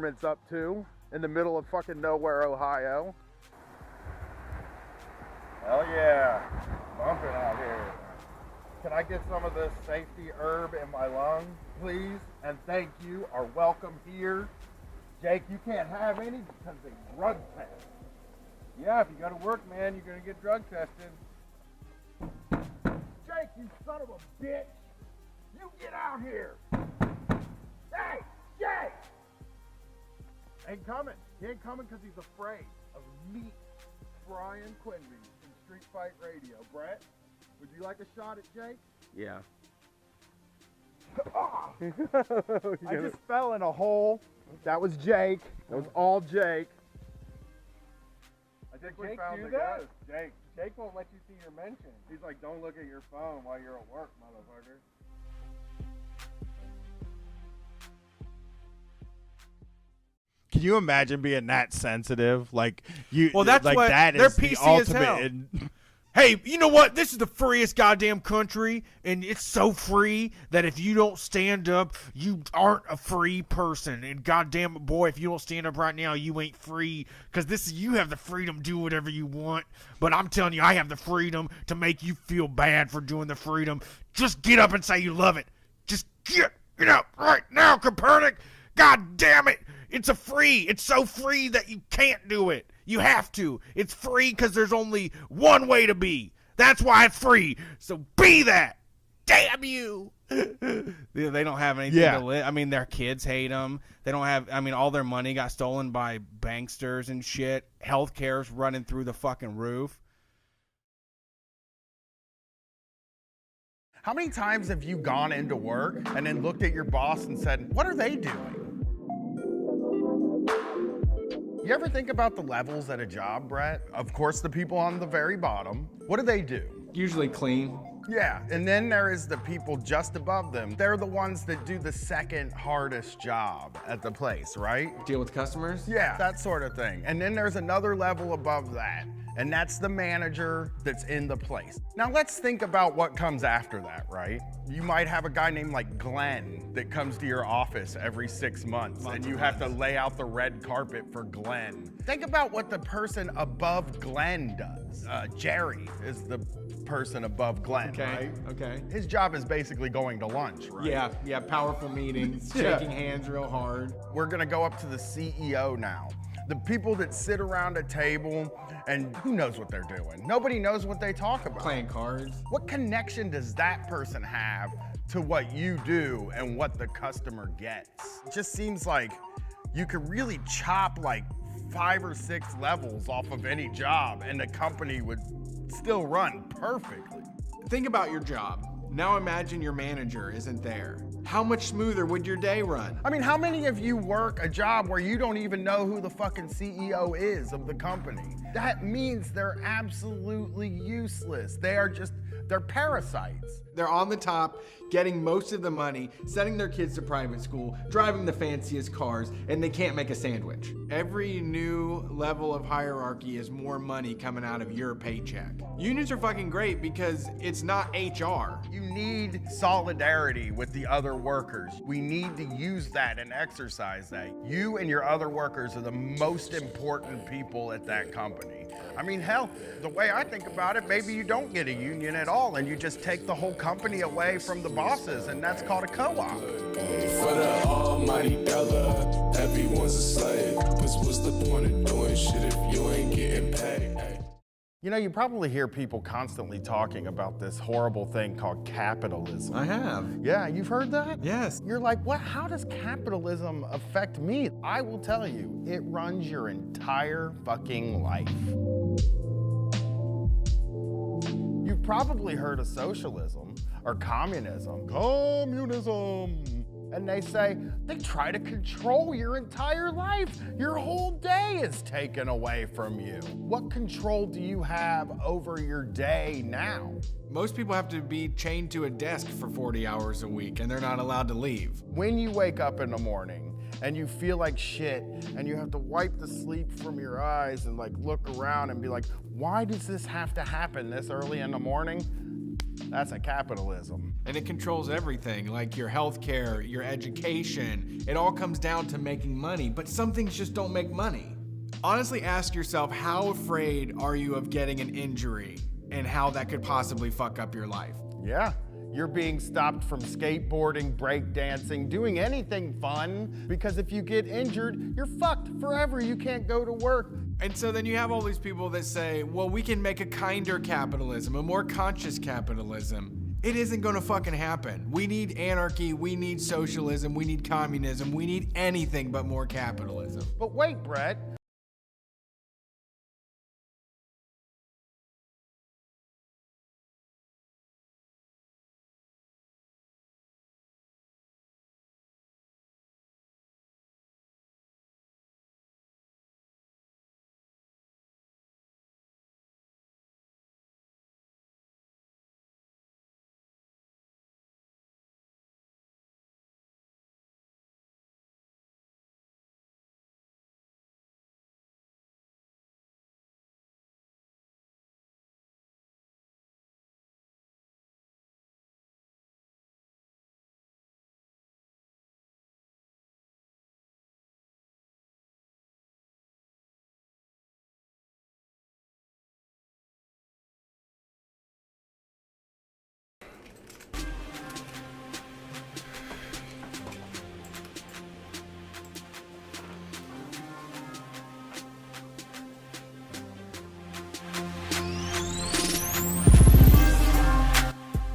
It's up to in the middle of fucking nowhere, Ohio. Hell yeah, bumping out here. Can I get some of this safety herb in my lungs, please? And thank you, or welcome here. Jake, you can't have any because they drug test. Yeah, if you go to work, man, you're gonna get drug tested. Jake, you son of a bitch! You get out here! Hey, Jake! Ain't coming. He ain't coming because he's afraid of me, Brian Quinby, in Street Fight Radio. Brett, would you like a shot at Jake? Yeah. Oh, I just fell in a hole. That was Jake. That was all Jake. I think we found the ghost. Jake won't let you see your mention. He's like, don't look at your phone while you're at work, motherfucker. Can you imagine being that sensitive? Like you, well, that's like what that they're is the PC ultimate. as hell. Hey, you know what? This is the freest goddamn country, and it's so free that if you don't stand up, you aren't a free person. And goddamn it, boy, if you don't stand up right now, you ain't free. Because you have the freedom to do whatever you want. But I'm telling you, I have the freedom to make you feel bad for doing the freedom. Just get up and say you love it. Just get up right now, Copernic. God damn it. It's so free that you can't do it. You have to. It's free because there's only one way to be. That's why it's free. So be that. Damn you. They don't have anything to live. I mean, their kids hate them. They don't have, all their money got stolen by banksters and shit. Healthcare's running through the fucking roof. How many times have you gone into work and then looked at your boss and said, what are they doing? You ever think about the levels at a job, Brett? Of course, the people on the very bottom. What do they do? Usually clean. Yeah, and then there is the people just above them. They're the ones that do the second hardest job at the place, right? Deal with customers? Yeah, that sort of thing. And then there's another level above that, and that's the manager that's in the place. Now let's think about what comes after that, right? You might have a guy named like Glenn that comes to your office every 6 months, and you have to lay out the red carpet for Glenn. Think about what the person above Glenn does. Jerry is the person above Glenn, right? Okay. His job is basically going to lunch, right? Yeah, powerful meetings, shaking hands real hard. We're gonna go up to the CEO now. The people that sit around a table and who knows what they're doing? Nobody knows what they talk about. Playing cards. What connection does that person have to what you do and what the customer gets? It just seems like you could really chop like 5 or 6 levels off of any job and the company would still run perfectly. Think about your job. Now imagine your manager isn't there. How much smoother would your day run? I mean, how many of you work a job where you don't even know who the fucking CEO is of the company? That means they're absolutely useless. They're parasites. They're on the top, getting most of the money, sending their kids to private school, driving the fanciest cars, and they can't make a sandwich. Every new level of hierarchy is more money coming out of your paycheck. Unions are fucking great because it's not HR. You need solidarity with the other workers. We need to use that and exercise that. You and your other workers are the most important people at that company. I mean, hell, the way I think about it, maybe you don't get a union at all and you just take the whole company away from the bosses, and that's called a co-op. For the almighty dollar, everyone's a slave. Cause what's the point of doing shit if you ain't getting paid? Ay. You know, you probably hear people constantly talking about this horrible thing called capitalism. I have. Yeah, you've heard that? Yes. You're like, what? How does capitalism affect me? I will tell you, it runs your entire fucking life. You've probably heard of socialism or communism. Communism! And they say, they try to control your entire life. Your whole day is taken away from you. What control do you have over your day now? Most people have to be chained to a desk for 40 hours a week, and they're not allowed to leave. When you wake up in the morning and you feel like shit and you have to wipe the sleep from your eyes and like look around and be like, why does this have to happen this early in the morning? That's a capitalism. And it controls everything, like your healthcare, your education. It all comes down to making money, but some things just don't make money. Honestly, ask yourself, how afraid are you of getting an injury and how that could possibly fuck up your life? Yeah. You're being stopped from skateboarding, breakdancing, doing anything fun, because if you get injured, you're fucked forever. You can't go to work. And so then you have all these people that say, well, we can make a kinder capitalism, a more conscious capitalism. It isn't gonna fucking happen. We need anarchy, we need socialism, we need communism, we need anything but more capitalism. But wait, Brett.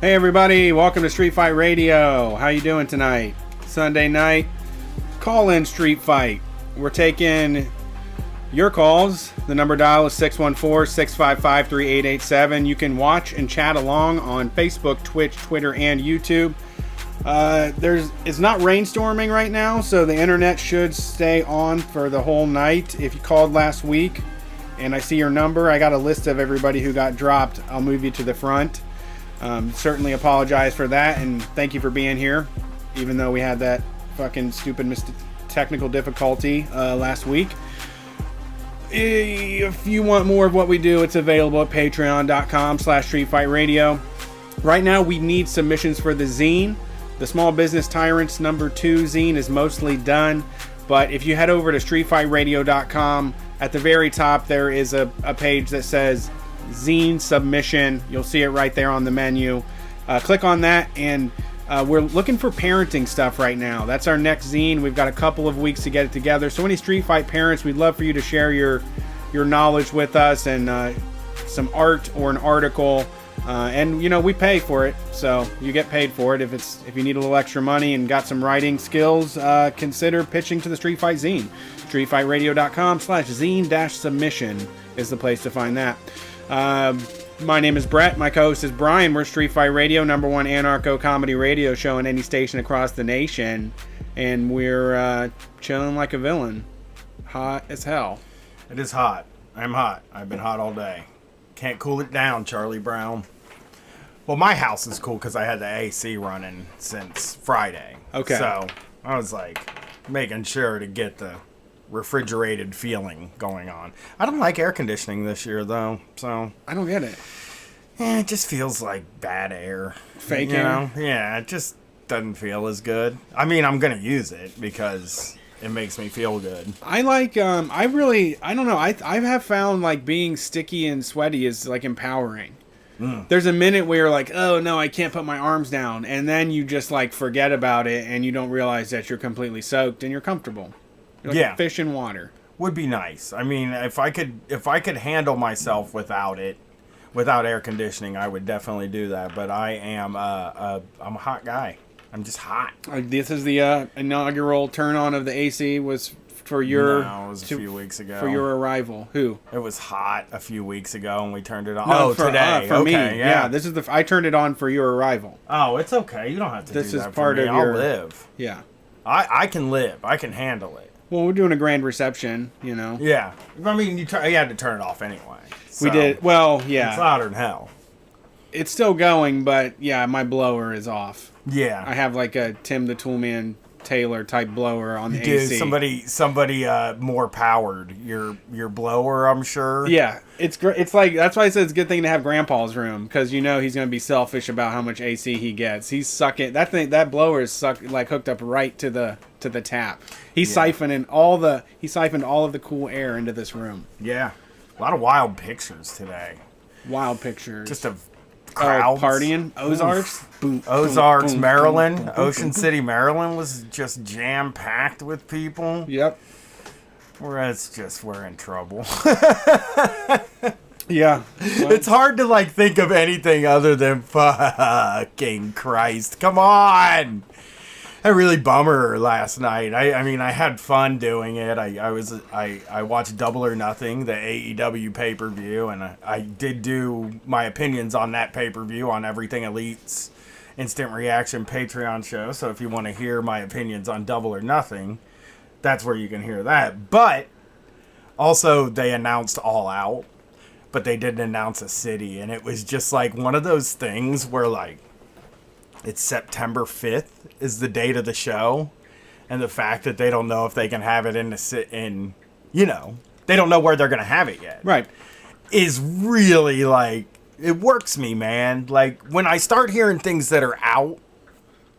Hey everybody, welcome to Street Fight Radio. How you doing tonight? Sunday night, call-in Street Fight. We're taking your calls. The number dial is 614-655-3887. You can watch and chat along on Facebook, Twitch, Twitter, and YouTube. It's not rainstorming right now, so the internet should stay on for the whole night. If you called last week and I see your number, I got a list of everybody who got dropped. I'll move you to the front. Certainly apologize for that, and thank you for being here, even though we had that fucking stupid technical difficulty last week. If you want more of what we do, it's available at patreon.com/streetfightradio. Right now, we need submissions for the zine. The Small Business Tyrants #2 zine is mostly done, but if you head over to streetfightradio.com, at the very top there is a page that says zine submission. You'll see it right there on the menu. Click on that, and we're looking for parenting stuff right now. That's our next zine. We've got a couple of weeks to get it together. So any Street Fight parents, we'd love for you to share your knowledge with us, and some art or an article. And you know, we pay for it, so you get paid for it. If you need a little extra money and got some writing skills, consider pitching to the Street Fight zine. streetfightradio.com/zine-submission is the place to find that. My name is Brett. My co-host is Brian. We're Street Fight Radio, #1 anarcho-comedy radio show in any station across the nation. And we're chilling like a villain. Hot as hell. It is hot. I'm hot. I've been hot all day. Can't cool it down, Charlie Brown. Well, my house is cool because I had the AC running since Friday. Okay. So I was like making sure to get the refrigerated feeling going on. I don't like air conditioning this year though, so I don't get it. it just feels like bad air. Fake you air? know? Yeah, it just doesn't feel as good. I mean, I'm gonna use it because it makes me feel good. I like, I don't know. I have found like being sticky and sweaty is like empowering. There's a minute where you're like, oh no, I can't put my arms down. And then you just like forget about it and you don't realize that you're completely soaked and you're comfortable. You're like a fish in water. Would be nice. I mean, if I could handle myself without air conditioning, I would definitely do that. But I'm a hot guy. I'm just hot. This is the inaugural turn on of the AC was for your. No, it was a few weeks ago. For your arrival. Who? It was hot a few weeks ago, and we turned it on. No, today. For okay, me. Yeah, this is I turned it on for your arrival. Oh, it's okay. You don't have to. This do is that part for me. of I'll your. live. Yeah. I can live. I can handle it. Well, we're doing a grand reception, you know. Yeah. I mean, you had to turn it off anyway. So We did. Well, yeah. It's hotter than hell. It's still going, but yeah, my blower is off. Yeah. I have like a Tim the Toolman Taylor type blower on the Dude, AC. somebody more powered. Your blower, I'm sure. Yeah, it's great. It's like, that's why I said it's a good thing to have Grandpa's room, because he's going to be selfish about how much AC he gets. He's sucking that blower is hooked up right to the tap. He's siphoned all of the cool air into this room. Yeah, a lot of wild pictures today. Wild pictures. Just of crowds partying. Ozarks. Boom, Ozarks, boom, Maryland. boom, boom, Ocean boom. City, Maryland was just jam packed with people. Yep. Whereas we're in trouble. Yeah. It's hard to like think of anything other than fucking Christ. Come on. A really bummer last night. I mean, I had fun doing it. I watched Double or Nothing, the AEW pay-per-view, and I did do my opinions on that pay-per-view on Everything Elite's Instant Reaction Patreon show. So if you want to hear my opinions on Double or Nothing, that's where you can hear that. But also they announced All Out, but they didn't announce a city, and it was just like one of those things where like it's September 5th is the date of the show, and the fact that they don't know if they can have it they don't know where they're going to have it yet. Right. Is really like, it works me, man. Like when I start hearing things that are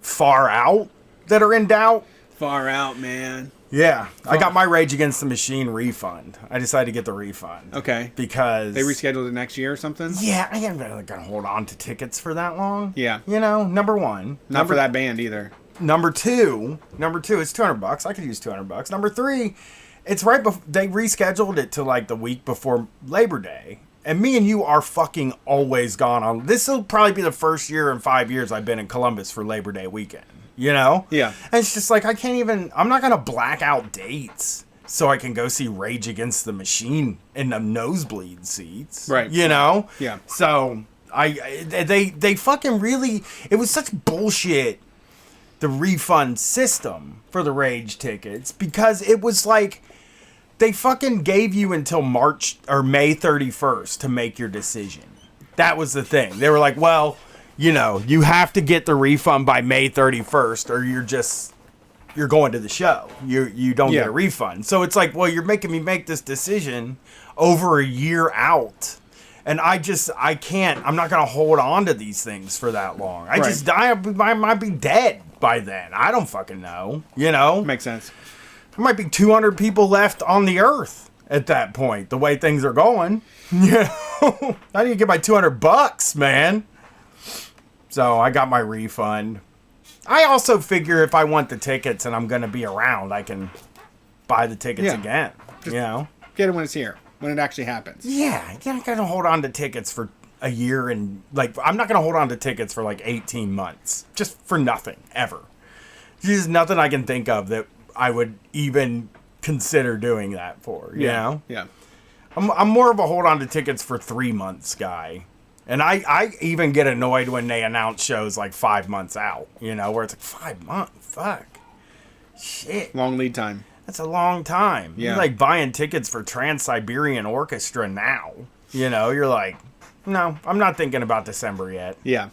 far out, that are in doubt. Far out, man. Yeah. I got my Rage Against the Machine refund. I decided to get the refund. Okay. Because They rescheduled it next year or something? yeah, I ain't really gonna hold on to tickets for that long. Yeah. Number one. Not for that band either. Number two, it's $200. I could use $200. Number three, it's right before they rescheduled it to like the week before Labor Day. And me and you are fucking always gone on. This will probably be the first year in 5 years I've been in Columbus for Labor Day weekend. Yeah. And it's just like, I'm not going to black out dates so I can go see Rage Against the Machine in the nosebleed seats. Right. Yeah. So they fucking really, it was such bullshit, the refund system for the Rage tickets, because it was like, they fucking gave you until March or May 31st to make your decision. That was the thing. They were like, well, you have to get the refund by May 31st or you're going to the show. You don't get a refund. So it's like, well, you're making me make this decision over a year out. And I can't, I'm not going to hold on to these things for that long. I might be dead by then. I don't fucking know, Makes sense. There might be 200 people left on the earth at that point, the way things are going. I didn't get my $200, man. So I got my refund. I also figure if I want the tickets and I'm going to be around, I can buy the tickets again. Get it when it's here, when it actually happens. Yeah, I'm not going to hold on to tickets for a year, and like I'm not going to hold on to tickets for like 18 months just for nothing ever. There's nothing I can think of that I would even consider doing that for, you know? Yeah. I'm more of a hold on to tickets for 3 months guy. And I even get annoyed when they announce shows like 5 months out, where it's like 5 months. Fuck. Shit. Long lead time. That's a long time. Yeah. You're like buying tickets for Trans-Siberian Orchestra now. You're like, no, I'm not thinking about December yet. Yeah.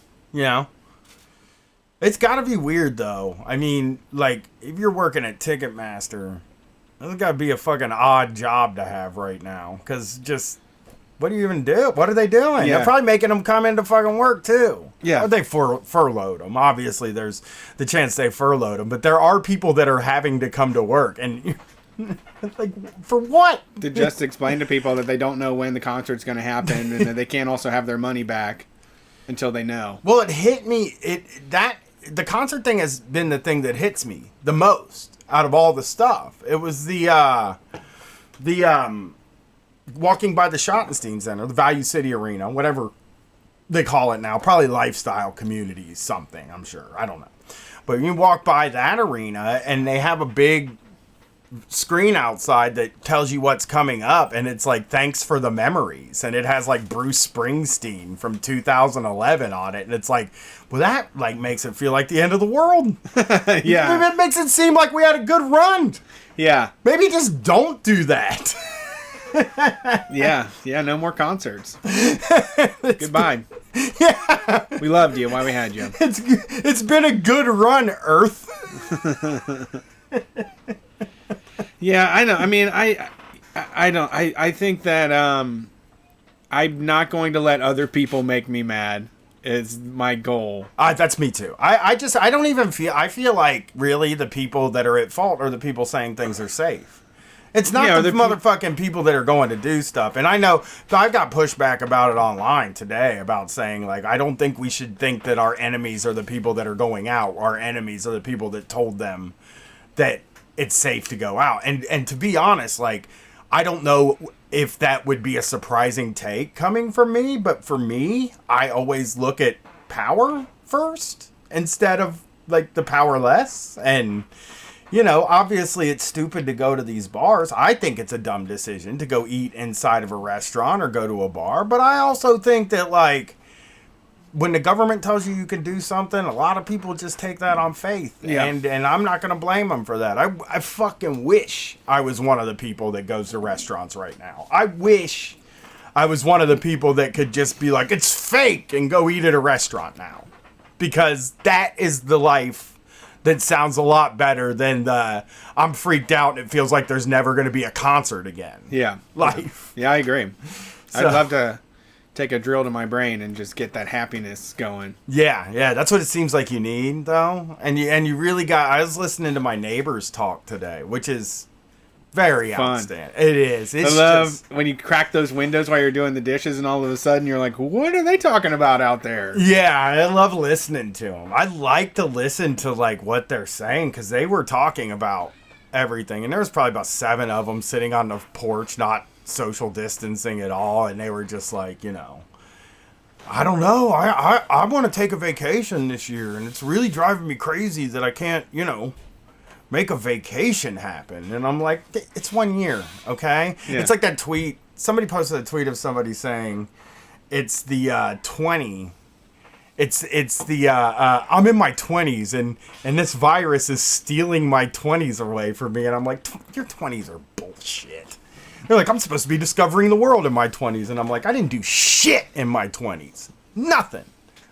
It's gotta be weird though. I mean, like, if you're working at Ticketmaster, it's gotta be a fucking odd job to have right now. Cause just, what do you even do? What are they doing? Yeah. They're probably making them come into fucking work too. Yeah. Or they furloughed them. Obviously, there's the chance they furloughed them, but there are people that are having to come to work, and like, for what? To just explain to people that they don't know when the concert's going to happen, and that they can't also have their money back until they know. Well, it hit me. The concert thing has been the thing that hits me the most out of all the stuff. It was the walking by the Schottenstein Center, the Value City Arena, whatever they call it now, probably Lifestyle Communities something, I'm sure. I don't know. But you walk by that arena and they have a big screen outside that tells you what's coming up, and it's like, thanks for the memories, and it has like Bruce Springsteen from 2011 on it, and it's like, well, that like makes it feel like the end of the world. Yeah. It makes it seem like we had a good run. Yeah. Maybe just don't do that. Yeah, no more concerts. Goodbye. Yeah, We loved you while we had you. it's been a good run, Earth. Yeah, I know. I mean, I think that I'm not going to let other people make me mad. Is my goal. That's me too. I don't even feel. I feel like really the people that are at fault are the people saying things are safe. It's not the motherfucking people that are going to do stuff. And I know I've got pushback about it online today about saying, like, I don't think we should think that our enemies are the people that are going out. Our enemies are the people that told them that it's safe to go out. And to be honest, like, I don't know if that would be a surprising take coming from me, but for me, I always look at power first instead of, like, the powerless. And you know, obviously it's stupid to go to these bars. I think it's a dumb decision to go eat inside of a restaurant or go to a bar. But I also think that, like, when the government tells you can do something, a lot of people just take that on faith. Yeah. And I'm not going to blame them for that. I fucking wish I was one of the people that goes to restaurants right now. I wish I was one of the people that could just be like, it's fake, and go eat at a restaurant now. Because that is the life that sounds a lot better than the I'm freaked out and it feels like there's never going to be a concert again. Yeah. Life. Yeah, I agree. So, I'd love to take a drill to my brain and just get that happiness going. Yeah, that's what it seems like you need, though. And you really got. I was listening to my neighbors talk today, which is very fun. outstanding. It is. It's I love just, when you crack those windows while you're doing the dishes, and all of a sudden you're like, "What are they talking about out there?" yeah, I love listening to them. I like to listen to like what they're saying because they were talking about everything, and there was probably about 7 of them sitting on the porch, not social distancing at all, and they were just like, you know, I don't know, I want to take a vacation this year, and it's really driving me crazy that I can't, you know, make a vacation happen. And I'm like, it's 1 year, okay? Yeah. It's like that tweet. Somebody posted a tweet of somebody saying it's the 20. It's the I'm in my 20s and this virus is stealing my 20s away from me. And I'm like, your 20s are bullshit. They're like, I'm supposed to be discovering the world in my 20s. And I'm like, I didn't do shit in my 20s. Nothing.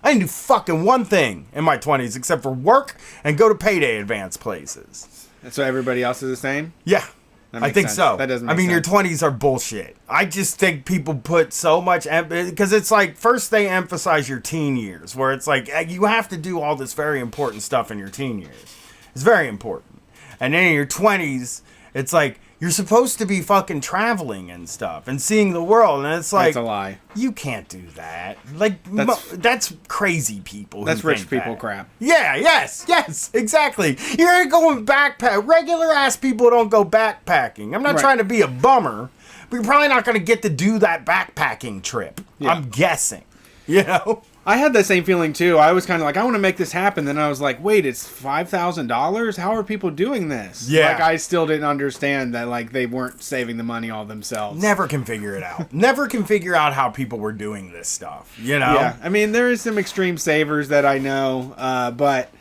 I didn't do fucking one thing in my 20s except for work and go to payday advance places. So everybody else is the same? Yeah, That I makes think sense. so. That doesn't I make mean, sense. your 20s are bullshit. I just think people put so much because it's like first they emphasize your teen years, where it's like you have to do all this very important stuff in your teen years. It's very important, and then in your 20s, it's like you're supposed to be fucking traveling and stuff and seeing the world, and it's like That's a lie. you can't do that. Like that's crazy people. That's who rich think people that. crap. Yeah, yes, exactly. You're going backpack. Regular ass people don't go backpacking. I'm not Right. trying to be a bummer, but you're probably not going to get to do that backpacking trip. Yeah. I'm guessing. You know? I had that same feeling too. I was kind of like, I want to make this happen. Then I was like, wait, it's $5,000? How are people doing this? Yeah. Like, I still didn't understand that, like, they weren't saving the money all themselves. Never can figure it out. Never can figure out how people were doing this stuff. You know? Yeah. I mean, there is some extreme savers that I know, but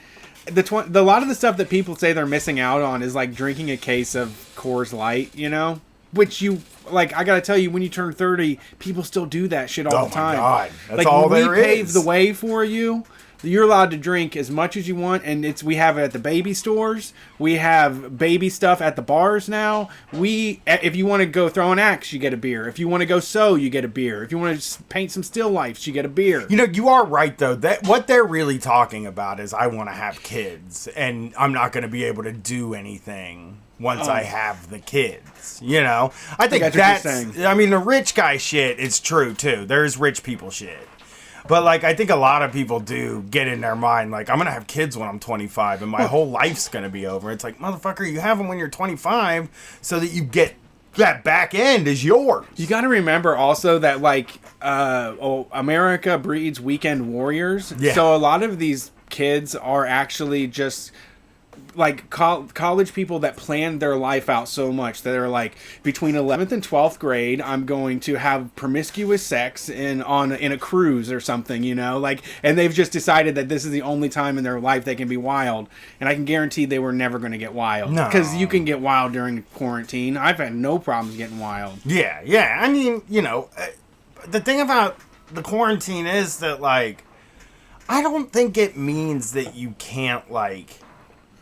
a lot of the stuff that people say they're missing out on is like drinking a case of Coors Light, you know? Which you, like, I gotta tell you, when you turn 30, people still do that shit all Oh the my time. God. That's like, all when there we pave is. the way for you, you're allowed to drink as much as you want, and we have it at the baby stores. We have baby stuff at the bars now. If you want to go throw an axe, you get a beer. If you want to go sew, you get a beer. If you want to paint some still lifes, you get a beer. You know, you are right, though. That what they're really talking about is I want to have kids, and I'm not going to be able to do anything once I have the kids. You know? I think got what you're that's... saying. I mean, the rich guy shit is true, too. There's rich people shit. But, like, I think a lot of people do get in their mind, like, I'm going to have kids when I'm 25, and my whole life's going to be over. It's like, motherfucker, you have them when you're 25 so that you get... That back end is yours. You got to remember also that, like, America breeds weekend warriors. Yeah. So a lot of these kids are actually just like college people that plan their life out so much that they're like, between 11th and 12th grade, I'm going to have promiscuous sex in a cruise or something, you know, like, and they've just decided that this is the only time in their life they can be wild. And I can guarantee they were never going to get wild. No. Because you can get wild during quarantine. I've had no problems getting wild. Yeah. I mean, you know, the thing about the quarantine is that, like, I don't think it means that you can't, like,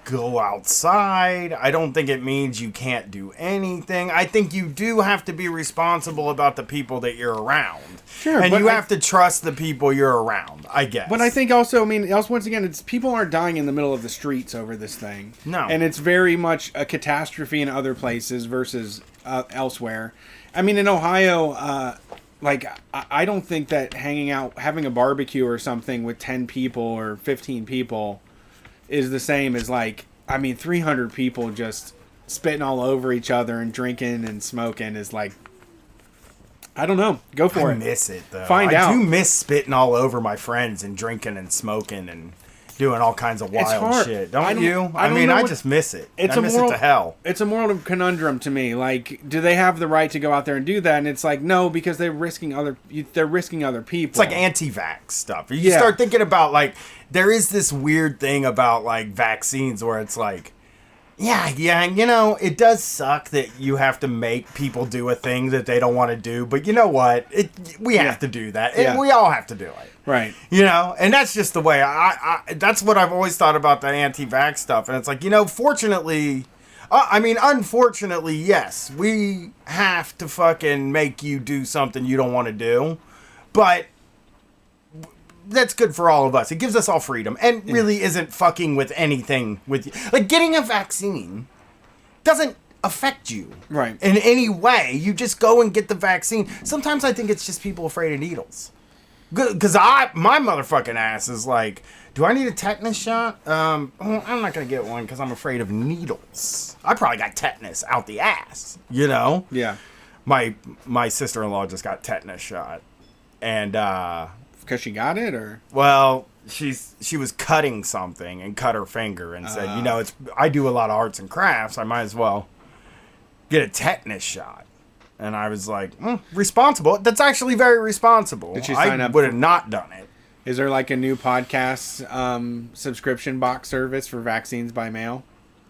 go outside. I don't think it means you can't do anything. I think you do have to be responsible about the people that you're around. Sure, and but you have to trust the people you're around, I guess. But I think also, I mean, once again, it's people aren't dying in the middle of the streets over this thing. No. And it's very much a catastrophe in other places versus elsewhere. I mean, in Ohio, like, I don't think that having a barbecue or something with 10 people or 15 people is the same as, like, I mean, 300 people just spitting all over each other and drinking and smoking is like, I don't know. Go for it. I miss it, though. Find out. I do miss spitting all over my friends and drinking and smoking and doing all kinds of wild hard. shit. I Don't don't- you? I I don't mean, know I what- just miss it. It's I a miss moral it to hell. It's a moral conundrum to me. Like, do they have the right to go out there and do that? And it's like, no, because they're risking other people. It's like anti-vax stuff. You Yeah. start thinking about, like, there is this weird thing about, like, vaccines where it's like, yeah, you know, it does suck that you have to make people do a thing that they don't want to do, but you know what? We have to do that. Yeah. We all have to do it. Right. You know, and that's just the way that's what I've always thought about the anti-vax stuff. And it's like, you know, unfortunately, yes, we have to fucking make you do something you don't want to do, but that's good for all of us. It gives us all freedom and really isn't fucking with anything with you. Like, getting a vaccine doesn't affect you Right. in any way. You just go and get the vaccine. Sometimes I think it's just people afraid of needles. Because my motherfucking ass is like, do I need a tetanus shot? I'm not going to get one because I'm afraid of needles. I probably got tetanus out the ass, you know? Yeah. My sister-in-law just got tetanus shot. And, Because she got it, or well, she was cutting something and cut her finger and said, you know, I do a lot of arts and crafts. I might as well get a tetanus shot. And I was like, responsible. That's actually very responsible. Did she sign I up would for- have not done it. is there like a new podcast subscription box service for vaccines by mail?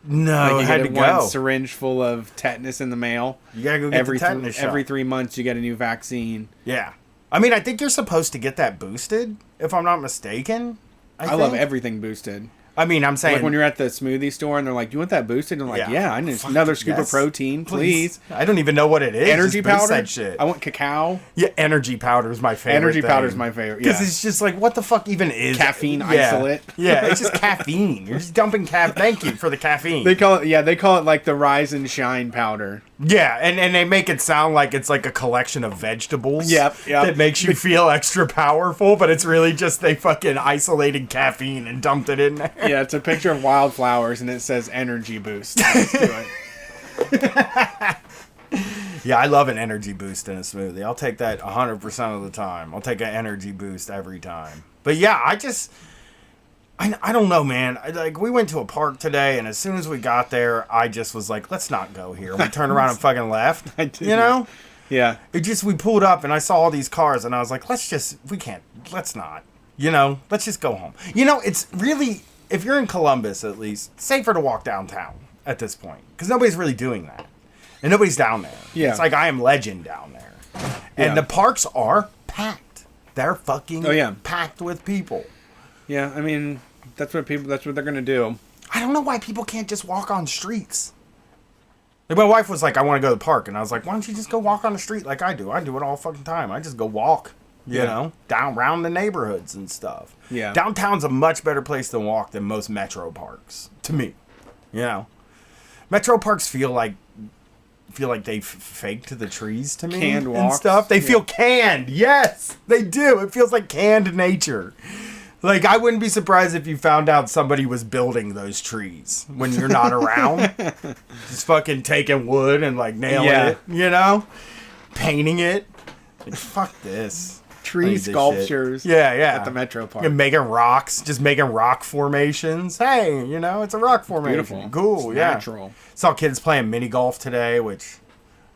No, Like I you had get to one go. syringe full of tetanus in the mail. You gotta go get every the tetanus shot. every 3 months you get a new vaccine. Yeah. I mean, I think you're supposed to get that boosted, if I'm not mistaken. I love think. everything boosted. I mean, I'm saying Like when you're at the smoothie store and they're like, "You want that boosted?" And I'm like, Yeah. "Yeah, I need another scoop yes. of protein, please." I don't even know what it is. Energy Just boost powder. that shit. I want cacao. Yeah, energy powder is my favorite. Energy thing. powder is my favorite. Because Yeah. it's just like, what the fuck even is Caffeine yeah. isolate. Yeah, it's just caffeine. You're just dumping Thank you for the caffeine. They call it like the Rise and Shine powder. Yeah, and they make it sound like it's like a collection of vegetables. Yep. That makes you feel extra powerful, but it's really just they fucking isolated caffeine and dumped it in there. Yeah, it's a picture of wildflowers and it says energy boost next to it. Yeah, I love an energy boost in a smoothie. I'll take that 100% of the time. I'll take an energy boost every time. But yeah, I don't know, man. Like, we went to a park today, and as soon as we got there, I just was like, let's not go here. We turned around and fucking left. I did You know? Yeah. We pulled up, and I saw all these cars, and I was like, let's not. You know? Let's just go home. You know, it's really, if you're in Columbus, at least, safer to walk downtown at this point. Because nobody's really doing that. And nobody's down there. Yeah. It's like I Am Legend down there. And Yeah. the parks are packed. They're fucking Oh, yeah. packed with people. Yeah, I mean, that's what they're going to do. I don't know why people can't just walk on streets. Like, my wife was like, I want to go to the park. And I was like, why don't you just go walk on the street like I do? I do it all fucking time. I just go walk, you know, around the neighborhoods and stuff. Yeah. Downtown's a much better place to walk than most metro parks, to me. You know? Metro parks feel like they faked the trees to me Canned and walks? stuff. They Yeah. feel canned. Yes, they do. It feels like canned nature. Like, I wouldn't be surprised if you found out somebody was building those trees when you're not around. Just fucking taking wood and, like, nailing Yeah. it, you know? Painting it. Like, fuck this. tree I need this shit. sculptures. Yeah, yeah. At the Metro Park. You're making rocks, just making rock formations. Hey, you know, it's a rock formation. Beautiful. Cool, It's yeah. natural. Saw kids playing mini golf today, which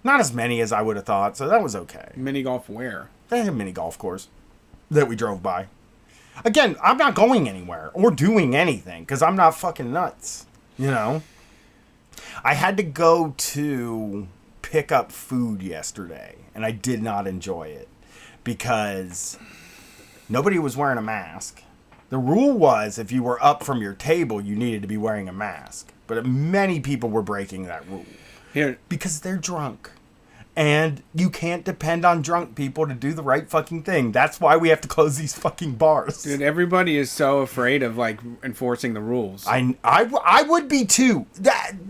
not as many as I would have thought, so that was okay. Mini golf where? They had a mini golf course that we drove by. Again, I'm not going anywhere or doing anything because I'm not fucking nuts. You know? I had to go to pick up food yesterday, and I did not enjoy it because nobody was wearing a mask. The rule was if you were up from your table, you needed to be wearing a mask. But many people were breaking that rule Here, because they're drunk. And you can't depend on drunk people to do the right fucking thing. That's why we have to close these fucking bars. dude, everybody is so afraid of like enforcing the rules. I would be too.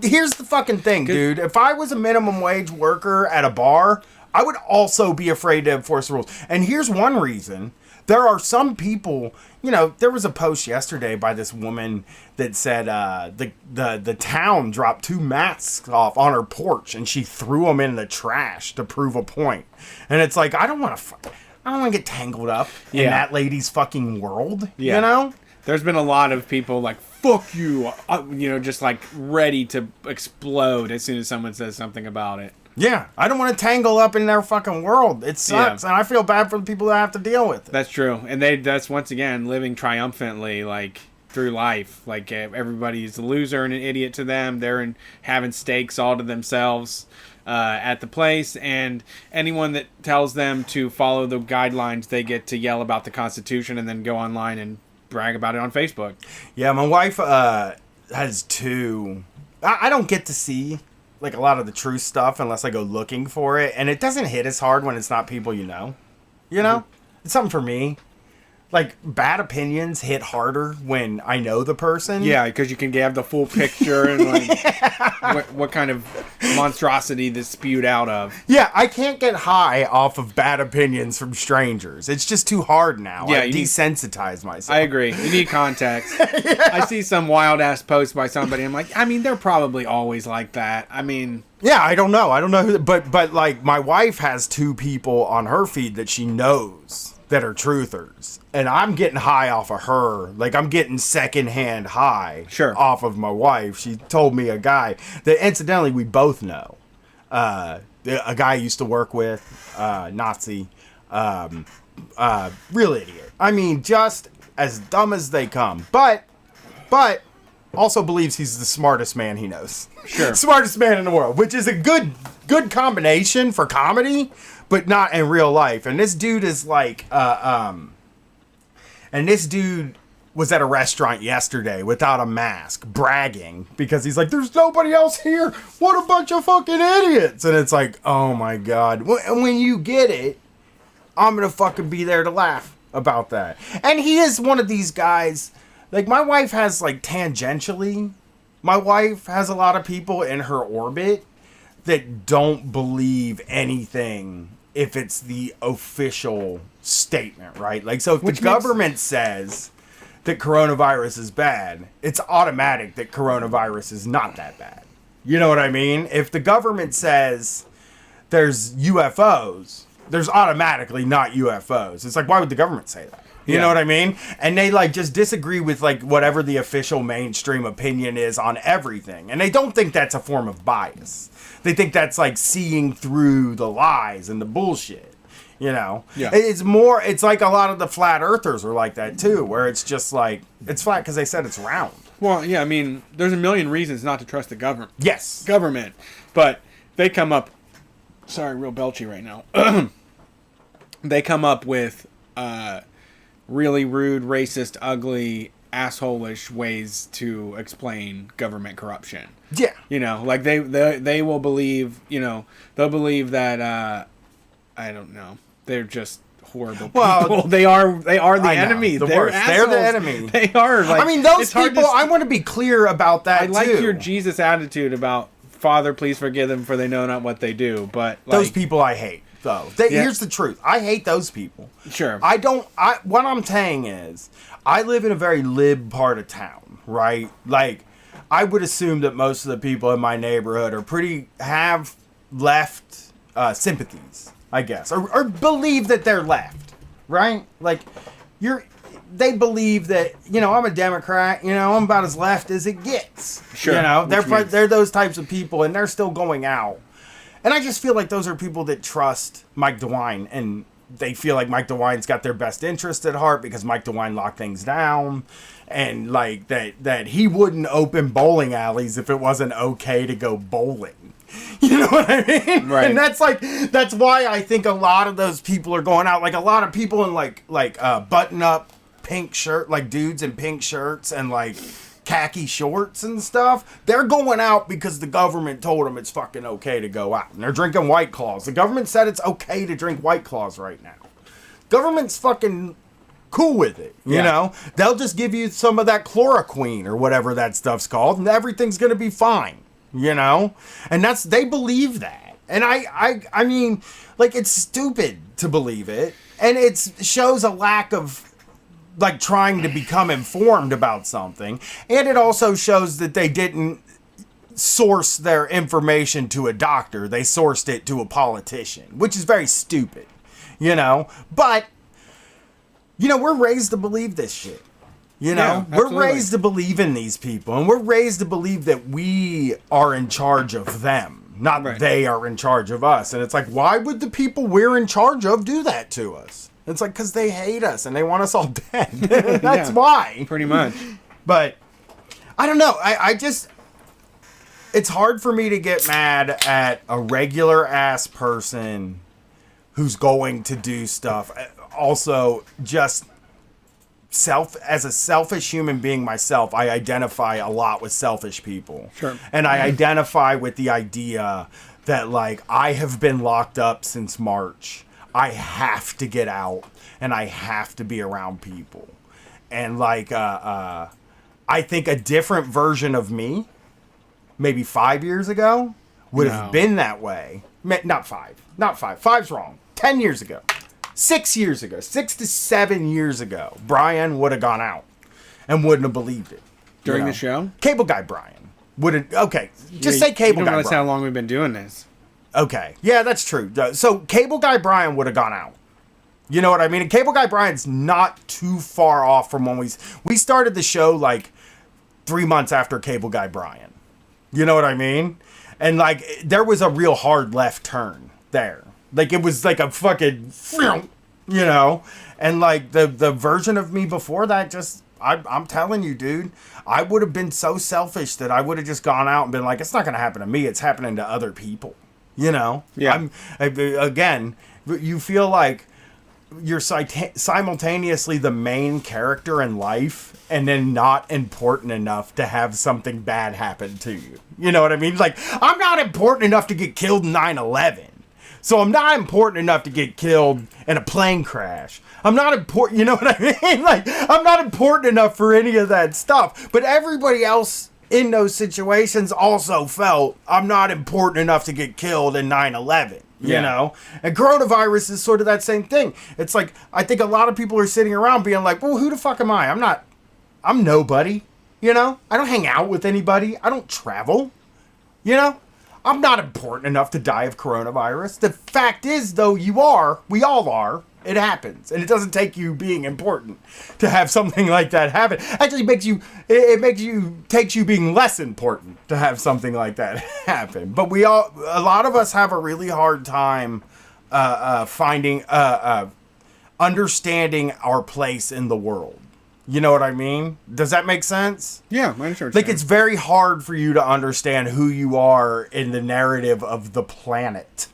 Here's the fucking thing, dude. If I was a minimum wage worker at a bar, I would also be afraid to enforce the rules. And here's one reason. There are some people, you know, there was a post yesterday by this woman that said the town dropped 2 masks off on her porch and she threw them in the trash to prove a point. And it's like, I don't want to get tangled up in Yeah. that lady's fucking world, Yeah. you know? There's been a lot of people like, fuck you, you know, just like ready to explode as soon as someone says something about it. Yeah, I don't want to tangle up in their fucking world. It sucks, and I feel bad for the people that have to deal with it. That's true. And that's once again living triumphantly like through life. Like everybody's a loser and an idiot to them. They're having steaks all to themselves at the place, and anyone that tells them to follow the guidelines, they get to yell about the Constitution and then go online and brag about it on Facebook. Yeah, my wife has 2. I don't get to see like a lot of the true stuff unless I go looking for it, and it doesn't hit as hard when it's not people you know. You know, it's something for me. Like bad opinions hit harder when I know the person. Yeah, because you can have the full picture and like what kind of monstrosity this spewed out of. Yeah, I can't get high off of bad opinions from strangers. It's just too hard now. Yeah, I you need- desensitize myself. I agree. You need context. I see some wild ass post by somebody. I'm like, I mean, they're probably always like that. I mean, Yeah, I don't know. I don't know who, but like my wife has 2 people on her feed that she knows that are truthers, and I'm getting high off of her. Like I'm getting secondhand high, Sure. off of my wife. She told me a guy that incidentally we both know, a guy I used to work with, Nazi, real idiot. I mean, just as dumb as they come, but also believes he's the smartest man he knows. Sure. Smartest man in the world, which is a good combination for comedy, but not in real life. And this dude is like, and this dude was at a restaurant yesterday without a mask, bragging because he's like, "There's nobody else here. What a bunch of fucking idiots!" And it's like, oh my god. And when you get it, I'm gonna fucking be there to laugh about that. And he is one of these guys. Like my wife has like tangentially, my wife has a lot of people in her orbit that don't believe anything if it's the official statement, right? Like, so if the government says that coronavirus is bad, it's automatic that coronavirus is not that bad. You know what I mean? If the government says there's UFOs, there's automatically not UFOs. It's like, why would the government say that? You know what I mean? And they like just disagree with like whatever the official mainstream opinion is on everything. And they don't think that's a form of bias. They think that's like seeing through the lies and the bullshit. You know? Yeah. It's like a lot of the flat earthers are like that too, where it's just like, it's flat because they said it's round. well, yeah, I mean, there's a million reasons not to trust the government. Yes. But they come up. Sorry, real belchy right now. They come up with really rude, racist, ugly, asshole-ish ways to explain government corruption. Yeah. You know, like they will believe, you know, they'll believe that I don't know, they're just horrible people. Well, they are the I know, enemy. the They're worst. assholes. They're the enemy. They are. Like, I mean, those it's hard people, to- I want to be clear about that I like too. your Jesus attitude about Father, please forgive them for they know not what they do. But like, Those people I hate, though. Yeah. Here's the truth. I hate those people. Sure. What I'm saying is, I live in a very lib part of town, right? Like, I would assume that most of the people in my neighborhood have left sympathies, I guess, or believe that they're left, right? Like, they believe that, you know, I'm a Democrat, you know, I'm about as left as it gets. Sure. You know, Which means- they're those types of people, and they're still going out. And I just feel like those are people that trust Mike DeWine, and they feel like Mike DeWine's got their best interest at heart because Mike DeWine locked things down, and like that he wouldn't open bowling alleys if it wasn't okay to go bowling. You know what I mean? Right. And that's why I think a lot of those people are going out. Like a lot of people in like button up pink shirt, like dudes in pink shirts and like khaki shorts and stuff. They're going out because the government told them it's fucking okay to go out. And they're drinking White Claws. The government said it's okay to drink White Claws right now. Government's fucking cool with it. You know? They'll just give you some of that chloroquine or whatever that stuff's called, and everything's gonna be fine. You know? And they believe that. And I mean, like, it's stupid to believe it. And it shows a lack of like trying to become informed about something. And it also shows that they didn't source their information to a doctor. They sourced it to a politician, which is very stupid, you know? But, you know, we're raised to believe this shit. You know, Yeah, we're absolutely. raised to believe in these people, and we're raised to believe that we are in charge of them, not Right. they are in charge of us. And it's like, why would the people we're in charge of do that to us? It's like, because they hate us and they want us all dead. That's Yeah. why. Pretty much. But I don't know. I just, it's hard for me to get mad at a regular ass person who's going to do stuff. Also, just as a selfish human being myself, I identify a lot with selfish people. Sure. And I identify with the idea that, like, I have been locked up since March. I have to get out and I have to be around people. And like, I think a different version of me, maybe 5 years ago, would have been that way. Not five. Five's wrong. 10 years ago. 6 years ago. 6 to 7 years ago, Brian would have gone out and wouldn't have believed it. During the show? Cable Guy Brian wouldn't. Okay, just Yeah, say Cable you don't Guy realize Brian. how long we've been doing this. Okay. Yeah, that's true. So Cable Guy Brian would have gone out. You know what I mean? And Cable Guy Brian's not too far off from when we started the show like 3 months after Cable Guy Brian. You know what I mean? And like there was a real hard left turn there. Like it was like a fucking, you know? And like the version of me before that just, I'm telling you, dude, I would have been so selfish that I would have just gone out and been like, it's not going to happen to me. It's happening to other people. You know? Yeah. Again, you feel like you're simultaneously the main character in life and then not important enough to have something bad happen to you. You know what I mean? Like, I'm not important enough to get killed in 9/11. So I'm not important enough to get killed in a plane crash. I'm not important, you know what I mean? Like, I'm not important enough for any of that stuff. But everybody else in those situations also felt I'm not important enough to get killed in 9/11. You know? And coronavirus is sort of that same thing. It's like, I think a lot of people are sitting around being like, well, who the fuck am I? I'm nobody. You know? I don't hang out with anybody. I don't travel. You know? I'm not important enough to die of coronavirus. The fact is, though, we all are. It happens. And it doesn't take you being important to have something like that happen. Actually, takes you being less important to have something like that happen. But a lot of us have a really hard time understanding our place in the world. You know what I mean? Does that make sense? Yeah, I understand. Like, it's very hard for you to understand who you are in the narrative of the planet.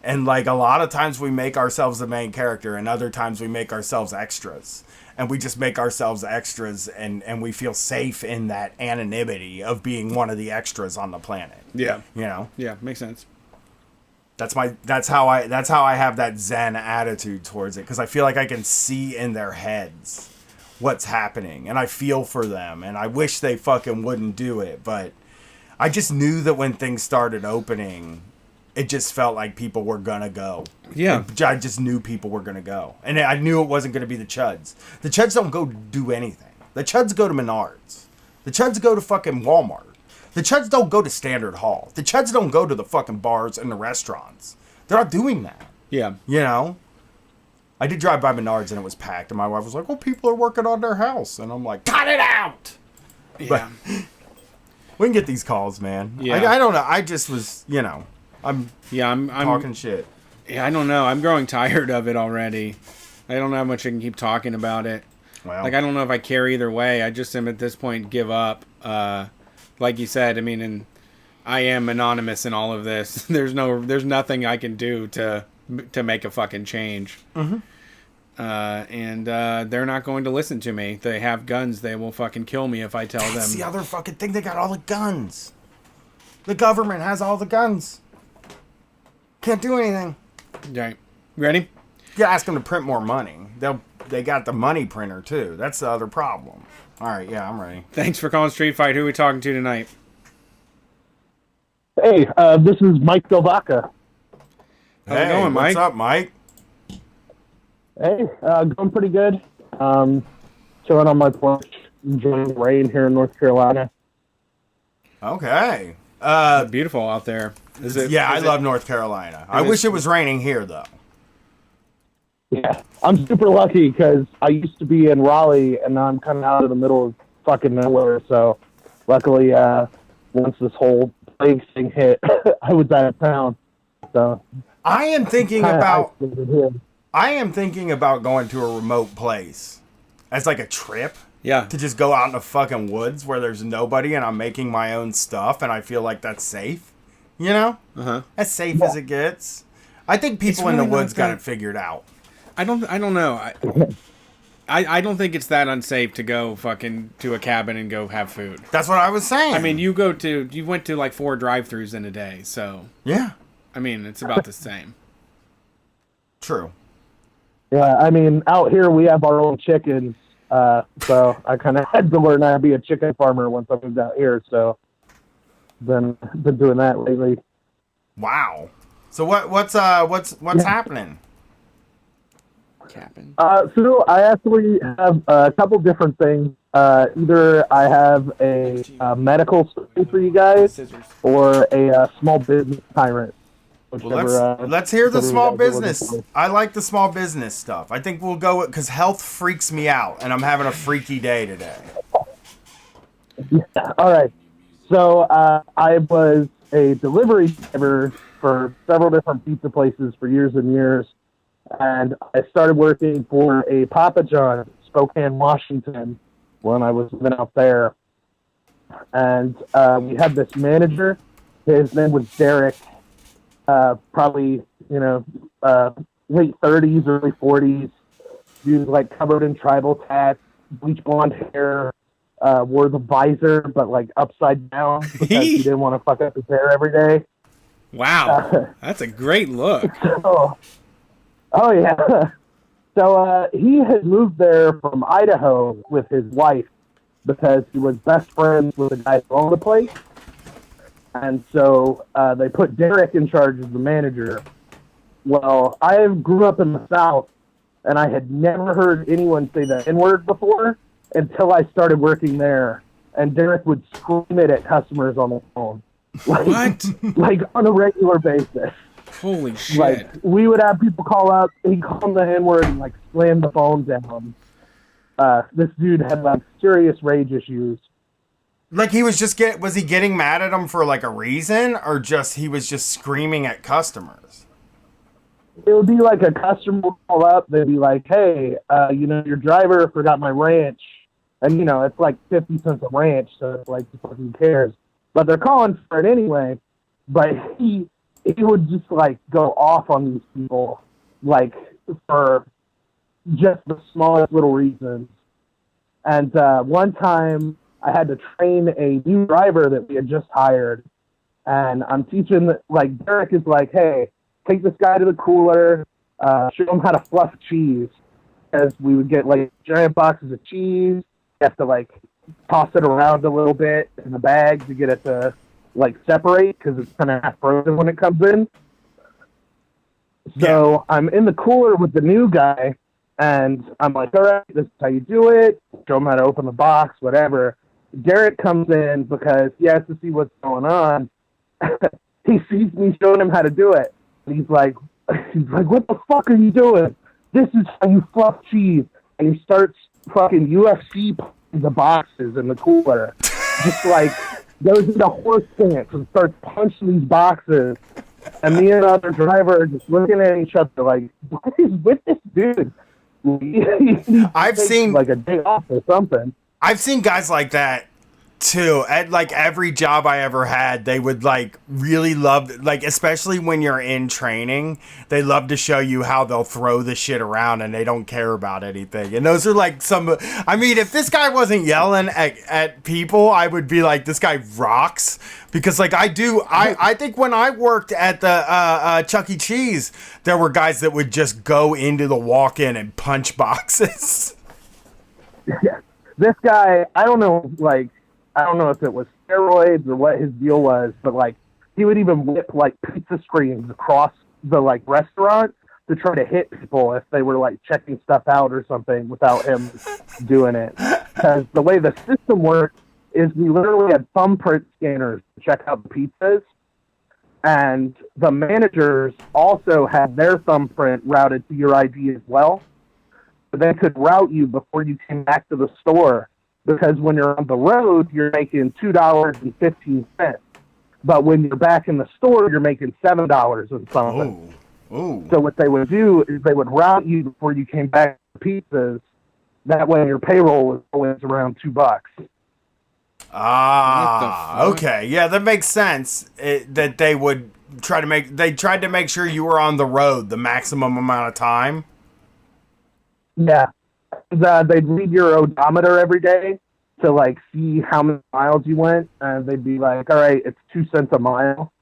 And, like, a lot of times we make ourselves the main character, and other times we make ourselves extras. And we just make ourselves extras, and we feel safe in that anonymity of being one of the extras on the planet. Yeah. You know? Yeah, makes sense. That's how I have that Zen attitude towards it, because I feel like I can see in their heads what's happening, and I feel for them, and I wish they fucking wouldn't do it, but I just knew that when things started opening, it just felt like people were gonna go. Yeah. I just knew people were gonna go, and I knew it wasn't gonna be the Chuds. The Chuds don't go do anything. The Chuds go to Menards. The Chuds go to fucking Walmart. The Chuds don't go to Standard Hall. The Chuds don't go to the fucking bars and the restaurants. They're not doing that. Yeah. You know? I did drive by Menards and it was packed, and my wife was like, "Well, people are working on their house," and I'm like, "Cut it out!" Yeah. But we can get these calls, man. Yeah. I don't know. I just was, I'm I'm talking shit. Yeah, I don't know. I'm growing tired of it already. I don't know how much I can keep talking about it. Well, Like, I don't know if I care either way. I just am at this point give up. Like you said, I mean, and I am anonymous in all of this. There's nothing I can do to make a fucking change. Mm-hmm. And they're not going to listen to me. They have guns. They will fucking kill me if I tell that's them. the other fucking thing. They got all the guns. The government has all the guns. Can't do anything. Right. Ready? You ask them to print more money. They got the money printer too. That's the other problem. All right, yeah, I'm ready. Thanks for calling Street Fight. Who are we talking to tonight? Hey, this is Mike Delvaca. How's it going, Mike? What's up, Mike? Hey, going pretty good. Chilling on my porch, enjoying the rain here in North Carolina. Okay. Beautiful out there. I love North Carolina. I wish it was raining here, though. Yeah, I'm super lucky because I used to be in Raleigh, and now I'm kind of out of the middle of fucking nowhere. So, luckily, once this whole plague thing hit, I was out of town. So, I am thinking isolated here. about going to a remote place as like a trip. Yeah. To just go out in the fucking woods where there's nobody and I'm making my own stuff and I feel like that's safe. You know? Uh-huh. As safe as it gets. I think people in the really woods not got that- it figured out. I don't know. I don't think it's that unsafe to go fucking to a cabin and go have food. That's what I was saying. I mean, you went to like 4 drive-thrus in a day, so yeah. I mean, it's about the same. True. Yeah, I mean, out here we have our own chickens, so I kind of had to learn how to be a chicken farmer once I moved out here. So, been doing that lately. Wow. So what's happening? Cabin. So I actually have a couple different things. Either I have a medical story for you guys, or a small business tyrant. Well, let's hear the whichever small you guys are looking business. for. I like the small business stuff. I think we'll go with because health freaks me out, and I'm having a freaky day today. All right. So I was a delivery driver for several different pizza places for years and years, and I started working for a Papa John, Spokane, Washington, when I was living out there. And we had this manager. His name was Derek. Probably, late 30s, early 40s. He was like covered in tribal tats, bleach blonde hair, wore the visor, but like upside down because he didn't want to fuck up his hair every day. Wow, that's a great look. Oh yeah. So he had moved there from Idaho with his wife because he was best friends with the guy who owned the place. And so they put Derek in charge as the manager. Well, I grew up in the South, and I had never heard anyone say the N-word before until I started working there. And Derek would scream it at customers on the phone. What? Like on a regular basis. Holy shit. Like, we would have people call up, he'd call them the N-word and, like, slam the phone down. This dude had, like, serious rage issues. Like he was just was he getting mad at him for like a reason, or just he was just screaming at customers? It would be like a customer would call up, they'd be like, hey, your driver forgot my ranch. And, it's like 50 cents a ranch, so it's like, who cares? But they're calling for it anyway. But he would just, like, go off on these people, like, for just the smallest little reasons. And one time, I had to train a new driver that we had just hired. And I'm teaching, like, Derek is like, hey, take this guy to the cooler, show him how to fluff cheese. Because we would get, like, giant boxes of cheese. You have to, like, toss it around a little bit in the bag to get it to, like, separate because it's kind of half frozen when it comes in. So I'm in the cooler with the new guy, and I'm like, all right, this is how you do it. Show him how to open the box, whatever. Derek comes in because he has to see what's going on. He sees me showing him how to do it. And he's like, what the fuck are you doing? this is how you fluff cheese. And he starts fucking UFC the boxes in the cooler. Just like goes into horse stance and starts punching these boxes. And me and the other driver are just looking at each other like, what is with this dude? I've seen like a day off or something. I've seen guys like that too. At like every job I ever had, they would like really love, like especially when you're in training, they love to show you how they'll throw the shit around and they don't care about anything. And those are like some, I mean, if this guy wasn't yelling at people, I would be like, this guy rocks. Because like I think when I worked at the Chuck E. Cheese, there were guys that would just go into the walk-in and punch boxes. Yeah. This guy, I don't know if it was steroids or what his deal was, but like he would even whip like pizza screens across the like restaurant to try to hit people if they were like checking stuff out or something without him doing it. Because the way the system worked is we literally had thumbprint scanners to check out the pizzas, and the managers also had their thumbprint routed to your ID as well. So they could route you before you came back to the store. Because when you're on the road, you're making $2.15. But when you're back in the store, you're making $7 and something. Ooh. So what they would do is they would route you before you came back to pizzas. That way your payroll was always around $2. Okay. Yeah, that makes sense. That they would tried to make sure you were on the road the maximum amount of time. Yeah. They'd read your odometer every day to like see how many miles you went, and they'd be like, all right, it's 2 cents a mile.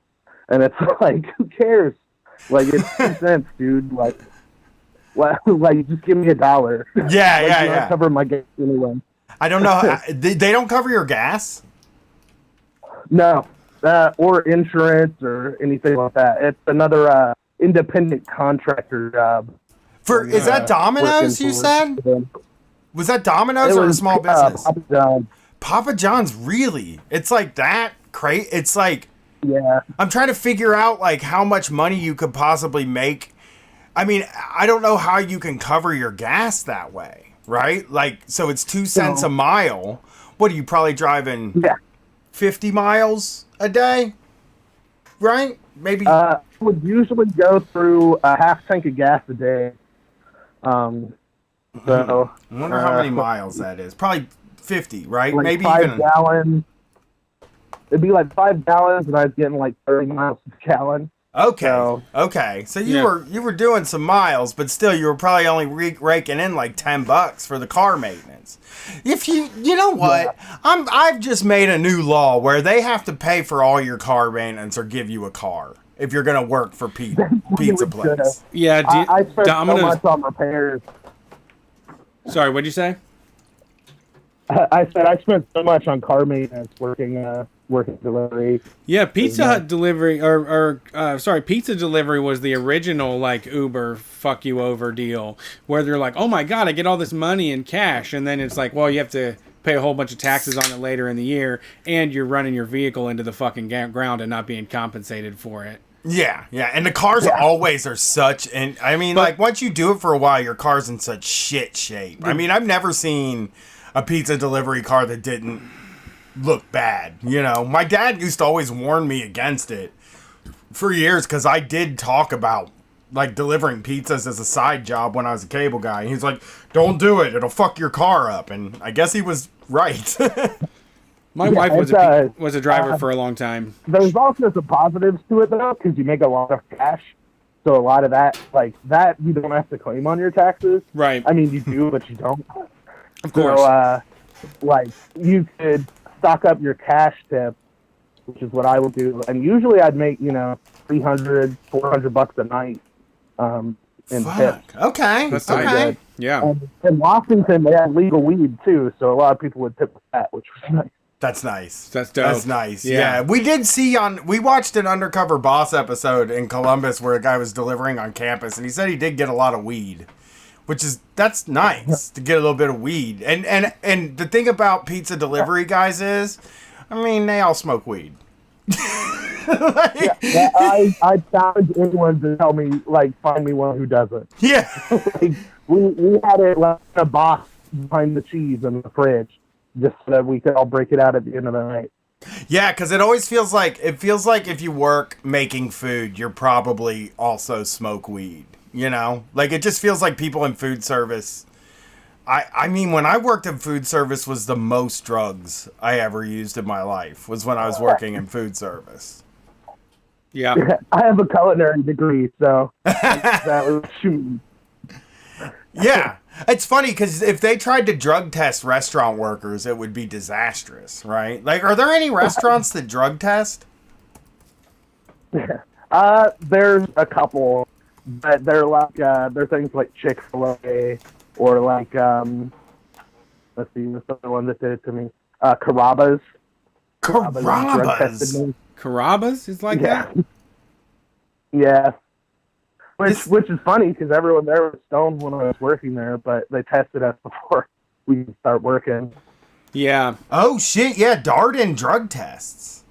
And it's like, who cares? Like, it's 2 cents, dude. Like just give me $1. Yeah. I cover my gas anyway. I don't know. They don't cover your gas? No, or insurance or anything like that. It's another independent contractor job. Is that Domino's, you said? Was that Domino's or a small business? Papa John's. Papa John's, really? It's like that? It's like... Yeah. I'm trying to figure out, like, how much money you could possibly make. I mean, I don't know how you can cover your gas that way, right? Like, so it's 2 cents a mile. What are you probably driving? 50 miles a day? Right? Maybe. I would usually go through a half tank of gas a day. So I wonder how many miles that is. Probably 50, right? Like Maybe 5 even gallons. It'd be like 5 gallons, and I was getting like 30 miles a gallon. Okay. So you were doing some miles, but still, you were probably only raking in like $10 for the car maintenance. If you know what, I've just made a new law where they have to pay for all your car maintenance or give you a car if you're gonna work for pizza place. Yeah, I spent Domino's. so much on repairs. Sorry, what'd you say? I said I spent so much on car maintenance working delivery. Yeah, Pizza Hut delivery, Pizza delivery was the original like Uber fuck you over deal, where they're like, oh my god, I get all this money in cash, and then it's like, well, you have to pay a whole bunch of taxes on it later in the year, and you're running your vehicle into the fucking ground and not being compensated for it. Yeah, and the cars always are such, and I mean, like, once you do it for a while, your car's in such shit shape. I mean, I've never seen a pizza delivery car that didn't look bad. You know, my dad used to always warn me against it for years because I did talk about like delivering pizzas as a side job when I was a cable guy. He's like, don't do it, it'll fuck your car up. And I guess he was right. My wife was a driver for a long time. There's also some positives to it, though, because you make a lot of cash. So a lot of that, like that, you don't have to claim on your taxes. Right. I mean, you do, but you don't. Of course. So, like, you could stock up your cash tip, which is what I would do. And usually I'd make, $300, $400 a night in tips. Okay. That's okay. Good. Yeah. And in Washington, they had legal weed, too, so a lot of people would tip with that, which was nice. That's nice. That's dope. That's nice. Yeah. We did we watched an Undercover Boss episode in Columbus where a guy was delivering on campus, and he said he did get a lot of weed, that's nice to get a little bit of weed. And the thing about pizza delivery guys is, I mean, they all smoke weed. Yeah, I challenge anyone to tell me, like, find me one who doesn't. Yeah. Like, we had it like in a box behind the cheese in the fridge, just so that we could all break it out at the end of the night. Yeah, because it always feels like if you work making food, you're probably also smoke weed. You know, like it just feels like people in food service. I mean, when I worked in food service, was the most drugs I ever used in my life was when I was working in food service. Yeah. I have a culinary degree, so that was shoot. Yeah. It's funny because if they tried to drug test restaurant workers, it would be disastrous, right? Like, are there any restaurants that drug test? There's a couple, but they're like they're things like Chick-fil-A or like let's see, what's the other one that did it to me? Carrabba's. drug tested me. Carrabba's is like that? Yeah. Which is funny because everyone there was stoned when I was working there, but they tested us before we could start working. Yeah. Oh shit! Yeah, Darden drug tests,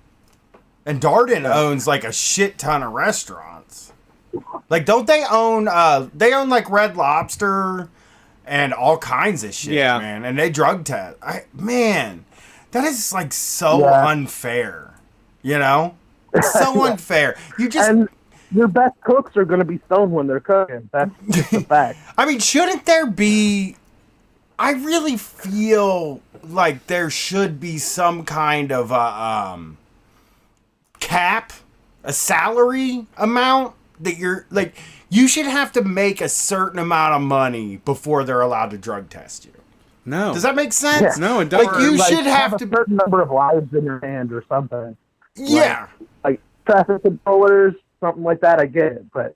and Darden owns like a shit ton of restaurants. Like, don't they own? They own like Red Lobster and all kinds of shit, Yeah. man. And they drug test. Man, that is like so unfair. You know, it's so unfair. You just. And your best cooks are going to be stoned when they're cooking. That's just a fact. I mean, shouldn't there be... I really feel like there should be some kind of a cap, a salary amount that you're... Like, you should have to make a certain amount of money before they're allowed to drug test you. No. Does that make sense? No, it doesn't. Like, you should have a to... certain number of lives in your hand or something. Yeah. Like traffic controllers, something like that, I get it, but...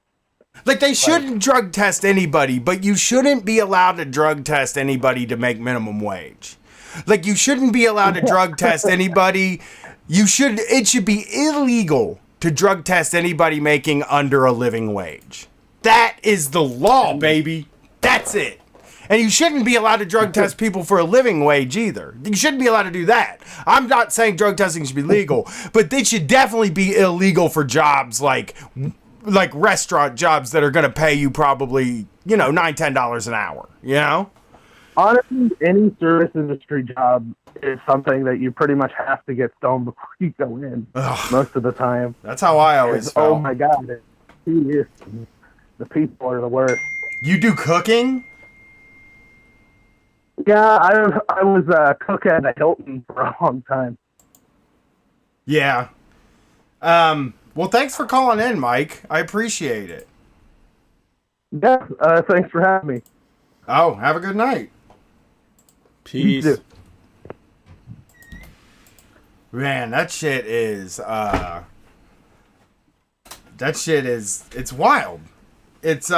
Like, they shouldn't drug test anybody, but you shouldn't be allowed to drug test anybody to make minimum wage. Like, you shouldn't be allowed to drug test anybody. It should be illegal to drug test anybody making under a living wage. That is the law, baby. That's it. And you shouldn't be allowed to drug test people for a living wage either. You shouldn't be allowed to do that. I'm not saying drug testing should be legal, but they should definitely be illegal for jobs like restaurant jobs that are going to pay you probably, $9-10 an hour, Honestly, any service industry job is something that you pretty much have to get stoned before you go in. Most of the time. That's how I always felt. Oh my God. The people are the worst. You do cooking? Yeah, I was a cook at a Hilton for a long time. Yeah. Well, thanks for calling in, Mike. I appreciate it. Yeah, thanks for having me. Oh, have a good night. Peace. Man, that shit is, it's wild. It's,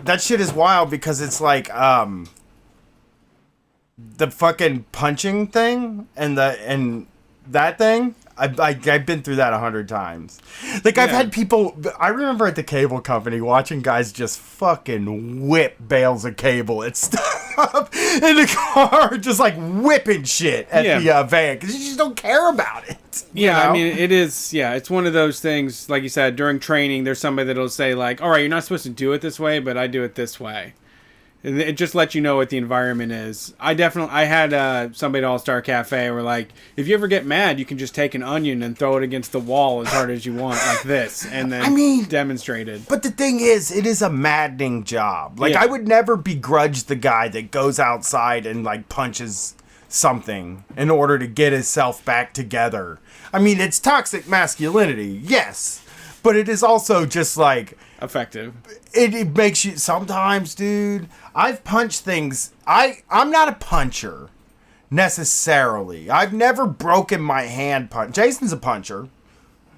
that shit is wild because it's like, the fucking punching thing and that thing. I've been through that 100 times. Like, I've had people... I remember at the cable company watching guys just fucking whip bales of cable and stuff in the car, just like whipping shit at the van because you just don't care about it. Yeah, I mean, it is... Yeah, it's one of those things, like you said, during training, there's somebody that'll say, like, all right, you're not supposed to do it this way, but I do it this way. And it just lets you know what the environment is. I had somebody at All-Star Cafe where, like, if you ever get mad, you can just take an onion and throw it against the wall as hard as you want, like this, and then demonstrate it. But the thing is, it is a maddening job. Like, I would never begrudge the guy that goes outside and, like, punches something in order to get himself back together. I mean, it's toxic masculinity, yes, but it is also just, like... effective. It makes you... Sometimes, dude, I've punched things... I'm not a puncher, necessarily. I've never broken my hand punch. Jason's a puncher.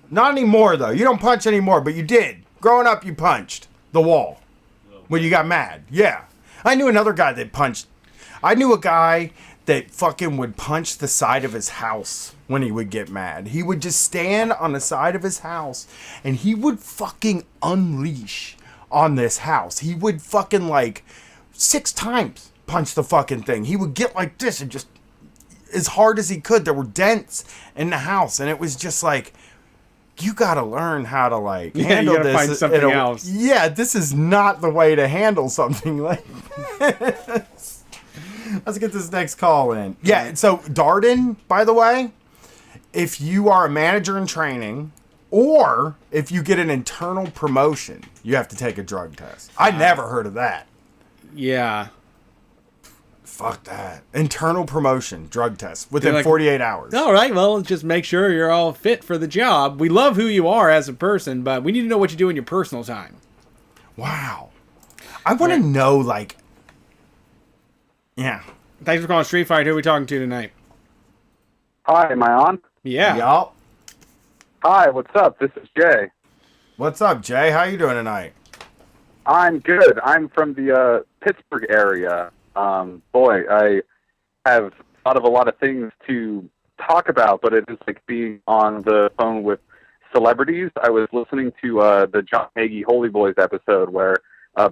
Not anymore, though. You don't punch anymore, but you did. Growing up, you punched the wall when you got mad. Yeah. I knew another guy that punched... I knew a guy that fucking would punch the side of his house when he would get mad. He would just stand on the side of his house and he would fucking unleash on this house. He would fucking like 6 times punch the fucking thing. He would get like this and just... as hard as he could. There were dents in the house, and it was just like, you gotta learn how to like handle you gotta this. find something else. Yeah, this is not the way to handle something like this. Let's get this next call in. Yeah, so Darden, by the way, if you are a manager in training, or if you get an internal promotion, you have to take a drug test. I never heard of that. Yeah. Fuck that. Internal promotion, drug test within Like, 48 hours. All right, well, let's just make sure you're all fit for the job. We love who you are as a person, but we need to know what you do in your personal time. Wow. I want to know, like, yeah. Thanks for calling Street Fight. Who are we talking to tonight? Hi, am I on? Yeah. Yup. Hi, what's up? This is Jay. What's up, Jay? How you doing tonight? I'm good. I'm from the Pittsburgh area. Boy, I have thought of a lot of things to talk about, but it is like being on the phone with celebrities. I was listening to the John Hagee Holy Boys episode where,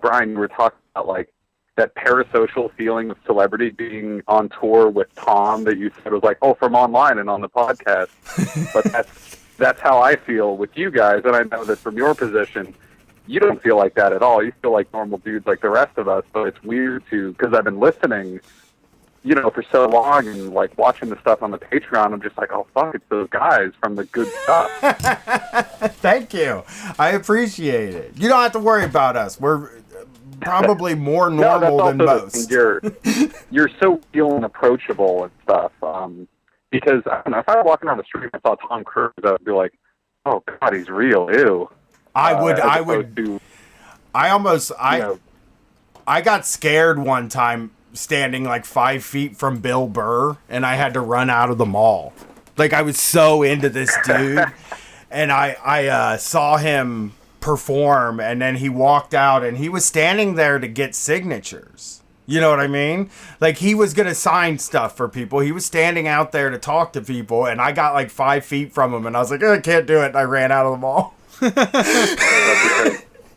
Brian, you were talking about like that parasocial feeling of celebrity being on tour with Tom that you said was like, oh, from online and on the podcast. But that's how I feel with you guys, and I know that from your position, you don't feel like that at all. You feel like normal dudes like the rest of us, but it's weird because I've been listening, for so long and like watching the stuff on the Patreon. I'm just like, oh, fuck, it's those guys from the good stuff. Thank you. I appreciate it. You don't have to worry about us. We're probably more normal than most. You're so real and approachable and stuff. Because I don't know, if I were walking around the street and I saw Tom Cruise, I would be like, oh, God, he's real. Ew. I got scared one time standing like 5 feet from Bill Burr, and I had to run out of the mall. Like, I was so into this dude, and I saw him perform, and then he walked out, and he was standing there to get signatures. You know what I mean? Like, he was going to sign stuff for people. He was standing out there to talk to people, and I got like 5 feet from him, and I was like, I can't do it, and I ran out of the mall.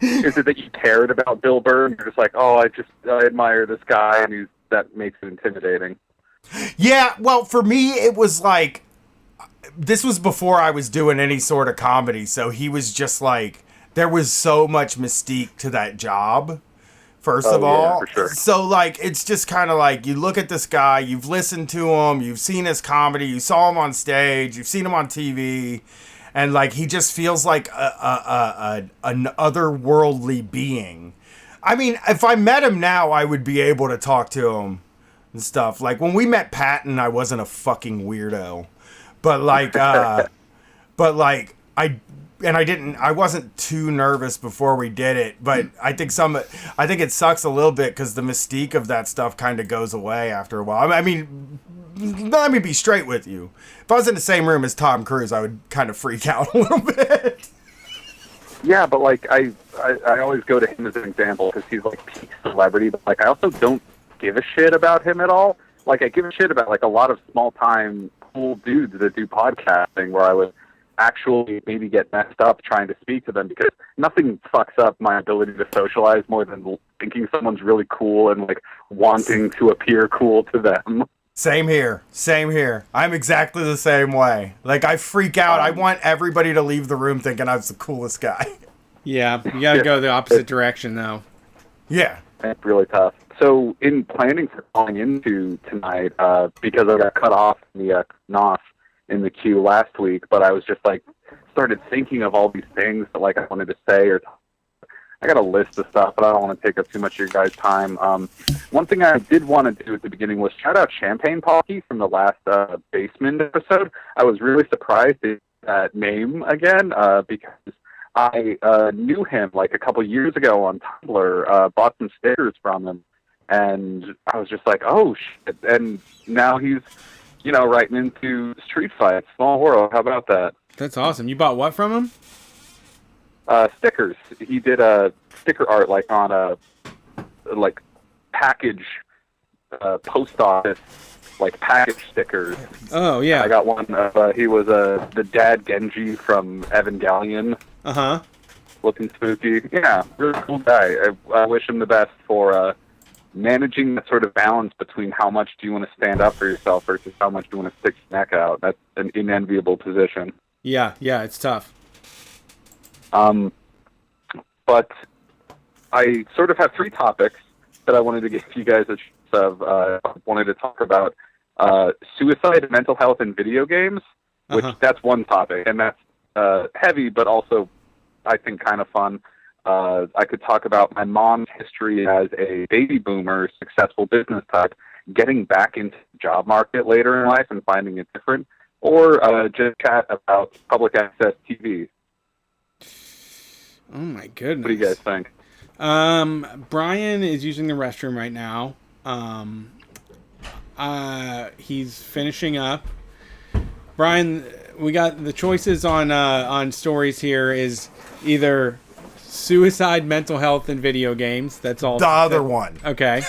Is it that you cared about Bill Burr and you're just like, oh, I admire this guy, and that makes it intimidating? Yeah, well, for me, it was like, this was before I was doing any sort of comedy, so he was just like, there was so much mystique to that job, first of all. For sure. So, like, it's just kind of like, you look at this guy, you've listened to him, you've seen his comedy, you saw him on stage, you've seen him on TV, and like he just feels like an otherworldly being. I mean, if I met him now, I would be able to talk to him and stuff. Like when we met Patton, I wasn't a fucking weirdo, but like, I wasn't too nervous before we did it. But I think it sucks a little bit because the mystique of that stuff kind of goes away after a while. I mean, let me be straight with you. If I was in the same room as Tom Cruise, I would kind of freak out a little bit. Yeah, but like I always go to him as an example because he's like peak celebrity. But like I also don't give a shit about him at all. Like I give a shit about like a lot of small time cool dudes that do podcasting where I would actually maybe get messed up trying to speak to them because nothing fucks up my ability to socialize more than thinking someone's really cool and like wanting to appear cool to them. Same here. I'm exactly the same way. Like, I freak out. I want everybody to leave the room thinking I was the coolest guy. Yeah, you gotta go the opposite direction, though. Yeah. It's really tough. So, in planning for calling into tonight, because I got cut off in the NOS in the queue last week, but I was just, like, started thinking of all these things that, like, I wanted to say or I got a list of stuff, but I don't want to take up too much of your guys' time. One thing I did want to do at the beginning was shout out Champagne Pocky from the last Basement episode. I was really surprised at that name again because I knew him like a couple years ago on Tumblr, bought some stickers from him, and I was just like, oh, shit. And now he's, writing into Street Fight. Small world. How about that? That's awesome. You bought what from him? Stickers. He did a sticker art like on a package post office like package stickers. Oh yeah. I got one of he was the dad Genji from Evangelion. Uh-huh. Looking spooky. Yeah, really cool guy. I wish him the best for managing that sort of balance between how much do you want to stand up for yourself versus how much do you want to stick your neck out. That's an unenviable position. Yeah, it's tough. But I sort of have 3 topics that I wanted to give you guys a chance of. Wanted to talk about suicide, mental health, and video games, which that's one topic, and that's heavy, but also I think kind of fun. I could talk about my mom's history as a baby boomer, successful business type, getting back into the job market later in life and finding it different, or just chat about public access TV. Oh my goodness. What do you guys think? Brian is using the restroom right now. He's finishing up. Brian, we got the choices on stories here is either suicide, mental health, and video games. That's all. The other one. Okay.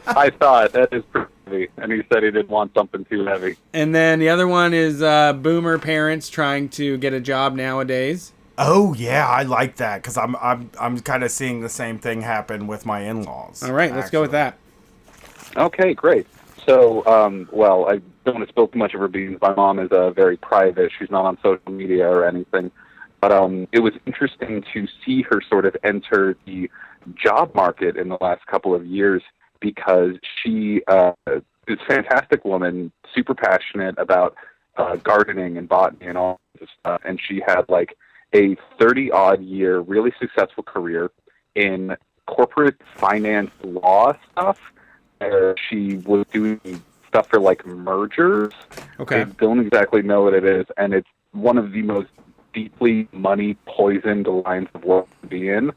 I thought that is pretty heavy, and he said he didn't want something too heavy. And then the other one is boomer parents trying to get a job nowadays. Oh yeah, I like that because I'm kind of seeing the same thing happen with my in-laws. All right, let's go with that. Okay, great. So, well, I don't want to spill too much of her beans. My mom is very private. She's not on social media or anything. But it was interesting to see her sort of enter the job market in the last couple of years because she is a fantastic woman, super passionate about gardening and botany and all this stuff. And she had like a 30-odd year, really successful career in corporate finance law stuff, where she was doing stuff for like mergers. Okay. I don't exactly know what it is, and it's one of the most deeply money-poisoned lines of work to be in,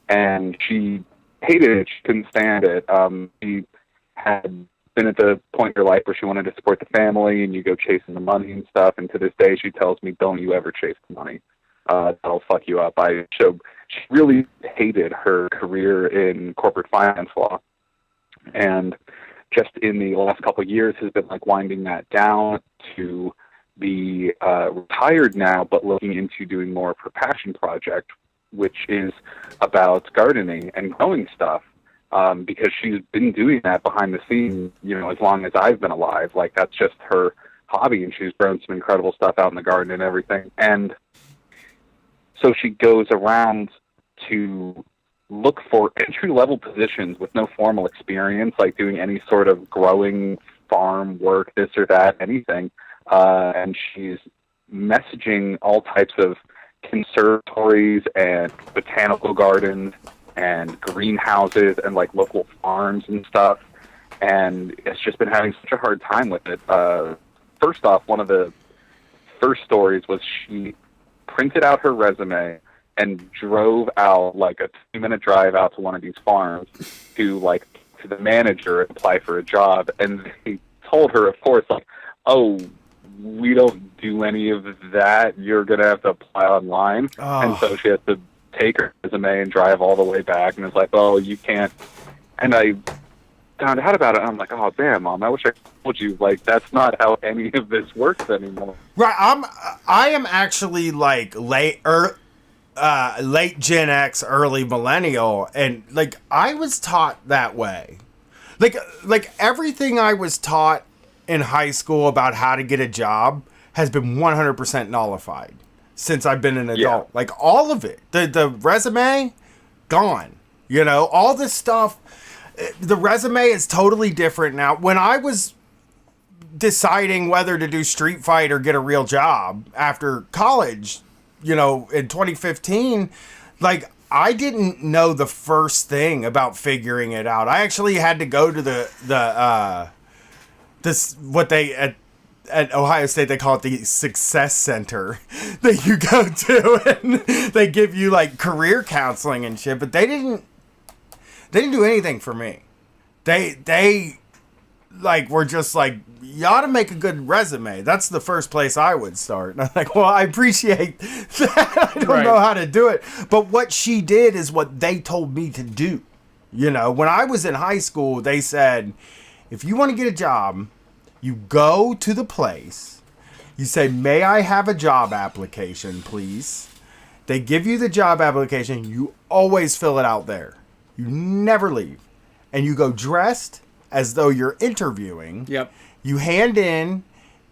and she hated it. She couldn't stand it. She had been at the point in her life where she wanted to support the family, and you go chasing the money and stuff, and to this day she tells me, don't you ever chase the money. That'll fuck you up. She really hated her career in corporate finance law, and just in the last couple of years has been like winding that down to be retired now, but looking into doing more of her passion project, which is about gardening and growing stuff, because she's been doing that behind the scenes, as long as I've been alive. Like, that's just her hobby, and she's grown some incredible stuff out in the garden and everything. And so she goes around to look for entry-level positions with no formal experience, like doing any sort of growing farm work, this or that, anything. And she's messaging all types of conservatories and botanical gardens and greenhouses and like local farms and stuff. And it's just been having such a hard time with it. First off, one of the first stories was she printed out her resume and drove out like a 2-minute drive out to one of these farms to the manager and apply for a job. And they told her, of course, like, oh, we don't do any of that. You're going to have to apply online. Oh. And so she has to take her resume and drive all the way back. And it's like, oh, you can't. And I found out about it. And I'm like, oh, damn, Mom, I wish I told you. Like, that's not how any of this works anymore. Right. I am actually like late Gen X, early millennial. And like, I was taught that way. Like everything I was taught in high school about how to get a job has been 100% nullified since I've been an adult. Yeah. Like all of it, the resume, gone, all this stuff. The resume is totally different now. When I was deciding whether to do Street Fight or get a real job after college, in 2015, like I didn't know the first thing about figuring it out. I actually had to go to what they at Ohio State they call it the Success Center that you go to, and they give you like career counseling and shit. But they didn't do anything for me. They like were just like, you ought to make a good resume. That's the first place I would start. And I'm like, well, I appreciate that. I don't know how to do it. But what she did is what they told me to do. When I was in high school, they said, if you want to get a job, you go to the place, you say, may I have a job application, please? They give you the job application. You always fill it out there. You never leave. And you go dressed as though you're interviewing. Yep. You hand in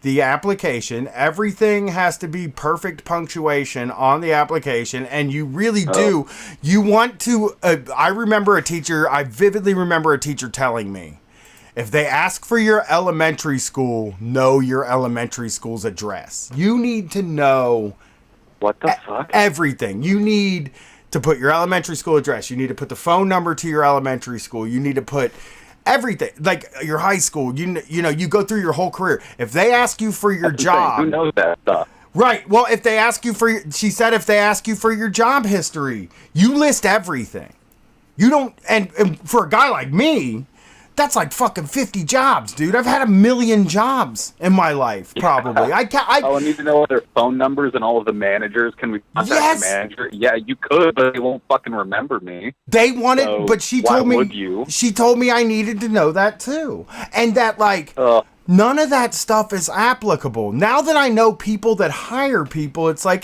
the application. Everything has to be perfect punctuation on the application. And you really do. You want to. I vividly remember a teacher telling me, if they ask for your elementary school, know your elementary school's address. You need to know What the fuck? everything. You need to put your elementary school address. You need to put the phone number to your elementary school. You need to put everything, like your high school. You know, you go through your whole career. If they ask you for your That's the thing. job, Who knows that stuff? right? Well, if they ask you for, she said, if they ask you for your job history, you list everything. You don't, and for a guy like me, that's like fucking 50 jobs, dude. I've had 1 million jobs in my life, probably. I need to know their phone numbers and all of the managers. Can we contact Yes. the manager? Yeah, you could, but they won't fucking remember me. They wanted, So but she why told me, would you? she told me I needed to know that too. And that, like, none of that stuff is applicable. Now that I know people that hire people, it's like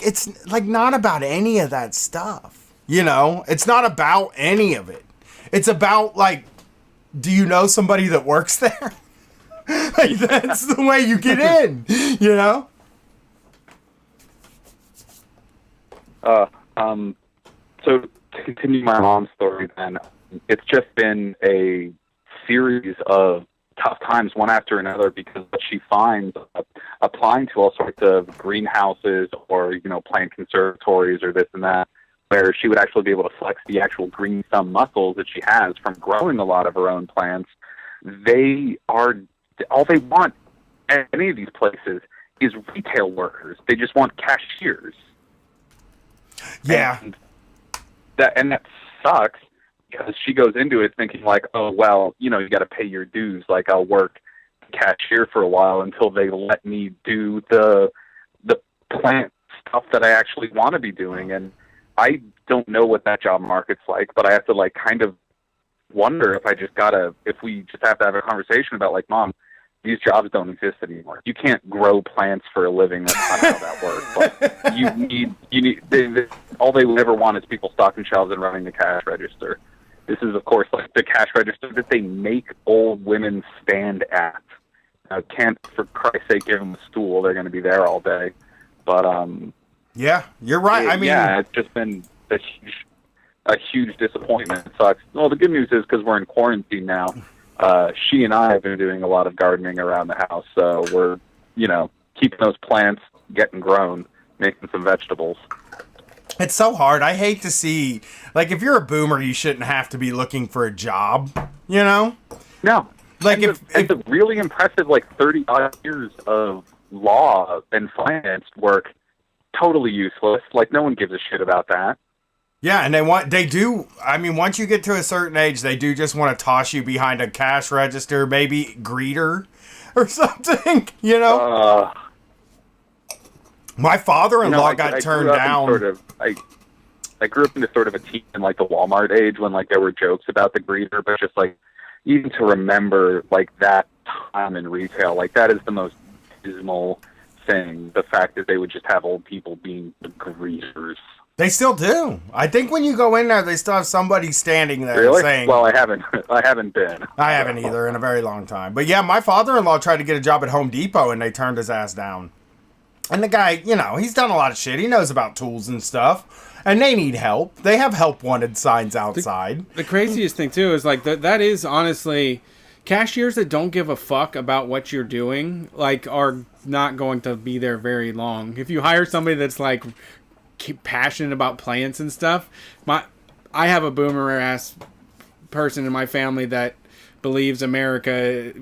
not about any of that stuff. You know, it's not about any of it. It's about, like, do you know somebody that works there? Like, that's the way you get in, you know? So to continue my mom's story then, it's just been a series of tough times one after another, because what she finds applying to all sorts of greenhouses or, you know, plant conservatories or this and that, where she would actually be able to flex the actual green thumb muscles that she has from growing a lot of her own plants. All they want at any of these places is retail workers. They just want cashiers. Yeah. And that sucks, because she goes into it thinking like, oh, well, you know, you got to pay your dues. Like, I'll work cashier for a while until they let me do the plant stuff that I actually want to be doing. And I don't know what that job market's like, but I have to, like, kind of wonder if we just have to have a conversation about, like, Mom, these jobs don't exist anymore. You can't grow plants for a living. That's not how that works. But you need all they would ever want is people stocking shelves and running the cash register. This is, of course, like the cash register that they make old women stand at. Now, can't, for Christ's sake, give them a stool. They're going to be there all day. But, yeah, you're right. I mean, yeah, it's just been a huge disappointment. It sucks. Well, the good news is, because we're in quarantine now, she and I have been doing a lot of gardening around the house, so we're, you know, keeping those plants getting grown, making some vegetables. it's so hard. I hate to see, like, if you're a boomer, you shouldn't have to be looking for a job, you know? No. Like, it's a really impressive, like, 30-odd years of law and finance work, totally useless. Like, no one gives a shit about that. Yeah, and I mean, once you get to a certain age, they do just want to toss you behind a cash register, maybe greeter or something, you know? My father-in-law got turned down. I grew up into sort of a teen in, like, the Walmart age when, like, there were jokes about the greeter, but just, like, even to remember, like, that time in retail, like, that is the most dismal thing, the fact that they would just have old people being the greeters. They still do. I think when you go in there, they still have somebody standing there Really? saying... Well, I haven't been. I haven't either in a very long time. But yeah, my father-in-law tried to get a job at Home Depot, and they turned his ass down. And the guy, you know, he's done a lot of shit. He knows about tools and stuff. And they need help. They have help wanted signs outside. The craziest thing, too, is, like, that is honestly... Cashiers that don't give a fuck about what you're doing, like, are not going to be there very long. If you hire somebody that's, like... passionate about plants and stuff. I have a boomer ass person in my family that believes America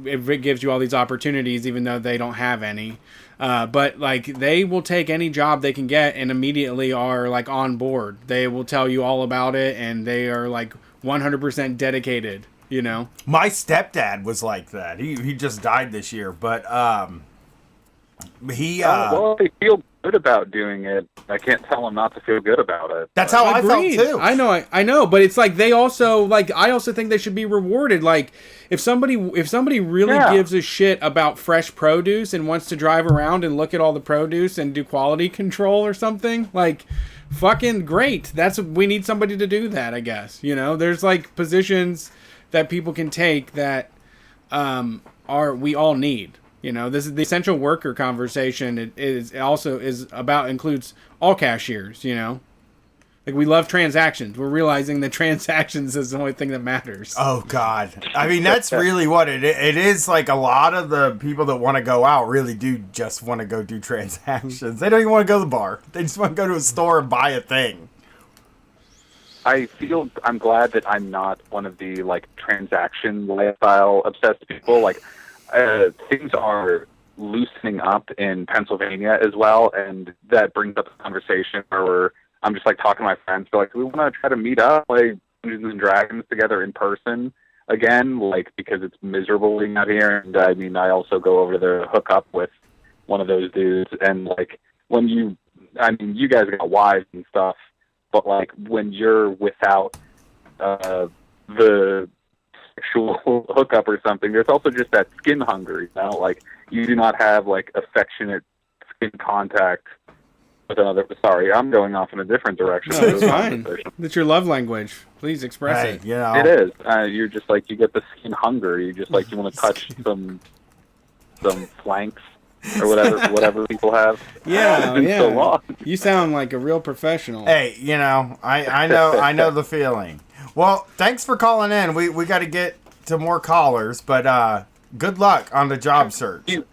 it gives you all these opportunities even though they don't have any. But like they will take any job they can get and immediately are like on board. They will tell you all about it and they are like 100% dedicated, you know. My stepdad was like that. He just died this year, but well, they feel good about doing it. I can't tell them not to feel good about it. That's how I felt Agreed. too. I know, but it's like they also I also think they should be rewarded. Like if somebody really gives a shit about fresh produce and wants to drive around and look at all the produce and do quality control or something, like fucking great. We need somebody to do that, I guess. You know, there's like positions that people can take that we all need. You know, this is the essential worker conversation. It includes all cashiers. You know, like we love transactions. We're realizing that transactions is the only thing that matters. Oh God, I mean that's really what it is. Like a lot of the people that want to go out really do just want to go do transactions. They don't even want to go to the bar. They just want to go to a store and buy a thing. I'm glad that I'm not one of the like transaction lifestyle obsessed people. Like things are loosening up in Pennsylvania as well, and that brings up a conversation where I'm just like talking to my friends. They're like, do we want to try to meet up, like Dungeons and Dragons together in person again? Like because it's miserable being out here, and I mean I also go over there to hook up with one of those dudes, and like you guys got wives and stuff. But like when you're without the sexual hookup or something, there's also just that skin hunger. You know, like you do not have like affectionate skin contact with another. Sorry, I'm going off in a different direction. No, it's fine. It's your love language. Please express it. You know, it is. You're just like you get the skin hunger. You just like you want to touch some flanks. Or whatever people have. Yeah, it's been so long. You sound like a real professional. Hey, you know, I know the feeling. Well, thanks for calling in. We got to get to more callers, but good luck on the job search. Do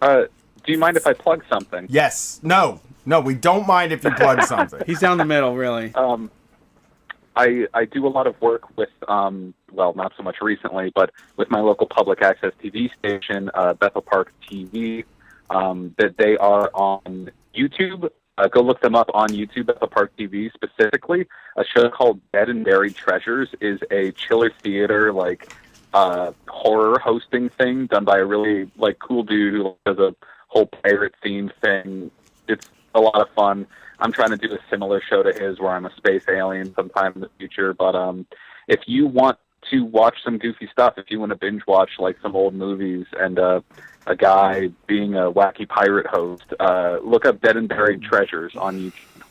you mind if I plug something? Yes. No, we don't mind if you plug something. He's down the middle, really. I do a lot of work with, well, not so much recently, but with my local public access TV station, Bethel Park TV. That they are on YouTube. Go look them up on YouTube, Bethel Park TV specifically. A show called Dead and Buried Treasures is a Chiller Theater horror hosting thing done by a really like cool dude who does a whole pirate themed thing. It's a lot of fun. I'm trying to do a similar show to his where I'm a space alien sometime in the future. But if you want to watch some goofy stuff, if you want to binge watch like some old movies and a guy being a wacky pirate host, look up Dead and Buried Treasures on YouTube.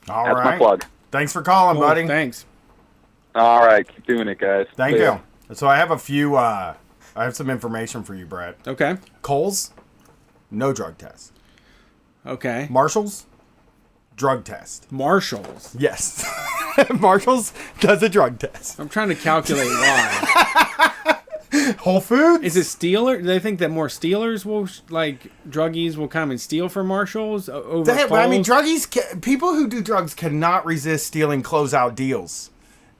That's my plug. Thanks for calling, buddy. Thanks. All right, keep doing it, guys. Thank you. So I have a few. I have some information for you, Brett. Okay. Kohl's, no drug test. Okay. Marshall's, drug test. Marshall's. Yes. Marshall's does a drug test. I'm trying to calculate why. Whole Foods? Is it Steeler? Do they think that more Steelers will, like, druggies will come and steal from Marshalls over Kohl's? I mean, people who do drugs cannot resist stealing closeout deals.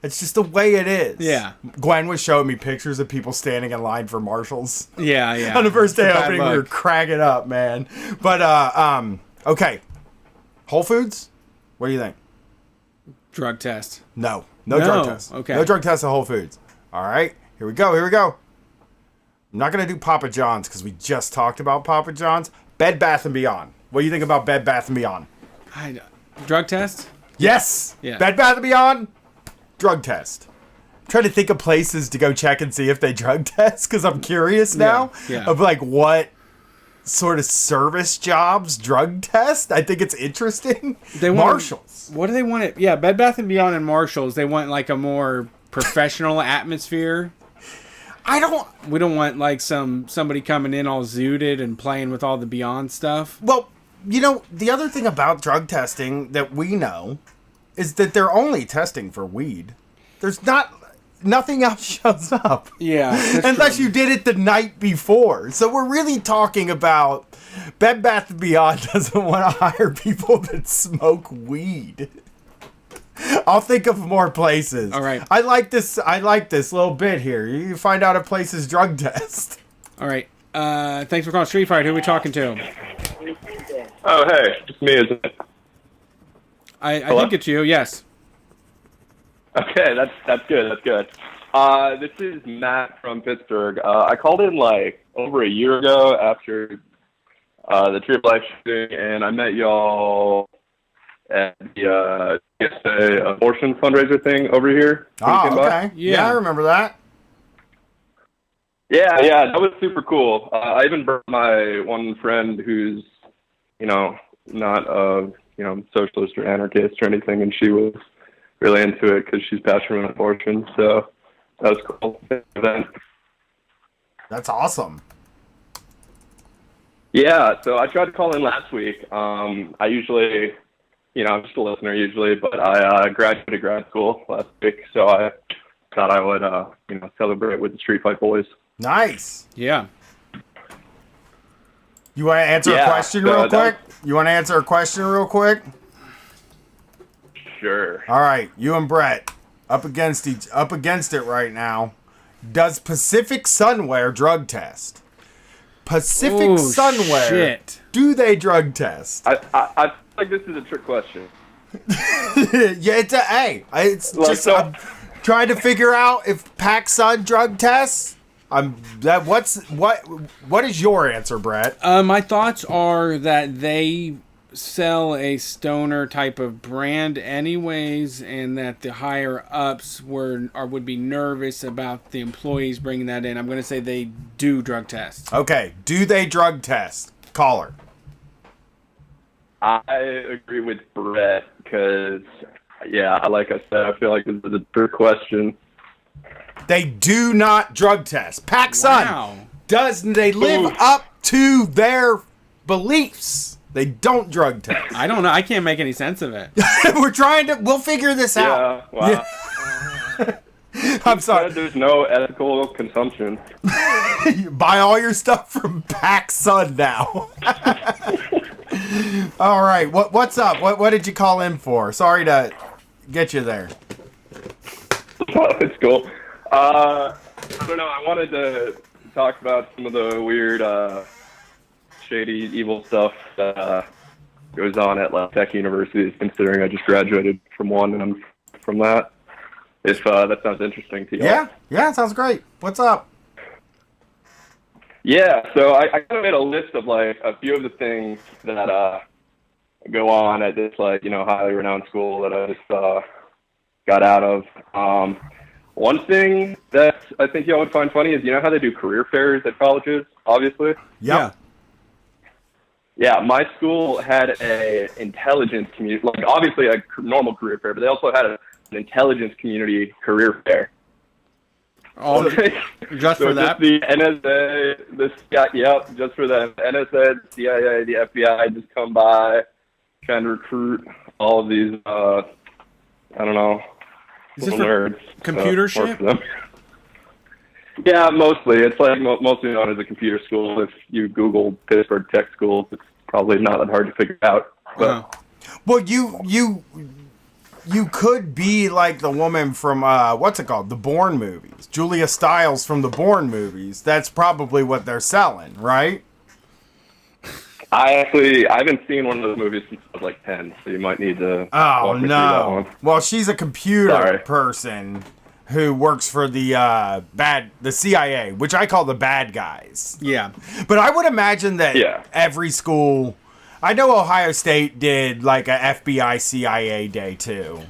It's just the way it is. Yeah. Gwen was showing me pictures of people standing in line for Marshalls. Yeah. On the first day opening, we were cracking up, man. But, okay. Whole Foods? What do you think? Drug test. No drug test. Okay. No drug test at Whole Foods. All right. Here we go. I'm not going to do Papa John's because we just talked about Papa John's. Bed Bath & Beyond. What do you think about Bed Bath & Beyond? Drug test? Yes. Yeah. Bed Bath & Beyond, drug test. I'm trying to think of places to go check and see if they drug test because I'm curious now of like what sort of service jobs drug test. I think it's interesting. Marshalls. What do they want it? Yeah, Bed Bath & Beyond and Marshalls, they want like a more professional atmosphere. We don't want like somebody coming in all zooted and playing with all the Beyond stuff. Well, you know, the other thing about drug testing that we know is that they're only testing for weed. There's nothing else shows up. Yeah. Unless you did it the night before. So we're really talking about Bed Bath & Beyond doesn't want to hire people that smoke weed. I'll think of more places. All right. I like this little bit here. You find out a place's drug test. All right. Thanks for calling Street Fight. Who are we talking to? Oh, hey. It's me, isn't it? I think it's you, yes. Okay, that's good. That's good. This is Matt from Pittsburgh. I called in like over a year ago after the Tree of Life shooting, and I met y'all at the PSA abortion fundraiser thing over here. Oh, okay. Yeah, I remember that. Yeah, that was super cool. I even brought my one friend who's, not a, socialist or anarchist or anything, and she was really into it because she's passionate about abortion. So that was cool. That's awesome. Yeah, so I tried to call in last week. I usually, I'm just a listener usually, but I graduated grad school last week, so I thought I would, celebrate with the Street Fight Boys. Nice. Yeah. You want to answer a question real quick? Sure. All right, you and Brett up against it right now. Does Pacific Sunwear drug test? Pacific Sunwear. Shit. Do they drug test? I feel like this is a trick question. Yeah, it's Like, just so- I'm trying to figure out if PacSun drug tests. What is your answer, Brett? My thoughts are that they sell a stoner type of brand anyways, and that the higher ups would be nervous about the employees bringing that in. I'm going to say they do drug tests. Okay, do they drug test? Caller. I agree with Brett because, like I said, I feel like this is a trick question. They do not drug test. PacSun. Wow. They live up to their beliefs? They don't drug test. I don't know. I can't make any sense of it. We'll figure this out. Wow. I'm sorry. There's no ethical consumption. Buy all your stuff from PacSun now. All right. What's up? What did you call in for? Sorry to get you there. It's cool. I don't know. I wanted to talk about some of the weird, shady, evil stuff that goes on at tech universities, considering I just graduated from one and I'm from that. If that sounds interesting to you. Yeah, sounds great. What's up? Yeah, so I kind of made a list of a few of the things that go on at this highly renowned school that I just got out of. One thing that I think y'all would find funny is how they do career fairs at colleges, obviously? Yeah. Yeah, my school had a intelligence community, obviously a normal career fair, but they also had an intelligence community career fair. Oh, just for that? Just the NSA, just for the NSA, the CIA, the FBI just come by, trying to recruit all of these, Is this little nerds. computer to work shit? for them. Yeah, mostly. It's mostly known as a computer school. If you Google Pittsburgh Tech Schools, it's probably not that hard to figure out. But Well, you could be like the woman from what's it called? The Bourne movies. Julia Stiles from the Bourne movies. That's probably what they're selling, right? I haven't seen one of those movies since I was 10, so you might need to Oh walk me through that no. one. Well, she's a computer Sorry. person who works for the CIA, which I call the bad guys. Yeah. But I would imagine that Yeah. every school, I know Ohio State did a FBI CIA day too.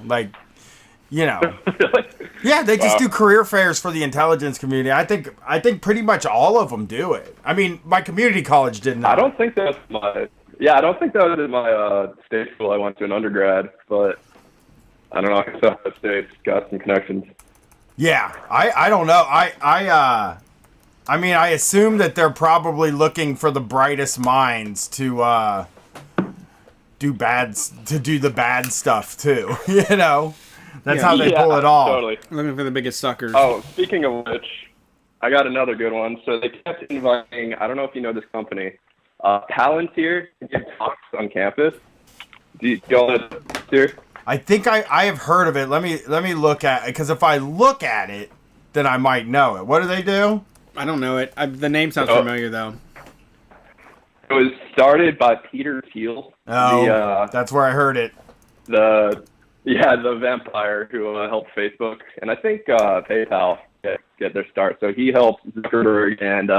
Yeah, they just do career fairs for the intelligence community. I think pretty much all of them do it. I mean, my community college didn't. I don't think that's my... Yeah, I don't think that was in my state school I went to in undergrad, but I don't know. I guess Ohio State's got some connections. Yeah, I don't know. I mean, I assume that they're probably looking for the brightest minds to do the bad stuff too. That's how they pull it off. Totally. Looking for the biggest suckers. Oh, speaking of which, I got another good one. So they kept inviting, I don't know if you know this company, Palantir to give talks on campus. Do you know Palantir? I think I have heard of it. Let me look at it, because if I look at it, then I might know it. What do they do? I don't know it. The name sounds familiar though. It was started by Peter Thiel. Oh, that's where I heard it. The vampire who helped Facebook and I think PayPal get their start. So he helped Zuckerberg and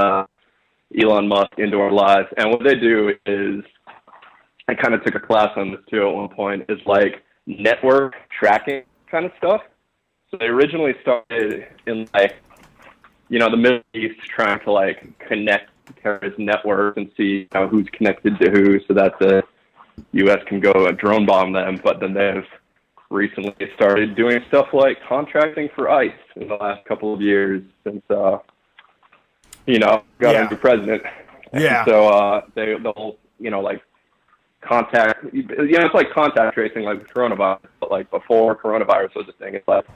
Elon Musk into our lives. And what they do is I kind of took a class on this too at one point, is like network tracking kind of stuff. So they originally started in like, you know, the Middle East, trying to like connect terrorist networks and see, you know, who's connected to who, so that the U.S. can go and drone bomb them. But then they've recently started doing stuff like contracting for ICE in the last couple of years since, you know, got a new president. Yeah. And so they'll, you know, like contact, you know, it's like contact tracing like with coronavirus, but like before coronavirus was a thing, it's like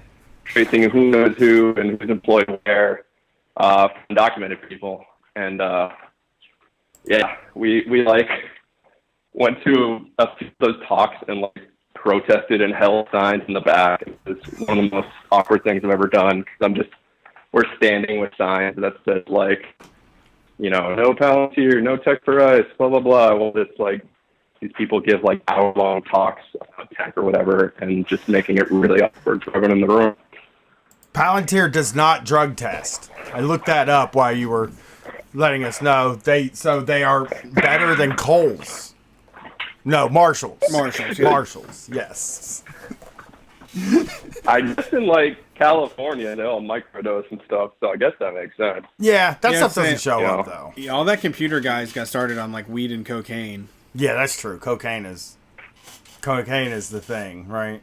tracing who knows who and who's employed where from undocumented people. And yeah, we like went to a few of those talks and like protested and held signs in the back. It was one of the most awkward things I've ever done, because we're standing with signs that says like, you know, no Palantir, no tech for ICE, blah blah blah. Well, it's like these people give like hour-long talks about tech or whatever, and just making it really awkward for everyone in the room. Palantir does not drug test. I looked that up while you were letting us know. They are better than Kohl's. No, Marshalls. Marshalls, yeah. Marshalls, yes. I guess in like California, they'll microdose and stuff, so I guess that makes sense. Yeah, that Yeah, stuff doesn't same. show Yeah. up though. Yeah, all that computer guys got started on like weed and cocaine. Yeah, that's true. Cocaine is the thing, right?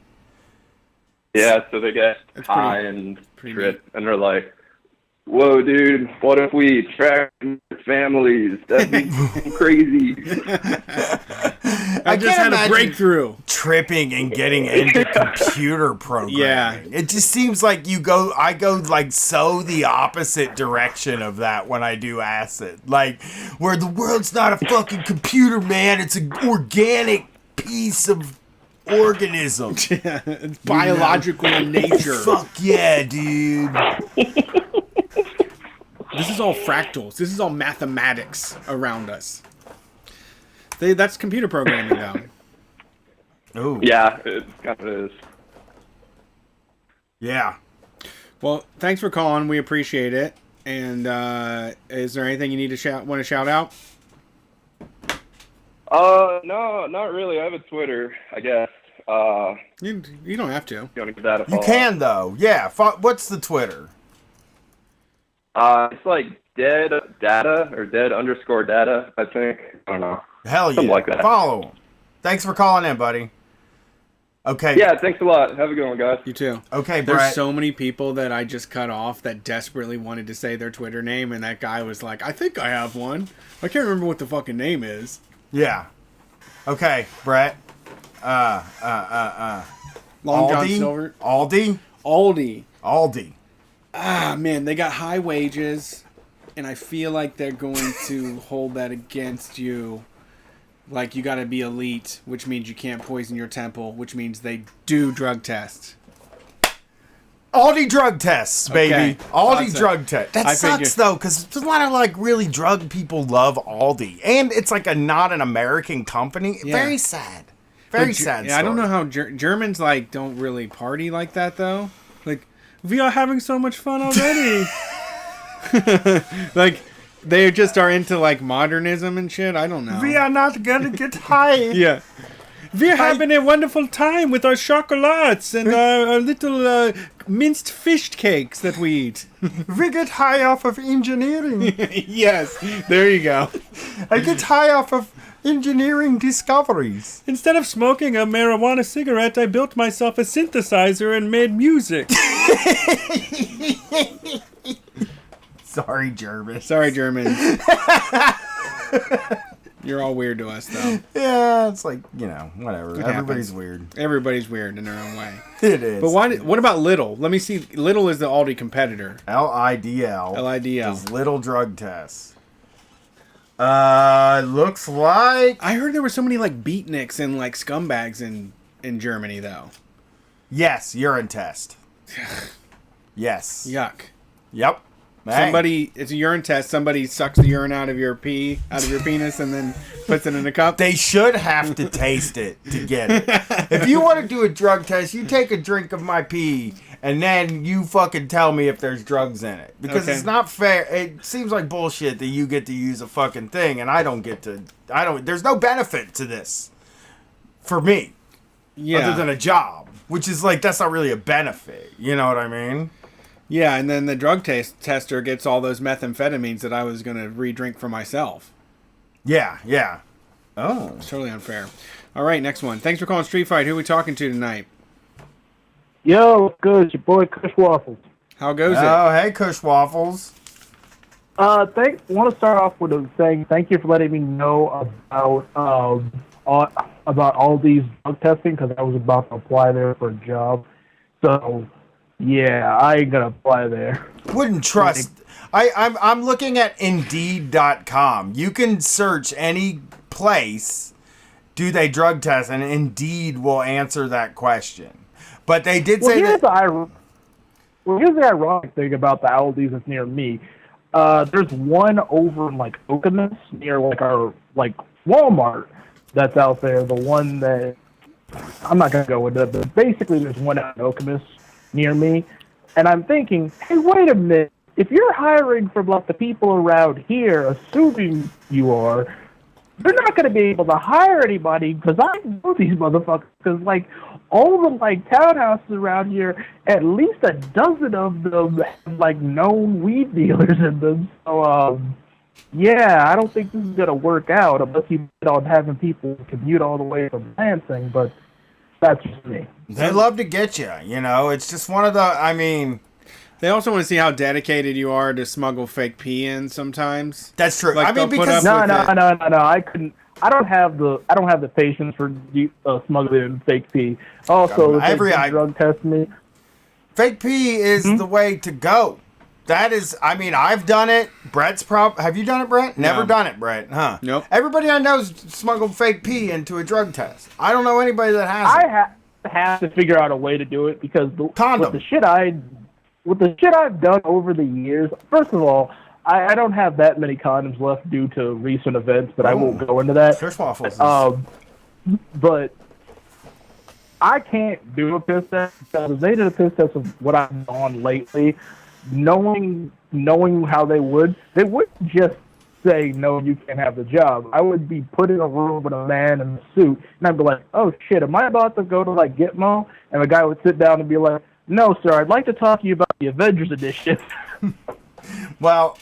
Yeah, so they get That's high pretty- and pretty trip, and they're like, "Whoa, dude! What if we track families? That'd be crazy." I just can't had a imagine breakthrough. tripping and getting into computer programming. Yeah. It just seems like I go like so the opposite direction of that when I do acid. Like, where the world's not a fucking computer, man. It's an organic piece of organism. Yeah, it's biological in nature. Fuck yeah, dude. This is all fractals. This is all mathematics around us. That's computer programming, though. Oh. Yeah, it kind of is. Yeah. Well, thanks for calling. We appreciate it. And is there anything you need to want to shout out? No, not really. I have a Twitter, I guess. You don't have to. You want to give that a You follow? can though. Yeah. What's the Twitter? It's like dead data or dead_data, I think. I don't know. Hell yeah. Something like that. Follow him. Thanks for calling in, buddy. Okay. Yeah, thanks a lot. Have a good one, guys. You too. Okay, There's Brett. so many people that I just cut off that desperately wanted to say their Twitter name, and that guy was like, I think I have one. I can't remember what the fucking name is. Yeah. Okay, Brett. Long John Aldi? Silver. Aldi. Ah, man, they got high wages, and I feel like they're going to hold that against you. Like, you gotta be elite, which means you can't poison your temple, which means they do drug tests. Aldi drug tests, baby. Okay. Aldi drug tests. That I sucks figured. though, because a lot of like really drug people love Aldi, and it's like not an American company. Yeah. Very sad. Very But sad. Yeah, I don't story. know how Germans like don't really party like that though. Like, we are having so much fun already. Like, they just are into like modernism and shit. I don't know. We are not gonna get high. Yeah. We're having a wonderful time with our chocolates and our little minced fish cakes that we eat. We get high off of engineering. Yes, there you go. I get high off of engineering discoveries. Instead of smoking a marijuana cigarette, I built myself a synthesizer and made music. Sorry, German. Sorry, Germans. You're all weird to us, though. Yeah, it's like, whatever. It Everybody's happens. weird. Everybody's weird in their own way. It is. But what about Lidl? Let me see. Lidl is the Aldi competitor. LIDL. LIDL. Does little drug tests. Looks like... I heard there were so many, like, beatniks and, like, scumbags in Germany, though. Yes, urine test. Yes. Yuck. Yep. Hey. It's a urine test. Somebody sucks the urine out of your penis, and then puts it in a cup. They should have to taste it to get it. If you want to do a drug test, you take a drink of my pee, and then you fucking tell me if there's drugs in it. Because Okay. it's not fair. It seems like bullshit that you get to use a fucking thing, and I don't get to. There's no benefit to this. for me. Yeah. Other than a job, which is like, that's not really a benefit. You know what I mean? Yeah, and then the drug tester gets all those methamphetamines that I was going to re-drink for myself. Yeah, yeah. Oh. It's totally unfair. All right, next one. Thanks for calling Street Fight. Who are we talking to tonight? Yo, what's good? It's your boy Kush Waffles. How goes it? Oh, hey, Kush Waffles. Want to start off with saying thank you for letting me know about all these drug testing, because I was about to apply there for a job. So, yeah, I ain't gonna apply there. Wouldn't trust. I'm looking at Indeed.com. You can search any place, do they drug test, and Indeed will answer that question. But they did say here's the ironic thing about the Aldi's that's near me. There's one over in like Okemos near like our like Walmart that's out there. The one that I'm not gonna go with it, but basically there's one out in Okemos near me, and I'm thinking, hey, wait a minute. If you're hiring from like the people around here, assuming you are, they're not going to be able to hire anybody, because I know these motherfuckers. Because like all the like townhouses around here, at least a dozen of them have like known weed dealers in them. So yeah, I don't think this is going to work out unless you plan on having people commute all the way from Lansing. But that's just me. They love to get you. You know, it's just one of the. I mean. They also want to see how dedicated you are to smuggle fake pee in sometimes. That's true. Like, I mean, because no, I couldn't. I don't have the patience for smuggling fake pee. Also, drug test me. Fake pee is the way to go. That is, I mean, I've done it. Brett's have you done it, Brett? Never done it, Brett, huh? Nope. Everybody I know's smuggled fake pee into a drug test. I don't know anybody that hasn't. I have to figure out a way to do it, because condom. With the shit I've done over the years, first of all, I don't have that many condoms left due to recent events, but I won't go into that. Fish waffles. But I can't do a piss test, because if they did a piss test of what I've done lately, knowing how they wouldn't just say, no, you can't have the job. I would be put in a room with a man in a suit, and I'd be like, oh shit, am I about to go to like Gitmo? And the guy would sit down and be like, no, sir, I'd like to talk to you about the Avengers Edition. Well,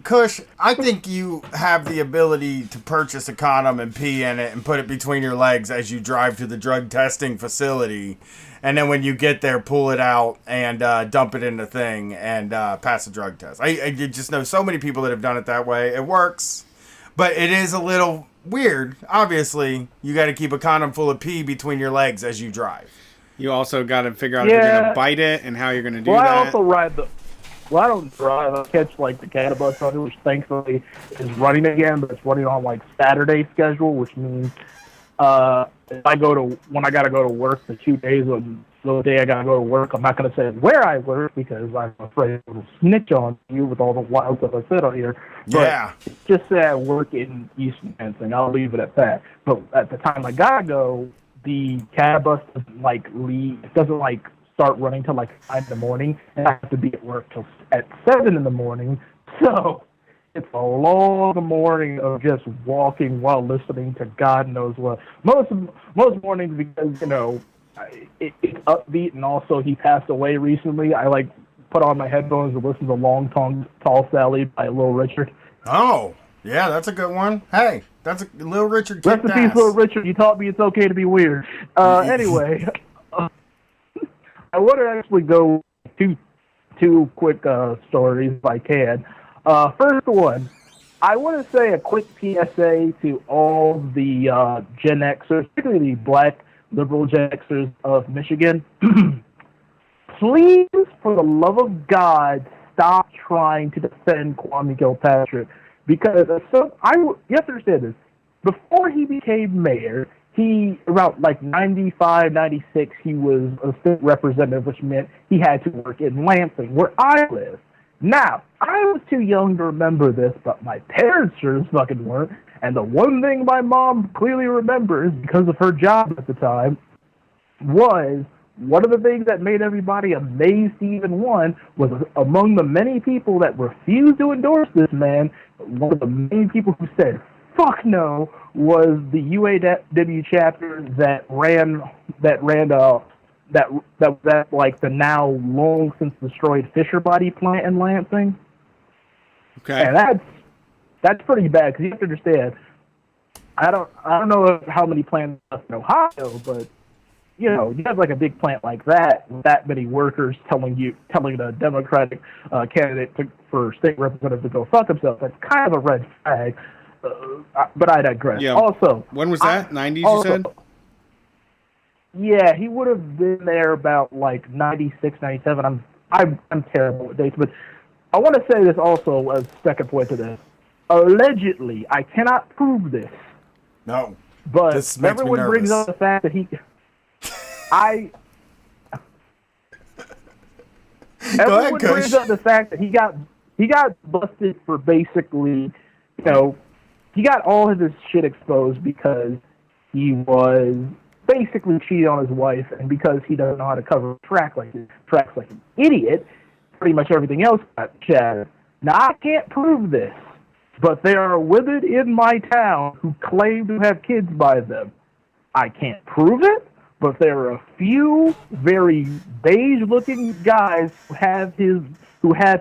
Kush, I think you have the ability to purchase a condom and pee in it and put it between your legs as you drive to the drug testing facility. And then when you get there, pull it out and dump it in the thing and pass a drug test. I just know so many people that have done it that way. It works, but it is a little weird. Obviously, you got to keep a condom full of pee between your legs as you drive. You also got to figure out if you're going to bite it and how you're going to do that. I also ride I don't drive. I catch like the Catabus on it, which thankfully is running again, but it's running on like Saturday schedule, which means if I got to go to work the 2 days of the day I got to go to work, I'm not going to say where I work, because I'm afraid it'll snitch on you with all the wild stuff I said on here. Yeah. But just say I work in East Lansing. I'll leave it at that. But at the time I got to go, the Catabus doesn't like leave. It doesn't like start running till like 5 in the morning, and I have to be at work till at 7 in the morning. So it's a long morning of just walking while listening to God knows what. Most mornings, because it's upbeat, and also he passed away recently. I like put on my headphones and listen to Long Tall Sally by Little Richard. Oh, yeah, that's a good one. Hey. That's Little Richard. Rest in peace, Little Richard. You taught me it's okay to be weird. Anyway, I want to actually go two quick stories if I can. First one, I want to say a quick PSA to all the Gen Xers, particularly the black liberal Gen Xers of Michigan. Please, for the love of God, stop trying to defend Kwame Kilpatrick. Because you have to understand this. Before he became mayor, around like 95, 96, he was a state representative, which meant he had to work in Lansing, where I live. Now, I was too young to remember this, but my parents sure as fucking weren't. And the one thing my mom clearly remembers, because of her job at the time, was one of the things that made everybody amazed he even won was among the many people that refused to endorse this man, one of the main people who said, fuck no, was the UAW chapter that was at like the now long since destroyed Fisher Body plant in Lansing. Okay. And that's pretty bad because you have to understand. I don't know how many plants in Ohio, but you have like a big plant like that with that many workers telling the Democratic candidate for state representative to go fuck himself. That's kind of a red flag. But I digress. Yeah. Also, when was that? 90s, you said? Yeah, he would have been there about like 96, 97. I'm terrible with dates, but I want to say this also as second point to this. Allegedly, I cannot prove this. No. But This makes me everyone brings nervous. up the fact that everyone Kush. brings up the fact that he got busted for basically, he got all of his shit exposed because he was basically cheating on his wife, and because he doesn't know how to cover tracks like an idiot, pretty much everything else got shattered. Now, I can't prove this, but there are women in my town who claim to have kids by them. I can't prove it, but there are a few very beige-looking guys who have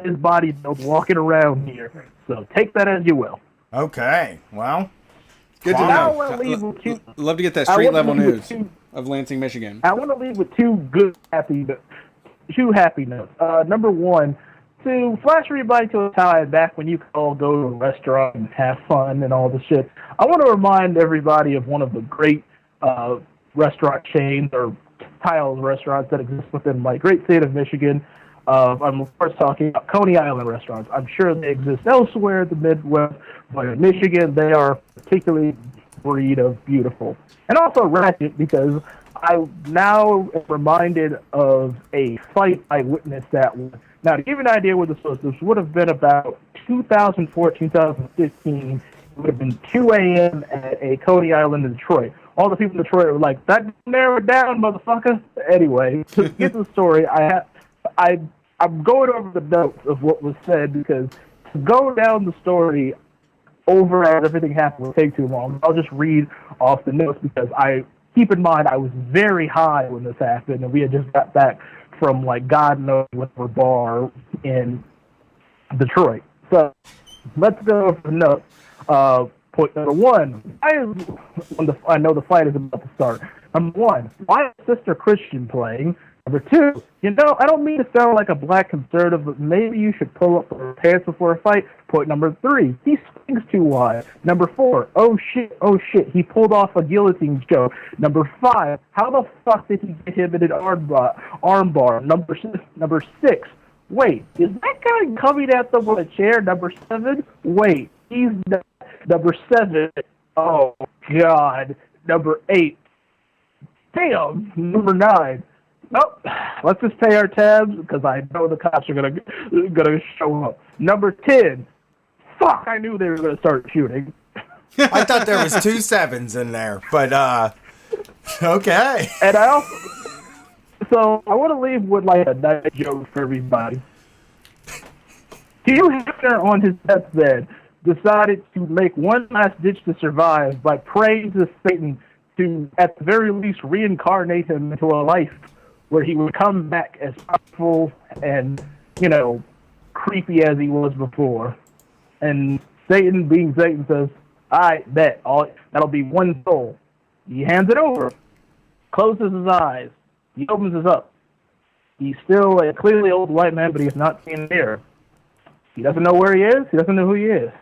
his body built walking around here. So take that as you will. Okay. Well, Good to Now I know. wanna leave with two- Love to get that I street wanna level leave with news two- of Lansing, Michigan. I want to leave with two happy notes. Number one, to flash everybody to a time back when you could all go to a restaurant and have fun and all the shit. I want to remind everybody of one of the great restaurant chains or style of restaurants that exist within my great state of Michigan. I'm of course talking about Coney Island restaurants. I'm sure they exist elsewhere in the Midwest, but in Michigan they are a particularly breed of beautiful. And also ratchet, because I now am reminded of a fight I witnessed that one. Now, to give you an idea where this was, this would have been about 2004, 2015. It would have been 2 a.m. at a Coney Island in Detroit. All the people in Detroit were like, that narrowed down, motherfucker. Anyway, to get the story, I'm going over the notes of what was said, because to go down the story over as everything happened would take too long. I'll just read off the notes, because keep in mind, I was very high when this happened, and we had just got back from, like, God knows whatever bar in Detroit. So, let's go over the notes. Point number one, I know the fight is about to start. Number one, why is Sister Christian playing? Number two, I don't mean to sound like a black conservative, but maybe you should pull up your pants before a fight. Point number three, he swings too wide. Number four, oh shit, he pulled off a guillotine choke. Number five, how the fuck did he get him in an armbar? Number six, wait, is that guy coming at them with a chair? Number seven, wait, he's not. Number seven, oh god. Number eight, damn. Number nine, nope, let's just pay our tabs, because I know the cops are gonna show up. Number 10, fuck, I knew they were gonna start shooting. I thought there was 2 sevens in there, but okay. And I want to leave with like a nice joke for everybody. Hugh Hefner on his deathbed decided to make one last ditch to survive by praying to Satan to, at the very least, reincarnate him into a life where he would come back as powerful and, creepy as he was before. And Satan, being Satan, says, I bet that'll be one soul. He hands it over, closes his eyes, he opens his up. He's still a clearly old white man, but he's not seeing the mirror. He doesn't know where he is, he doesn't know who he is.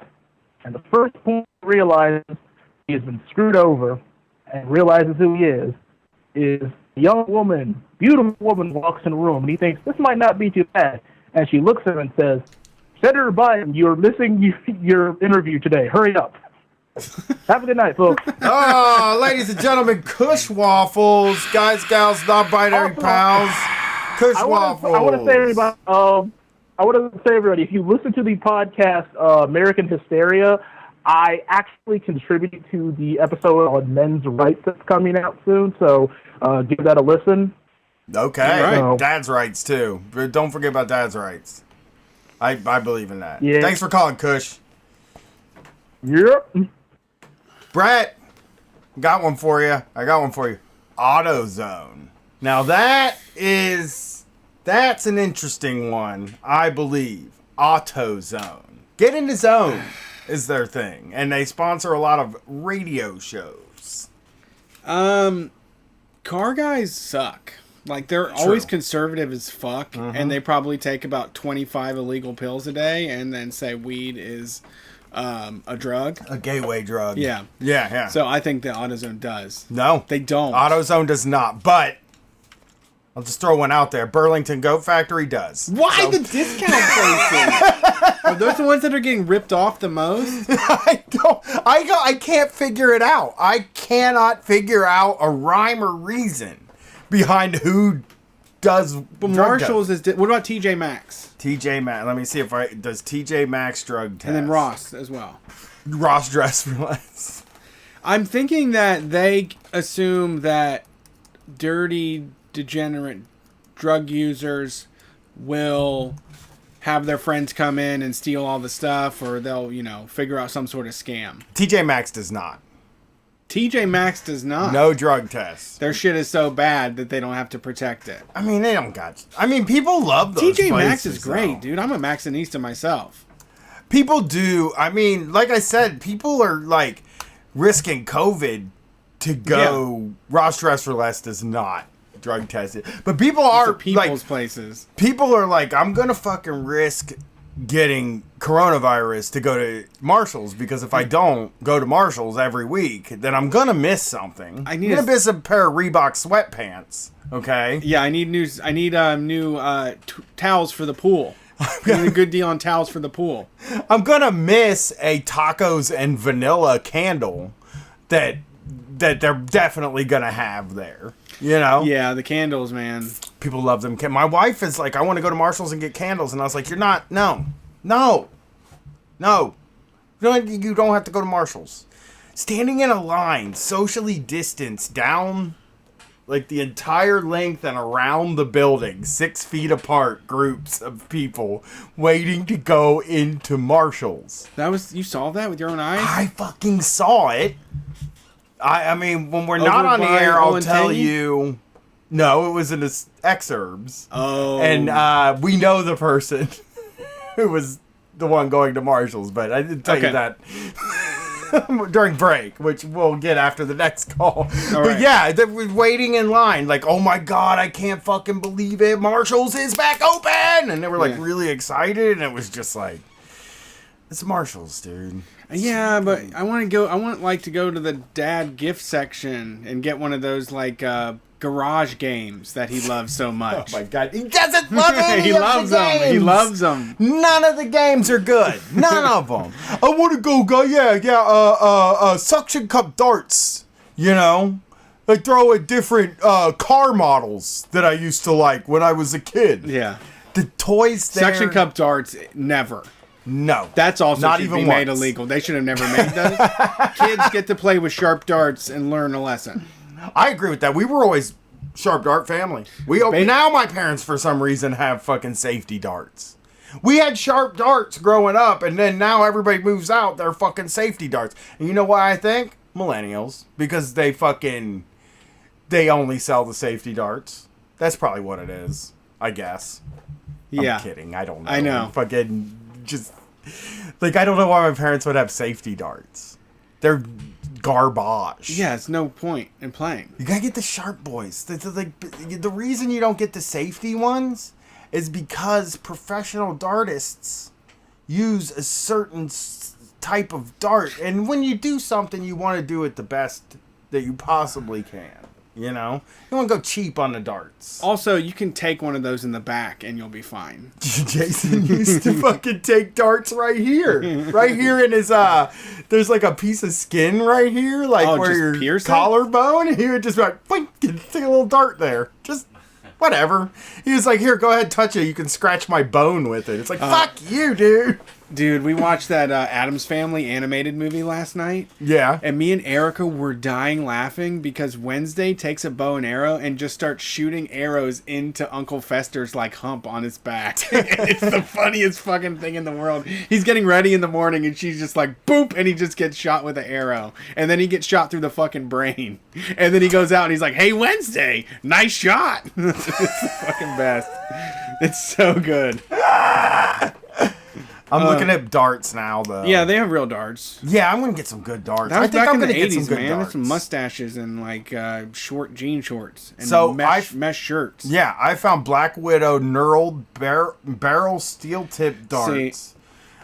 And the first point he realizes he has been screwed over and realizes who he is a young woman, beautiful woman, walks in the room, and he thinks, this might not be too bad. And she looks at him and says, Senator Biden, you're missing your interview today. Hurry up. Have a good night, folks. Oh, ladies and gentlemen, Kush Waffles, guys, gals, non-binary pals, Kush Waffles. I want to say, everybody, if you listen to the podcast American Hysteria, I actually contributed to the episode on men's rights that's coming out soon, so give that a listen. Okay, right. Dad's rights too. But don't forget about Dad's rights. I believe in that. Yeah. Thanks for calling, Kush. Yep. Brett. Got one for you. I got one for you. AutoZone. Now that's an interesting one, I believe. AutoZone. Get in the zone is their thing, and they sponsor a lot of radio shows. Car guys suck. Like, they're always conservative as fuck, and they probably take about 25 illegal pills a day and then say weed is a drug. A gateway drug. Yeah. Yeah. So I think that AutoZone does. No. They don't. AutoZone does not, but I'll just throw one out there. Burlington Goat Factory does. Why the discount places? Are those the ones that are getting ripped off the most? I can't figure it out. I cannot figure out a rhyme or reason behind who does. But Marshalls is. What about TJ Maxx? TJ Maxx. Let me see if does TJ Maxx drug test. And then Ross as well. Ross Dress for Less. I'm thinking that they assume that dirty, degenerate drug users will have their friends come in and steal all the stuff, or they'll, figure out some sort of scam. TJ Maxx does not. TJ Maxx does not. No drug tests. Their shit is so bad that they don't have to protect it. I mean, they don't got. people love those. TJ Maxx places, is great, though. dude. I'm a Maxxinista myself. People do. I mean, like I said, people are like risking COVID to go. Yeah. Ross Dress for Less does not drug test it, but people are people's places. People are like, I'm gonna fucking risk getting coronavirus to go to Marshalls, because if I don't go to Marshalls every week, then I'm gonna miss something. I'm gonna miss a pair of Reebok sweatpants. Okay. Yeah, I need new towels for the pool. I need a good deal on towels for the pool. I'm gonna miss a tacos and vanilla candle that they're definitely gonna have there. Yeah, the candles, man. People love them. My wife is like, I want to go to Marshalls and get candles, and I was like, you're not. No. You don't have to go to Marshalls. Standing in a line, socially distanced down like the entire length and around the building, 6 feet apart, groups of people waiting to go into Marshalls. You saw that with your own eyes? I fucking saw it. I mean, when we're not on the air, I'll tell you. No, it was in the exurbs. Oh. And we know the person who was the one going to Marshalls, but I didn't tell you that during break, which we'll get after the next call. But yeah, they were waiting in line, like, oh my God, I can't fucking believe it. Marshalls is back open. And they were like really excited. And it was just like, it's Marshalls, dude. Yeah, but I want to go to the dad gift section and get one of those garage games that he loves so much. Oh my God, he doesn't love any he of loves the them. games. He loves them. None of the games are good. None of them. I want to go. Suction cup darts. I throw at different car models that I used to like when I was a kid. Yeah, the toys there. Suction cup darts, never. No. That's also not should even be made illegal. They should have never made those. Kids get to play with sharp darts and learn a lesson. I agree with that. We were always sharp dart family. Now my parents, for some reason, have fucking safety darts. We had sharp darts growing up, and then now everybody moves out, they're fucking safety darts. And you know why I think? Millennials. Because they only sell the safety darts. That's probably what it is, I guess. Yeah. I'm kidding. I don't know. I know. Fucking just... I don't know why my parents would have safety darts. They're garbage. Yeah, it's no point in playing. You gotta get the sharp boys. The reason you don't get the safety ones is because professional dartists use a certain type of dart. And when you do something, you want to do it the best that you possibly can. You want to go cheap on the darts. Also, you can take one of those in the back and you'll be fine. Jason used to fucking take darts right here. Right here in his, there's like a piece of skin right here, like where your collarbone. And he would just be like, boink, take a little dart there. Just whatever. He was like, here, go ahead, touch it. You can scratch my bone with it. It's like, fuck you, dude. Dude, we watched that Addams Family animated movie last night. Yeah. And me and Erica were dying laughing because Wednesday takes a bow and arrow and just starts shooting arrows into Uncle Fester's like hump on his back. It's the funniest fucking thing in the world. He's getting ready in the morning and she's just like boop, and he just gets shot with an arrow. And then he gets shot through the fucking brain. And then he goes out and he's like, hey, Wednesday, nice shot. It's the fucking best. It's so good. I'm looking at darts now, though. Yeah, they have real darts. Yeah, I'm gonna get some good darts. That was I think back I'm in the gonna get 80s, some good man. darts. Some mustaches and like short jean shorts and So mesh shirts. Yeah, I found Black Widow knurled barrel steel tip darts.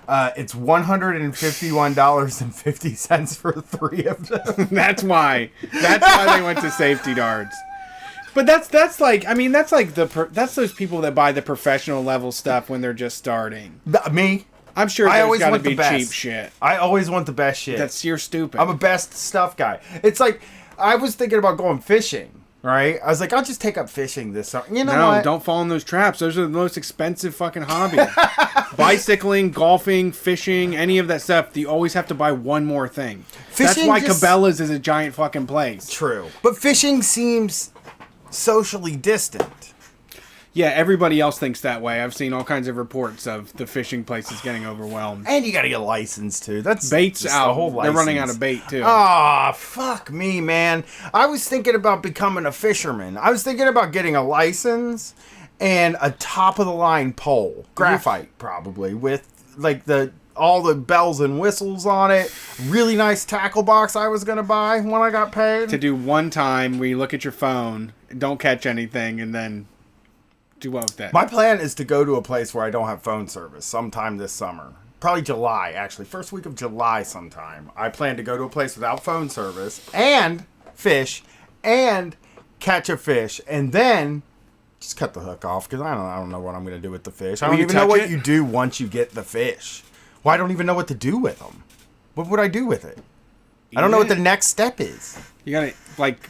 It's $151.50 for 3 of them. That's why they went to safety darts. But that's like, I mean, that's like that's those people that buy the professional level stuff when they're just starting. Me? I'm sure I there's always got to want be the best. cheap shit. I always want the best shit. You're stupid. I'm a best stuff guy. It's like, I was thinking about going fishing, right? I was like, I'll just take up fishing this summer. You know no, what? don't fall in those traps. Those are the most expensive fucking hobbies. Bicycling, golfing, fishing, any of that stuff, you always have to buy one more thing. That's Fishing why just- Cabela's is a giant fucking place. True. But fishing seems socially distant. Yeah, everybody else thinks that way. I've seen all kinds of reports of the fishing places getting overwhelmed. And you gotta get a license too. That's Bait's just out. the whole They're running out license. of bait too. Ah, fuck me, man. I was thinking about becoming a fisherman. I was thinking about getting a license and a top of the line pole. Graphite, probably, with like all the bells and whistles on it. Really nice tackle box I was gonna buy when I got paid. To do one time where you look at your phone, don't catch anything, and then do what with that? My plan is to go to a place where I don't have phone service sometime this summer. Probably July, actually. First week of July sometime. I plan to go to a place without phone service and fish and catch a fish and then just cut the hook off because I don't know what I'm going to do with the fish. I Will don't you even know touch what it? you do once you get the fish. Well, I don't even know what to do with them. What would I do with it? I don't know what the next step is. You gotta, like,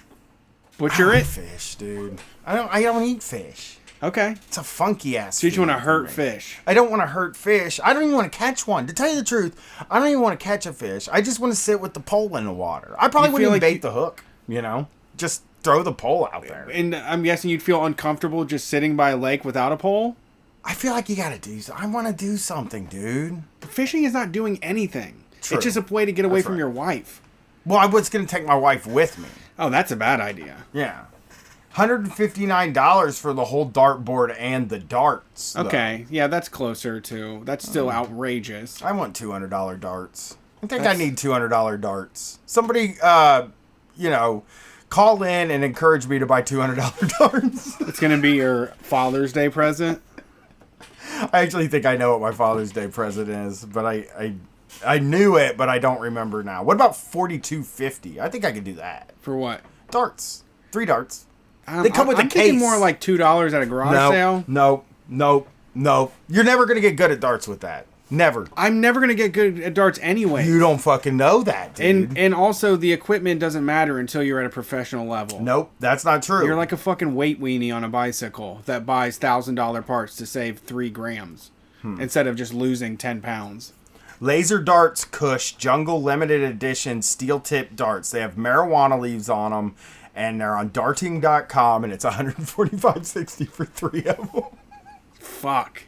butcher it? Fish, dude. I don't eat fish. Okay. It's a funky ass. So you just want to feeling hurt for me. fish. I don't want to hurt fish. I don't even want to catch one. To tell you the truth, I don't even want to catch a fish. I just want to sit with the pole in the water. I probably You wouldn't feel even like bait the hook, you know? Just throw the pole out there. And I'm guessing you'd feel uncomfortable just sitting by a lake without a pole? I feel like you got to do I want to do something, dude. Fishing is not doing anything. True. It's just a way to get away That's from right. your wife. Well, I was going to take my wife with me. Oh, that's a bad idea. Yeah. $159 for the whole dartboard and the darts. though. Okay, yeah, that's closer to. That's still outrageous. I want $200 darts. I think That's- I need $200 darts. Somebody, call in and encourage me to buy $200 darts. It's gonna be your Father's Day present. I actually think I know what my Father's Day present is, but I knew it, but I don't remember now. What about $42.50? I think I could do that. For what? Darts. 3 darts. They come with I'm a thinking case. more like $2 at a garage sale. No. You're never gonna get good at darts with that. Never. I'm never gonna get good at darts anyway. You don't fucking know that, dude. And also the equipment doesn't matter until you're at a professional level. Nope, that's not true. You're like a fucking weight weenie on a bicycle that buys $1,000 parts to save 3 grams instead of just losing 10 pounds. Laser Darts Kush Jungle Limited Edition Steel Tip Darts. They have marijuana leaves on them, and they're on darting.com, and it's $145.60 for 3 of them. Fuck.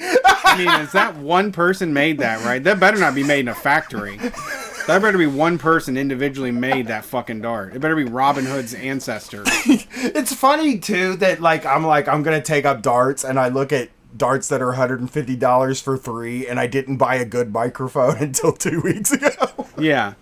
I mean, is that one person made that, right? That better not be made in a factory. That better be one person individually made that fucking dart. It better be Robin Hood's ancestor. It's funny, too, that, I'm going to take up darts, and I look at darts that are $150 for 3, and I didn't buy a good microphone until 2 weeks ago. Yeah.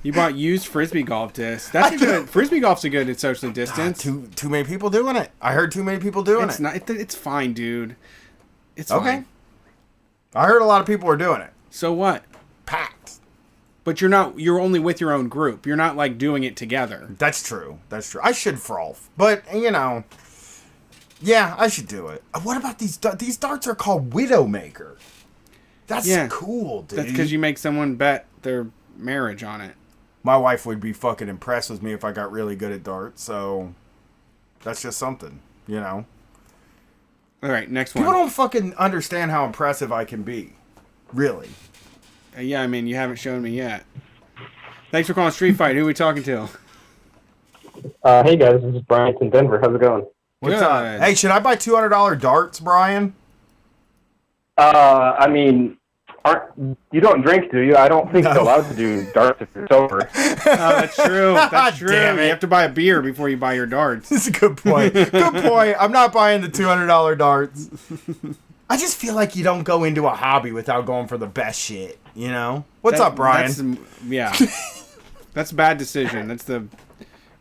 You bought used frisbee golf discs. That's a good. Frisbee golf's a good at socially distanced. Too many people doing it. I heard too many people doing It's it. not. It's fine, dude. It's Okay. fine. I heard a lot of people are doing it. So what? Packed. But you're not. You're only with your own group. You're not like doing it together. That's true. I should frolf. But, yeah, I should do it. What about these these darts are called Widowmaker. That's cool, dude. That's because you make someone bet their marriage on it. My wife would be fucking impressed with me if I got really good at darts, so That's just something, you know. All right, next one. People don't fucking understand how impressive I can be. Really. Yeah, I mean, you haven't shown me yet. Thanks for calling Street Fight. Who are we talking to? Hey guys, this is Brian from Denver. How's it going? What's up? Hey, should I buy $200 darts, Brian? I mean, you don't drink, do you? I don't think you're allowed to do darts if you're sober. Oh, that's true. That's true. Damn it. You have to buy a beer before you buy your darts. That's a good point. Good point. I'm not buying the $200 darts. I just feel like you don't go into a hobby without going for the best shit, you know? What's up, Brian? Yeah. That's a bad decision. That's the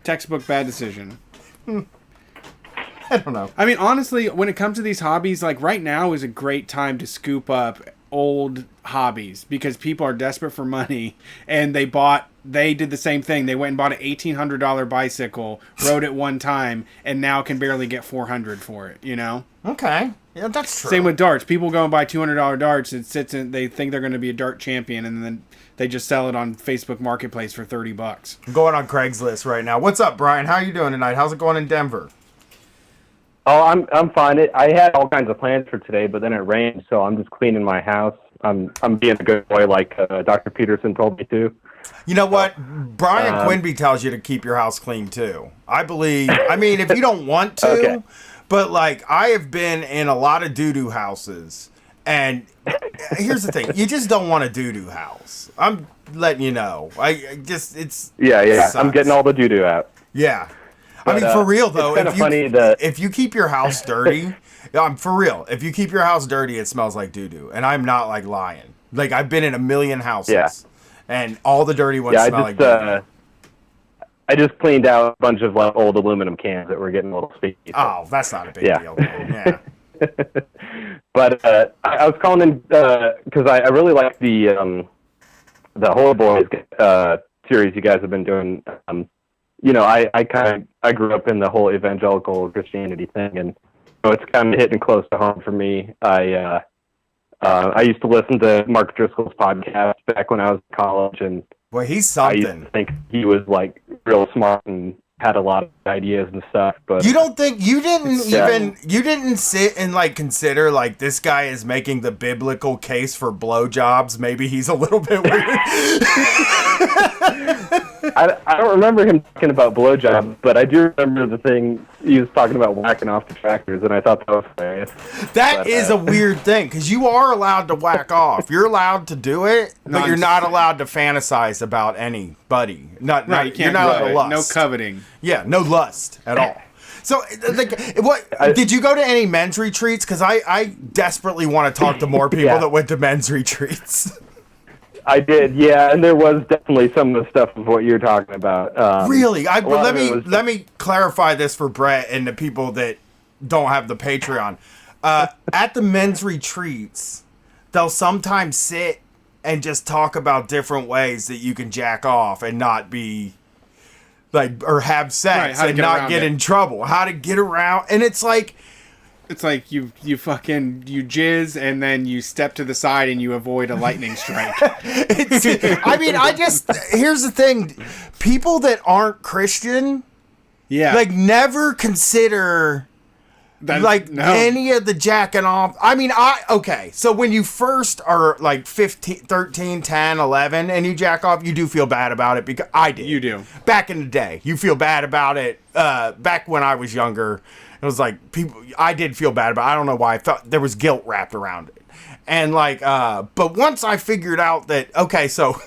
textbook bad decision. I don't know. I mean, honestly, when it comes to these hobbies, like right now is a great time to scoop up old hobbies because people are desperate for money and they did the same thing. They went and bought an $1,800 bicycle, rode it one time, and now can barely get $400 for it, you know? Okay. Yeah, that's true. Same with darts. People go and buy $200 darts. It sits in. They think they're going to be a dart champion, and then they just sell it on Facebook Marketplace for $30. I'm going on Craigslist right now. What's up, Brian? How you doing tonight? How's it going in Denver? Oh, I'm fine. I had all kinds of plans for today, but then it rained, so I'm just cleaning my house. I'm being a good boy, like Dr. Peterson told me to. You know what? Brian Quinby tells you to keep your house clean too. I believe. I mean, if you don't want to, okay. But like I have been in a lot of doo-doo houses, and here's the thing: you just don't want a doo-doo house. I'm letting you know. Yeah. I'm getting all the doo-doo out. Yeah. But, I mean, for real though, if you keep your house dirty, for real, if you keep your house dirty, it smells like doo-doo, and I'm not like lying. Like I've been in a million houses, and all the dirty ones smell like doo-doo. I just cleaned out a bunch of like old aluminum cans that were getting a little sticky. So. Oh, that's not a big deal. Yeah. But I was calling in because I really like the Holy Boys series you guys have been doing. You know, I grew up in the whole evangelical Christianity thing, and so it's kind of hitting close to home for me. I used to listen to Mark Driscoll's podcast back when I was in college, and well, he's something. I used to think he was like real smart and had a lot of ideas and stuff. But you don't think you didn't sit and like consider like this guy is making the biblical case for blowjobs? Maybe he's a little bit weird. I don't remember him talking about blowjobs, but I do remember the thing he was talking about whacking off the tractors, and I thought that was hilarious. That is a weird thing, because you are allowed to whack off. You're allowed to do it, but you're not allowed to fantasize about anybody. You're not allowed to lust. No coveting. Yeah, no lust at all. So, like, did you go to any men's retreats? Because I desperately want to talk to more people that went to men's retreats. I did, yeah, and there was definitely some of the stuff of what you're talking about. Really? Let me clarify this for Brett and the people that don't have the Patreon. At the men's retreats, they'll sometimes sit and just talk about different ways that you can jack off and not be like, or have sex and not get in trouble. How to get around, and it's like you jizz and then you step to the side and you avoid a lightning strike. Here's the thing. People that aren't Christian, like never consider any of the jacking off. I mean, so when you first are like 15, 13, 10, 11 and you jack off, you do feel bad about it because I did. You do. Back in the day, you feel bad about it. Back when I was younger, it was like I did feel bad about it. I don't know why. I felt there was guilt wrapped around it. And but once I figured out that, okay, so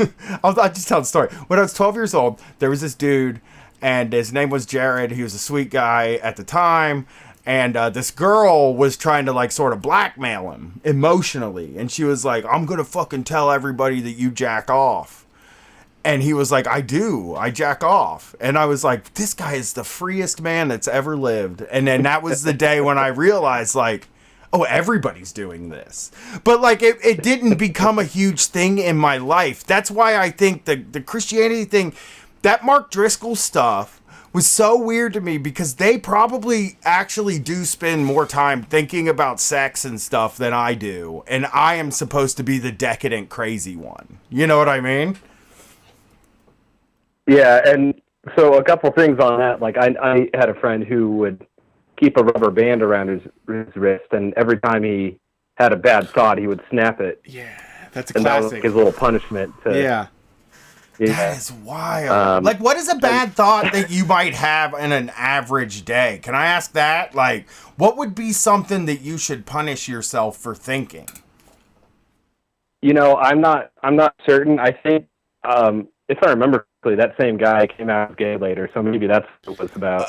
I'll just tell the story. When I was 12 years old, there was this dude and his name was Jared. He was a sweet guy at the time. And this girl was trying to like sort of blackmail him emotionally. And she was like, I'm going to fucking tell everybody that you jack off. And he was like, I do. I jack off. And I was like, this guy is the freest man that's ever lived. And then that was the day when I realized, like, oh, everybody's doing this. But, like, it didn't become a huge thing in my life. That's why I think the Christianity thing, that Mark Driscoll stuff was so weird to me because they probably actually do spend more time thinking about sex and stuff than I do. And I am supposed to be the decadent, crazy one. You know what I mean? Yeah, and So a couple things on that. Like I had a friend who would keep a rubber band around his wrist, and every time he had a bad thought, he would snap it. Yeah, that's a and that was classic. his little punishment. Yeah. That is wild. Like, what is a bad thought that you might have in an average day? Can I ask that? Like, what would be something that you should punish yourself for thinking? You know, I'm not certain. I think, if I remember correctly, that same guy came out gay later, so maybe that's what it was about.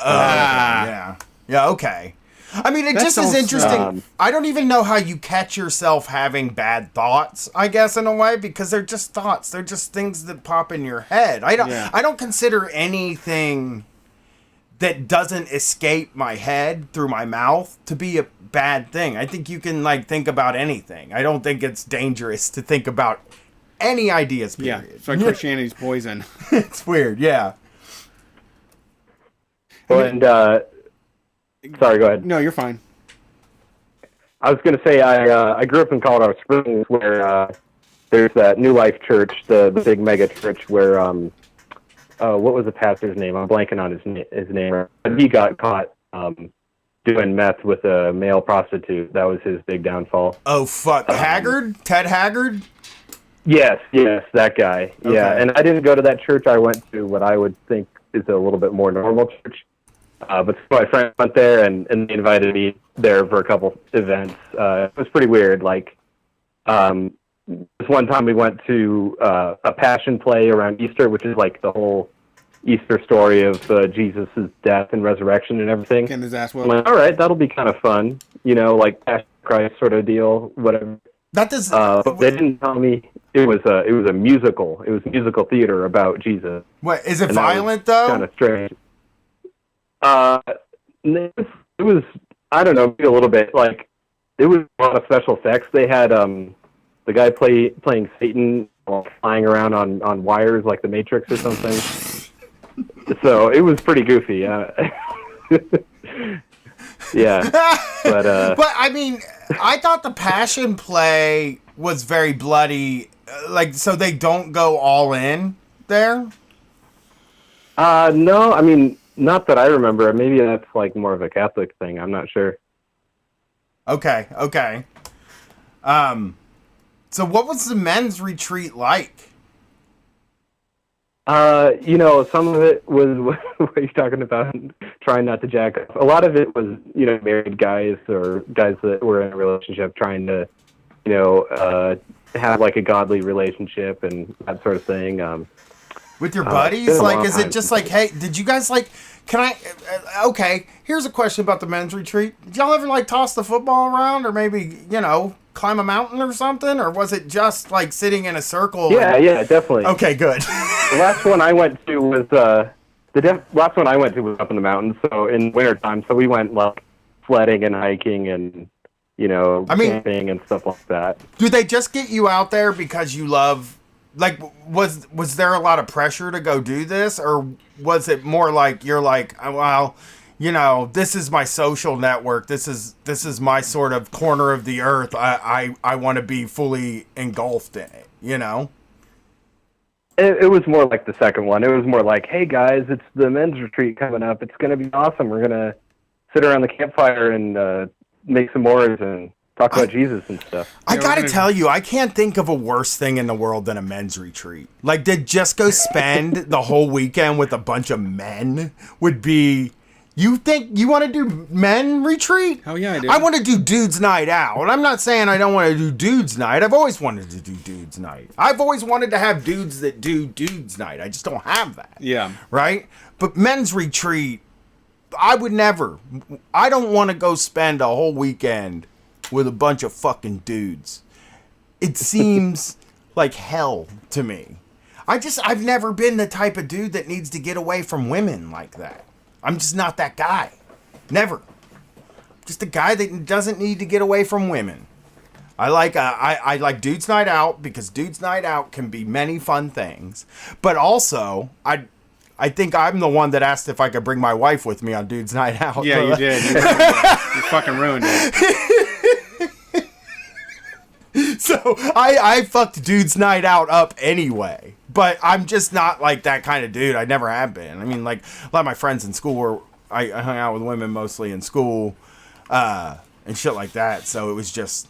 Yeah, okay. I mean, it That just is sounds, interesting. I don't even know how you catch yourself having bad thoughts, I guess, in a way, because they're just thoughts. They're just things that pop in your head. I don't consider anything that doesn't escape my head through my mouth to be a bad thing. I think you can, like, think about anything. I don't think it's dangerous to think about any ideas, period. Yeah, it's like Christianity's poison. It's weird, yeah. And, sorry, go ahead. No, you're fine. I was going to say I grew up in Colorado Springs, where there's that New Life Church, the big mega church, where what was the pastor's name? I'm blanking on his name. He got caught doing meth with a male prostitute. That was his big downfall. Oh, fuck. Haggard? Ted Haggard? Yes, that guy. Okay. Yeah, and I didn't go to that church. I went to what I would think is a little bit more normal church. But my friend went there, and they invited me there for a couple events. It was pretty weird. Like, this one time we went to a passion play around Easter, which is like the whole Easter story of Jesus' death and resurrection and everything. Getting his ass I'm whooped. like, all right, that'll be kind of fun. You know, like Passion Christ sort of deal, whatever. That does. But they didn't tell me it was a musical. It was musical theater about Jesus. What, is it violent, though? Kind of strange. It was, I don't know, maybe a little bit. Like, it was a lot of special effects. They had the guy playing Satan flying around on wires like the Matrix or something. So it was pretty goofy. Yeah, but I mean, I thought the Passion Play was very bloody. Like, so they don't go all in there? No, I mean, not that I remember. Maybe that's like more of a Catholic thing. I'm not sure. Okay. So what was the men's retreat like? You know, some of it was what you're talking about, trying not to jack up. A lot of it was, you know, married guys or guys that were in a relationship trying to, you know, have like a godly relationship and that sort of thing. With your buddies? Like, is it just like, hey, did you guys like, okay, here's a question about the men's retreat. Did y'all ever like toss the football around or maybe, you know, climb a mountain or something? Or was it just like sitting in a circle? Yeah, definitely. Okay, good. The last one I went to was last one I went to was up in the mountains, so in wintertime. So we went like sledding and hiking and, you know, camping and stuff like that. Do they just get you out there because you love, like, was there a lot of pressure to go do this, or was it more like you're like, well, you know, this is my social network, this is my sort of corner of the earth, I want to be fully engulfed in it, you know? It was more like the second one. It was more like, hey guys, it's the men's retreat coming up. It's going to be awesome. We're going to sit around the campfire and make some s'mores and talk about Jesus and stuff. I gotta tell you, I can't think of a worse thing in the world than a men's retreat. Like, to just go spend the whole weekend with a bunch of men would be... You think you want to do men retreat? Oh yeah, I do. I want to do dudes night out. And I'm not saying I don't want to do dudes night. I've always wanted to do dudes night. I've always wanted to have dudes that do dudes night. I just don't have that. Yeah. Right? But men's retreat, I would never. I don't want to go spend a whole weekend with a bunch of fucking dudes. It seems like hell to me. I've never been the type of dude that needs to get away from women like that. I'm just not that guy. Never. Just a guy that doesn't need to get away from women. I like dudes night out because dudes night out can be many fun things. But also, I think I'm the one that asked if I could bring my wife with me on dudes night out. Yeah, you did. You fucking ruined it. So I fucked dudes night out up anyway. but I'm just not like that kind of dude. I never have been. I mean, like a lot of my friends in school were I hung out with women mostly in school, and shit like that. So it's just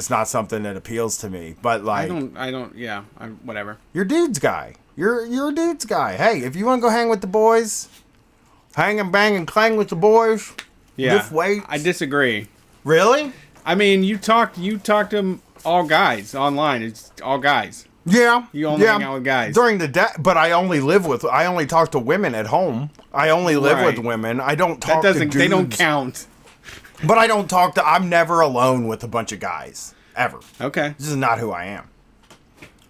not something that appeals to me. But like, I'm whatever. You're dude's guy. You're a dude's guy. Hey, if you want to go hang with the boys, hang and bang and clang with the boys. Yeah, lift weights. I disagree. Really? I mean, you talk to all guys online. It's all guys. Yeah. You only hang out with guys. During the day, but I only talk to women at home. I only live with women. I don't talk to dudes. They don't count. But I don't talk to, I'm never alone with a bunch of guys. Ever. Okay. This is not who I am.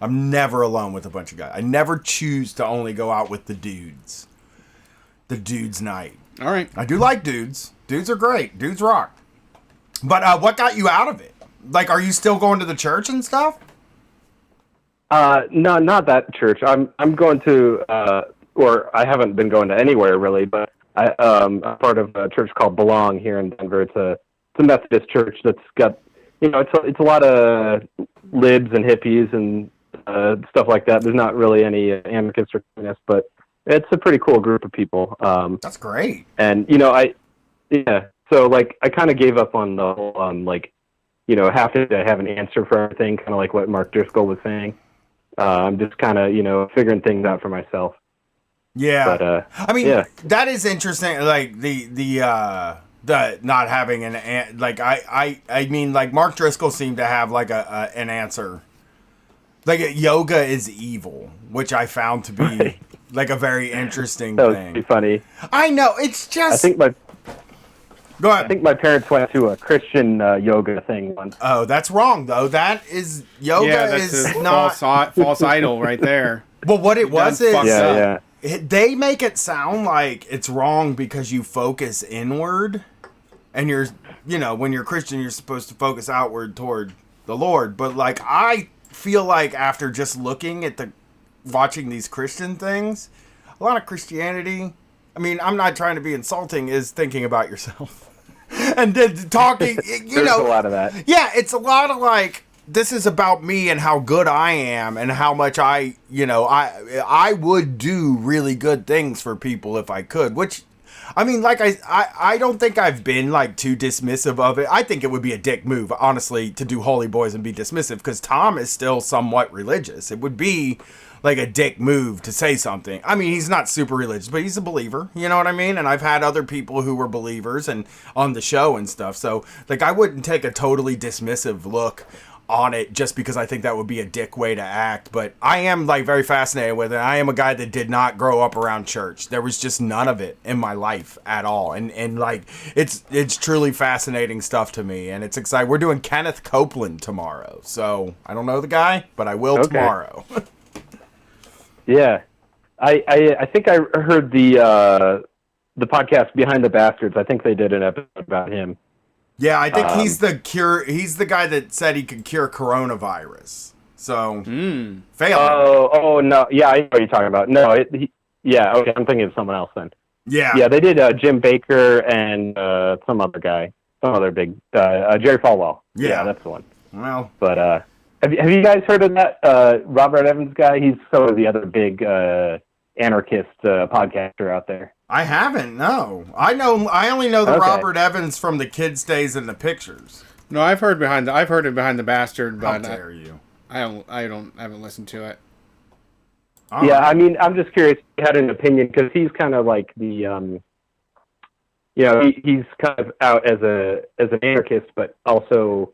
I'm never alone with a bunch of guys. I never choose to only go out with the dudes. The dudes night. All right. I do like dudes. Dudes are great. Dudes rock. But what got you out of it? Like, are you still going to the church and stuff? No, not that church. I'm going to, or I haven't been going to anywhere really, but I'm part of a church called Belong here in Denver. It's a Methodist church that's got, it's a lot of libs and hippies and stuff like that. There's not really any anarchists or communists, but it's a pretty cool group of people. That's great. And so like I kind of gave up on the whole having to have an answer for everything, kind of like what Mark Driscoll was saying. I'm just kind of figuring things out for myself. Yeah. But, I mean, that is interesting. Like the not having I mean, like Mark Driscoll seemed to have like an answer. Like yoga is evil, which I found to be like a very interesting that thing. was pretty funny. I know. It's just. Go ahead. I think my parents went to a Christian yoga thing once. Oh, that's wrong though. That is yoga that's is a not false idol right there. Well, what it was is yeah. They make it sound like it's wrong because you focus inward, and you're when you're Christian you're supposed to focus outward toward the Lord. But like I feel like after just looking at watching these Christian things, a lot of Christianity. I mean, I'm not trying to be insulting. Is thinking about yourself. And then talking, There's a lot of that. Yeah, it's a lot of like, this is about me and how good I am and how much I would do really good things for people if I could. Which, I mean, like I don't think I've been like too dismissive of it. I think it would be a dick move, honestly, to do Holy Boys and be dismissive because Tom is still somewhat religious. It would be like a dick move to say something. I mean, he's not super religious, but he's a believer. You know what I mean? And I've had other people who were believers and on the show and stuff. So, like, I wouldn't take a totally dismissive look on it just because I think that would be a dick way to act. But I am, like, very fascinated with it. I am a guy that did not grow up around church. There was just none of it in my life at all. And like, it's truly fascinating stuff to me. And it's exciting. We're doing Kenneth Copeland tomorrow. So, I don't know the guy, but I will tomorrow. Yeah, I think I heard the podcast Behind the Bastards. I think they did an episode about him. Yeah, I think he's the cure. He's the guy that said he could cure coronavirus. So failed. Oh no, yeah, I know what you're talking about. No, okay, I'm thinking of someone else then. Yeah, they did Jim Baker and some other guy, some other big Jerry Falwell. Yeah, that's the one. Well, but have you guys heard of that Robert Evans guy? He's sort of the other big anarchist podcaster out there. I haven't. No, I only know the Robert Evans from the Kid Stays in the Pictures. No, I've heard it behind the Bastard, but how dare you? I haven't listened to it. Yeah, I mean, I'm just curious if you had an opinion because he's kind of like the he's kind of out as an anarchist, but also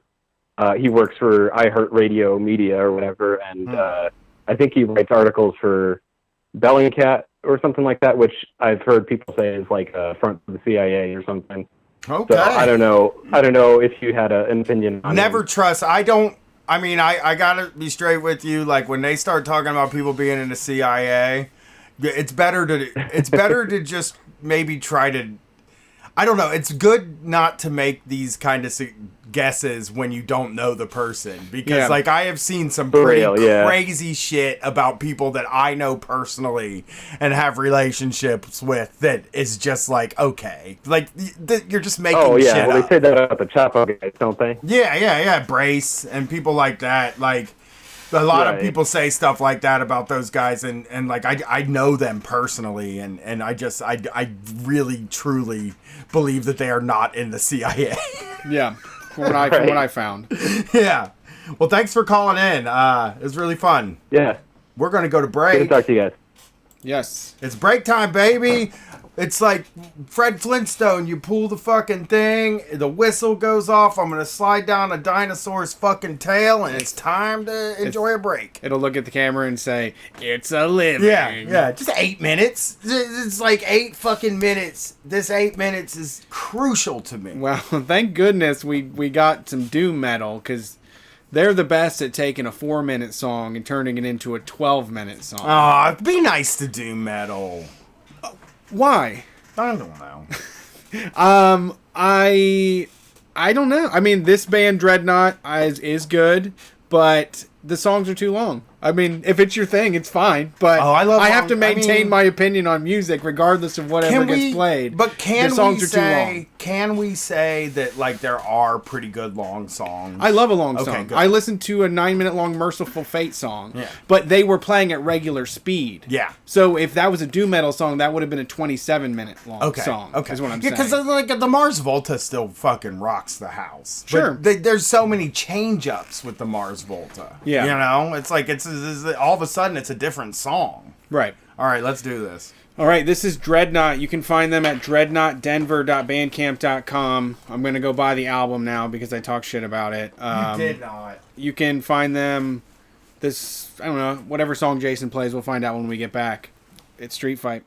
he works for iHeartRadio Media or whatever, and I think he writes articles for Bellingcat or something like that, which I've heard people say is like a front of the CIA or something. Okay. So I don't know if you had an opinion on Never him. trust. I don't. I mean, I gotta be straight with you. Like when they start talking about people being in the CIA, it's better to just maybe try to. I don't know. It's good not to make these kind of guesses when you don't know the person because, like, I have seen some pretty crazy shit about people that I know personally and have relationships with that is just like, okay, like you're just making shit up. They say that about the Chapo guys, don't they? Yeah. Brace and people like that. Like, A lot of Right. people say stuff like that about those guys, and like I know them personally, and I really truly believe that they are not in the CIA. Yeah, from what I found. Yeah. Well, thanks for calling in. It was really fun. Yeah. We're gonna go to Good break. to talk to you guys. Yes. It's break time, baby. It's like Fred Flintstone. You pull the fucking thing, the whistle goes off. I'm gonna slide down a dinosaur's fucking tail, and it's time to enjoy a break. It'll look at the camera and say, "It's a living." Yeah, just 8 minutes. It's like 8 fucking minutes. This 8 minutes is crucial to me. Well, thank goodness we got some doom metal, because they're the best at taking a 4-minute song and turning it into a 12-minute song. Aw, it'd be nice to do metal. Why? I don't know. I don't know. I mean, this band Dreadnought is good, but the songs are too long. I mean, if it's your thing, it's fine. But Oh, I love have long- to maintain I mean- my opinion on music, regardless of whatever gets played. But can the songs we are too long. say? Can we say that like there are pretty good long songs? I love a long Okay, song. good. I listened to a 9-minute long Merciful Fate song, Yeah. but they were playing at regular speed. Yeah. So if that was a doom metal song, that would have been a 27-minute long Okay. song. Okay. Is what I'm Yeah, saying. because like the Mars Volta still fucking rocks the house. Sure. But there's so many change ups with the Mars Volta. Yeah. You know, it's like it's all of a sudden it's a different song. Right. All right, let's do this. All right, this is Dreadnought. You can find them at dreadnoughtdenver.bandcamp.com. I'm going to go buy the album now because I talk shit about it. You did not. You can find them this, I don't know, whatever song Jason plays, we'll find out when we get back. It's Street Fight.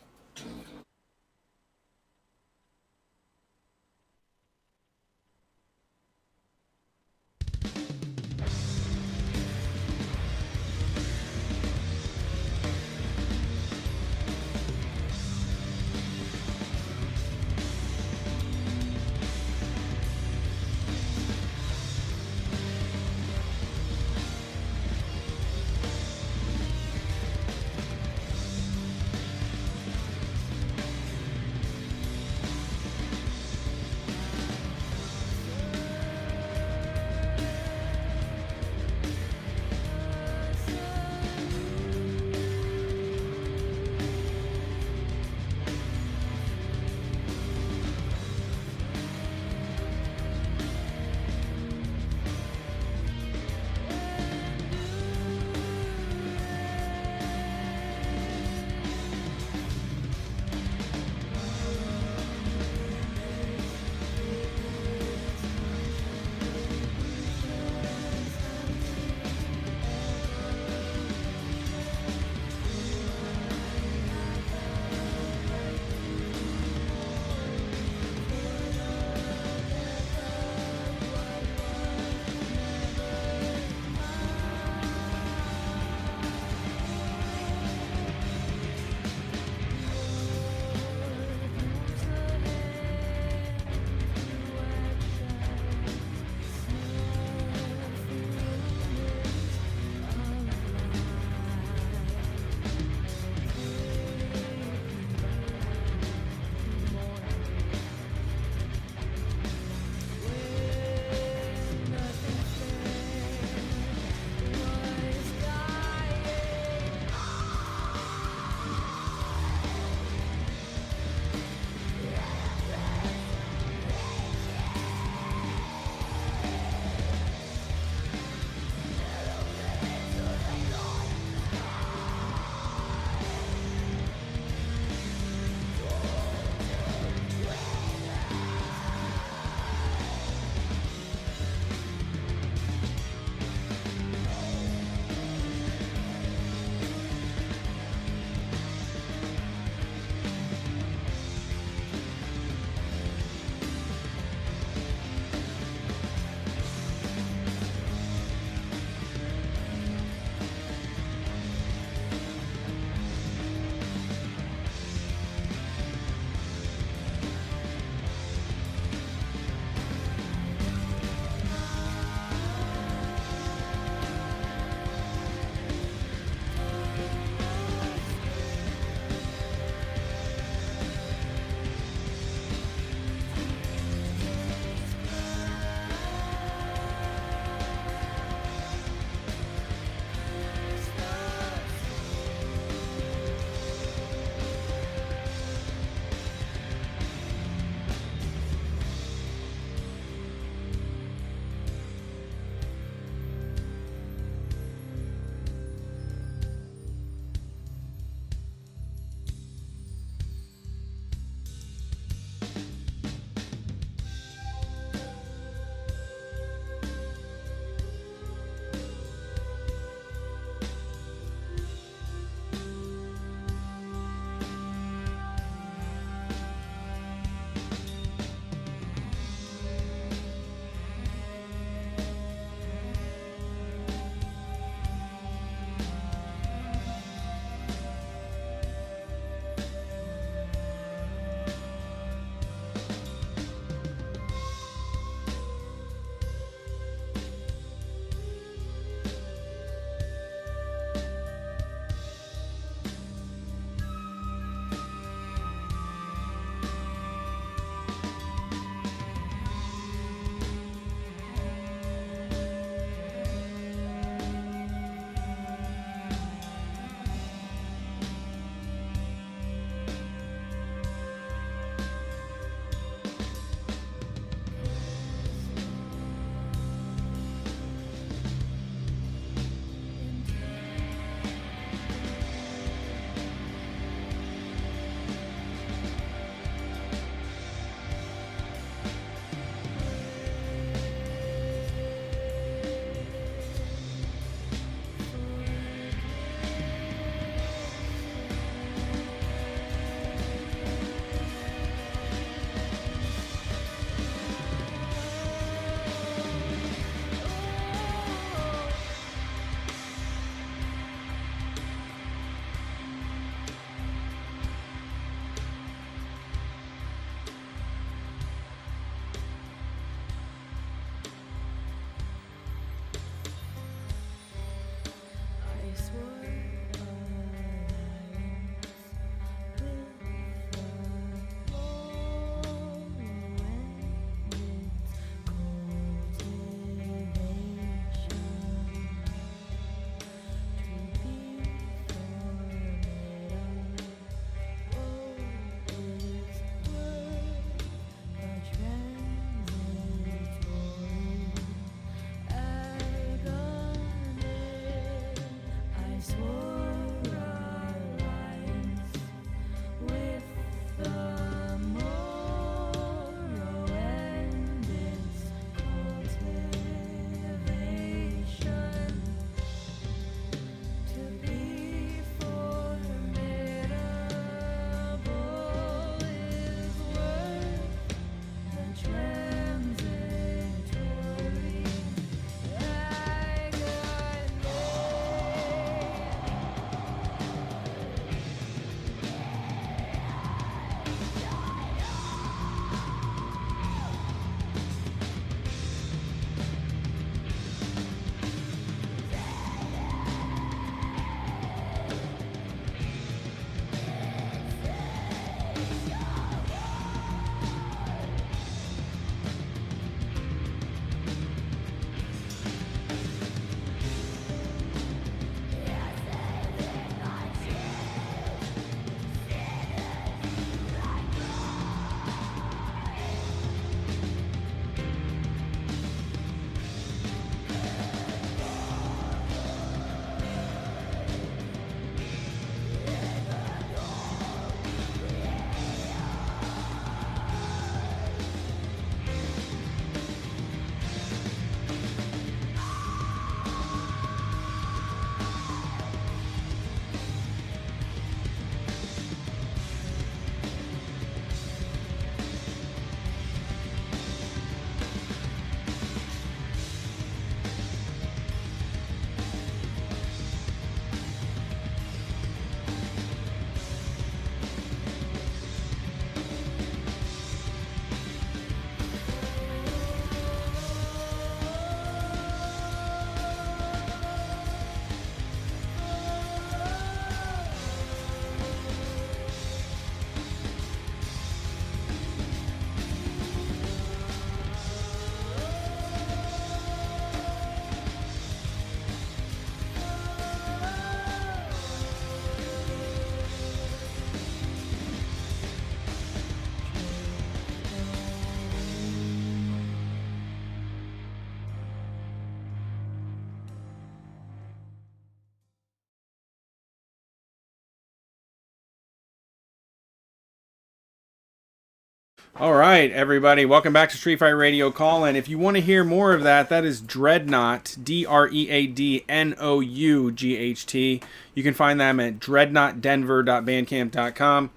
All right, everybody, welcome back to Street Fight Radio Call-In. If you want to hear more of that, that is Dreadnought, DreadNought. You can find them at dreadnoughtdenver.bandcamp.com.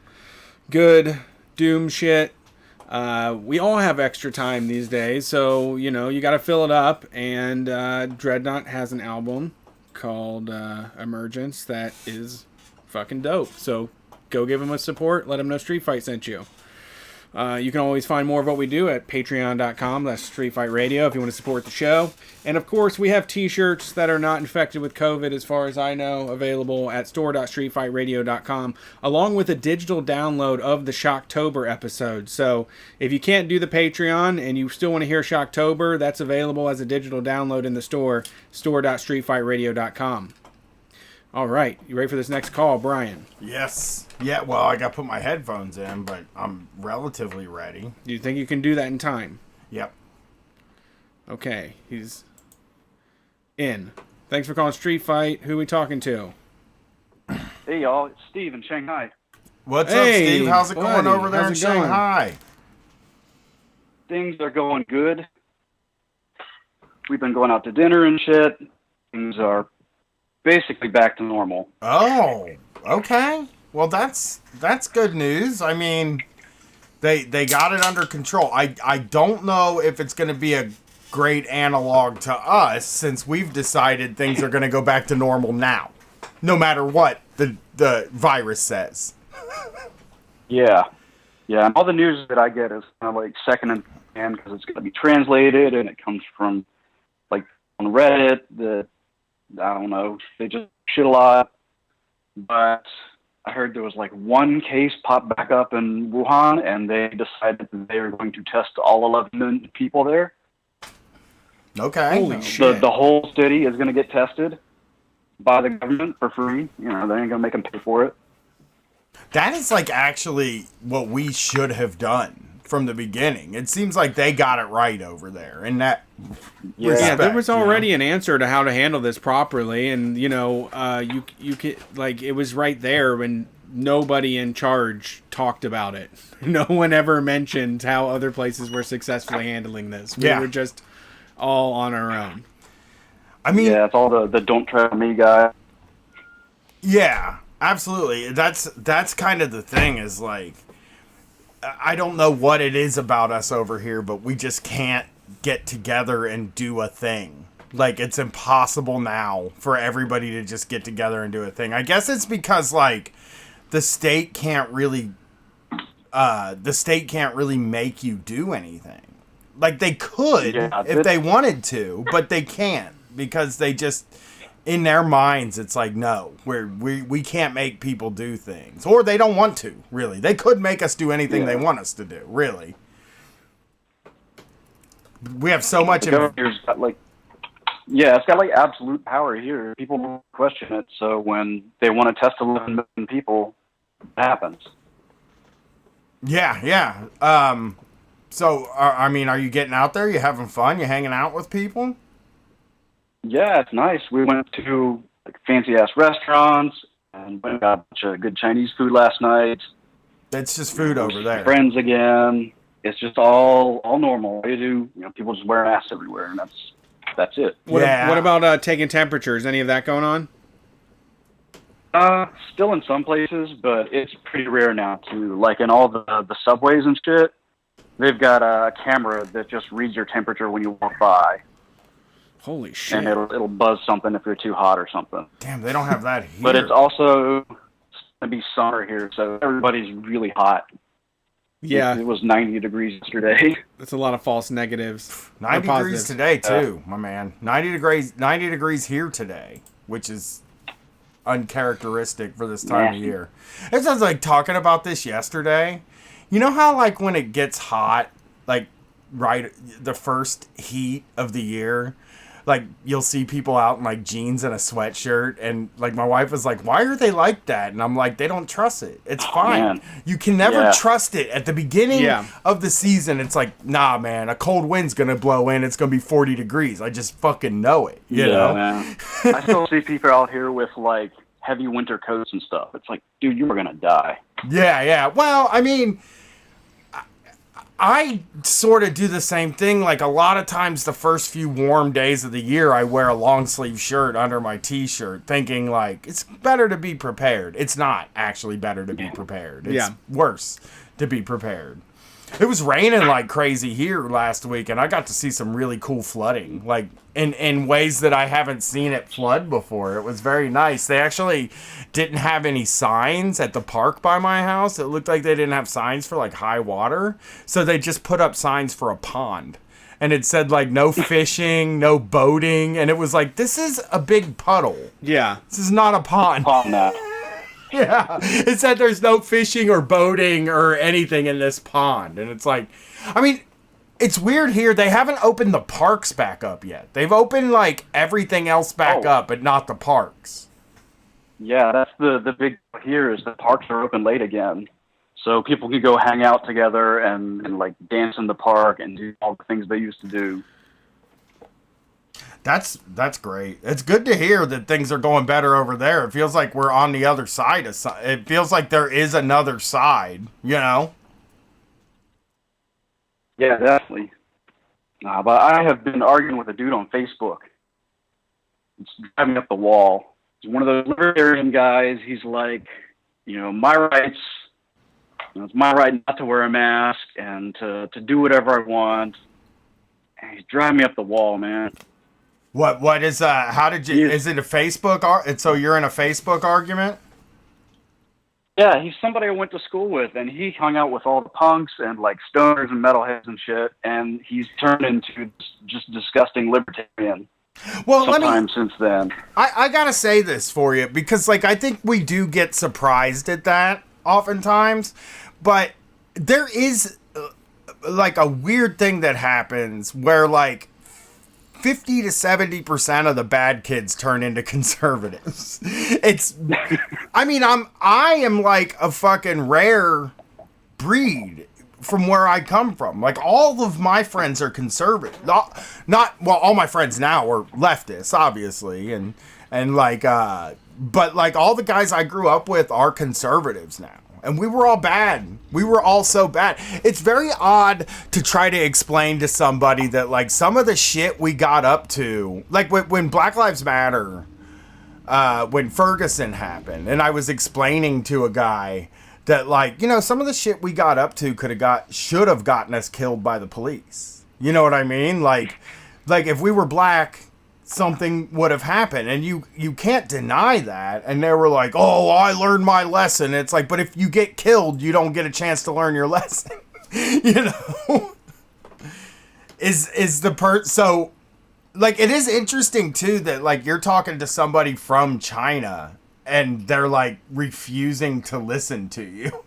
Good Doom shit. We all have extra time these days, so, you got to fill it up. And Dreadnought has an album called Emergence that is fucking dope. So go give them a support. Let them know Street Fight sent you. You can always find more of what we do at patreon.com. That's Street Fight Radio if you want to support the show. And of course, we have t-shirts that are not infected with COVID, as far as I know, available at store.streetfightradio.com, along with a digital download of the Shocktober episode. So if you can't do the Patreon and you still want to hear Shocktober, that's available as a digital download in the store, store.streetfightradio.com. All right, you ready for this next call, Brian? Yes. Yeah, well, I got to put my headphones in, but I'm relatively ready. Do you think you can do that in time? Yep. Okay, he's in. Thanks for calling Street Fight. Who are we talking to? Hey, y'all. It's Steve in Shanghai. What's up, Steve? How's it going over there in Shanghai? Things are going good. We've been going out to dinner and shit. Things are basically back to normal. Oh, okay. Well, that's good news. I mean, they got it under control. I don't know if it's going to be a great analog to us, since we've decided things are going to go back to normal now, no matter what the virus says. Yeah. And all the news that I get is kind of like second hand because it's going to be translated and it comes from like on Reddit. I don't know. They just shit a lot. But I heard there was like one case popped back up in Wuhan, and they decided that they were going to test all 11 people there. Okay. Holy shit. The whole city is going to get tested by the government for free. They ain't going to make them pay for it. That is like actually what we should have done from the beginning. It seems like they got it right over there, and that respect, there was already an answer to how to handle this properly, and you could, like, it was right there when nobody in charge talked about it. No one ever mentioned how other places were successfully handling this. We were just all on our own. I mean, it's all the don't try me guy. Yeah, absolutely. That's kind of the thing, is like, I don't know what it is about us over here, but we just can't get together and do a thing. Like, it's impossible now for everybody to just get together and do a thing. I guess it's because, like, the state can't really make you do anything. Like, they could if they wanted to, but they can't, because they just, in their minds, it's like, no, we can't make people do things. Or they don't want to, really. They could make us do anything they want us to do, really. We have so much... It's got like absolute power here. People don't question it, so when they want to test 11 million people, it happens. Yeah. So, I mean, are you getting out there? You having fun? You hanging out with people? Yeah, it's nice. We went to like fancy-ass restaurants and went and got a bunch of good Chinese food last night. That's just food over there. Friends again. It's just all normal. They do, people just wear masks everywhere, and that's it. What about taking temperatures? Any of that going on? Still in some places, but it's pretty rare now too. Like in all the subways and shit, they've got a camera that just reads your temperature when you walk by. Holy shit. And it'll buzz something if you're too hot or something. Damn, they don't have that here. But it's also going to be summer here, so everybody's really hot. Yeah. It was 90 degrees yesterday. That's a lot of false negatives. 90 degrees today, too, my man. 90 degrees here today, which is uncharacteristic for this time of year. It sounds like talking about this yesterday. You know how, like, when it gets hot, like, right, the first heat of the year, like, you'll see people out in, like, jeans and a sweatshirt, and, like, my wife was like, why are they like that? And I'm like, they don't trust it. It's fine. Man. You can never trust it. At the beginning of the season, it's like, nah, man, a cold wind's gonna blow in, it's gonna be 40 degrees. I just fucking know it, you know? Man. I still see people out here with, like, heavy winter coats and stuff. It's like, dude, you are gonna die. Yeah. Well, I mean, I sort of do the same thing. Like a lot of times the first few warm days of the year, I wear a long sleeve shirt under my t-shirt thinking like it's better to be prepared. It's not actually better to be prepared. It's worse to be prepared. It was raining like crazy here last week, and I got to see some really cool flooding, like in ways that I haven't seen it flood before. It was very nice. They actually didn't have any signs at the park by my house. It looked like they didn't have signs for like high water, so they just put up signs for a pond. And it said like no fishing, no boating, and it was like, this is a big puddle. Yeah. This is not a pond. Yeah, it said there's no fishing or boating or anything in this pond. And it's like, I mean, it's weird here. They haven't opened the parks back up yet. They've opened like everything else back up, but not the parks. Yeah, that's the big here is the parks are open late again. So people can go hang out together and like dance in the park and do all the things they used to do. That's great. It's good to hear that things are going better over there. It feels like we're on the other side of it feels like there is another side, you know? Yeah, definitely. But I have been arguing with a dude on Facebook. It's driving me up the wall. He's one of those libertarian guys. He's like, my rights. It's my right not to wear a mask and to do whatever I want. And he's driving me up the wall, man. What is how did you is it a Facebook so you're in a Facebook argument? Yeah, he's somebody I went to school with, and he hung out with all the punks and like stoners and metalheads and shit, and he's turned into just disgusting libertarian. Well, sometime since then. I gotta say this for you, because like I think we do get surprised at that oftentimes, but there is like a weird thing that happens where like 50 to 70% of the bad kids turn into conservatives. I am like a fucking rare breed from where I come from. Like all of my friends are conservative. All my friends now are leftists, obviously. But like all the guys I grew up with are conservatives now. And we were all bad. We were all so bad. It's very odd to try to explain to somebody that, like, some of the shit we got up to, like, when Black Lives Matter, when Ferguson happened, and I was explaining to a guy that, like, some of the shit we got up to should have gotten us killed by the police. You know what I mean? Like if we were black, something would have happened, and you can't deny that. And they were like, oh, I learned my lesson. It's like, but if you get killed, you don't get a chance to learn your lesson. So like it is interesting too that like you're talking to somebody from China and they're like refusing to listen to you.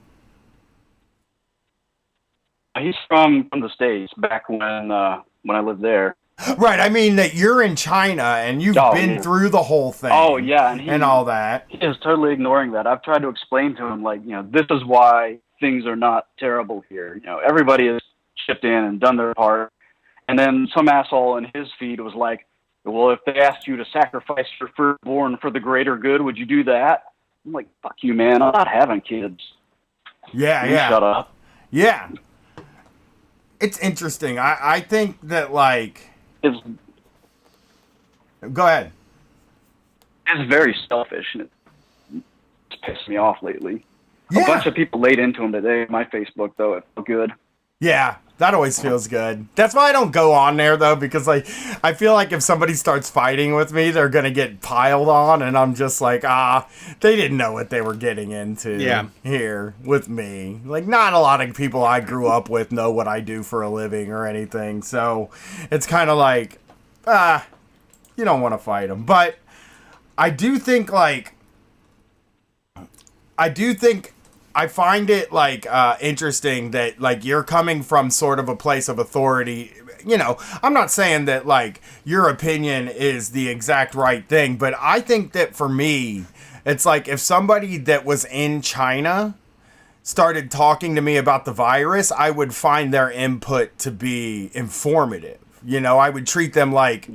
He's from the States back when I lived there. Right, I mean that you're in China and you've been through the whole thing. Oh yeah, and all that. He is totally ignoring that. I've tried to explain to him like, this is why things are not terrible here. Everybody has chipped in and done their part. And then some asshole in his feed was like, well, if they asked you to sacrifice your firstborn for the greater good, would you do that? I'm like, fuck you, man. I'm not having kids. Yeah. Shut up. Yeah. It's interesting. I think that like go ahead. It's very selfish, and it's pissed me off lately. Yeah. A bunch of people laid into him today on my Facebook, though. It felt good. Yeah, that always feels good. That's why I don't go on there, though, because like I feel like if somebody starts fighting with me, they're gonna get piled on, and I'm just like, they didn't know what they were getting into here with me. Like, not a lot of people I grew up with know what I do for a living or anything, so it's kind of like, you don't want to fight them. But I do think I find it like interesting that like you're coming from sort of a place of authority. I'm not saying that like your opinion is the exact right thing, but I think that for me, it's like if somebody that was in China started talking to me about the virus, I would find their input to be informative. I would treat them like,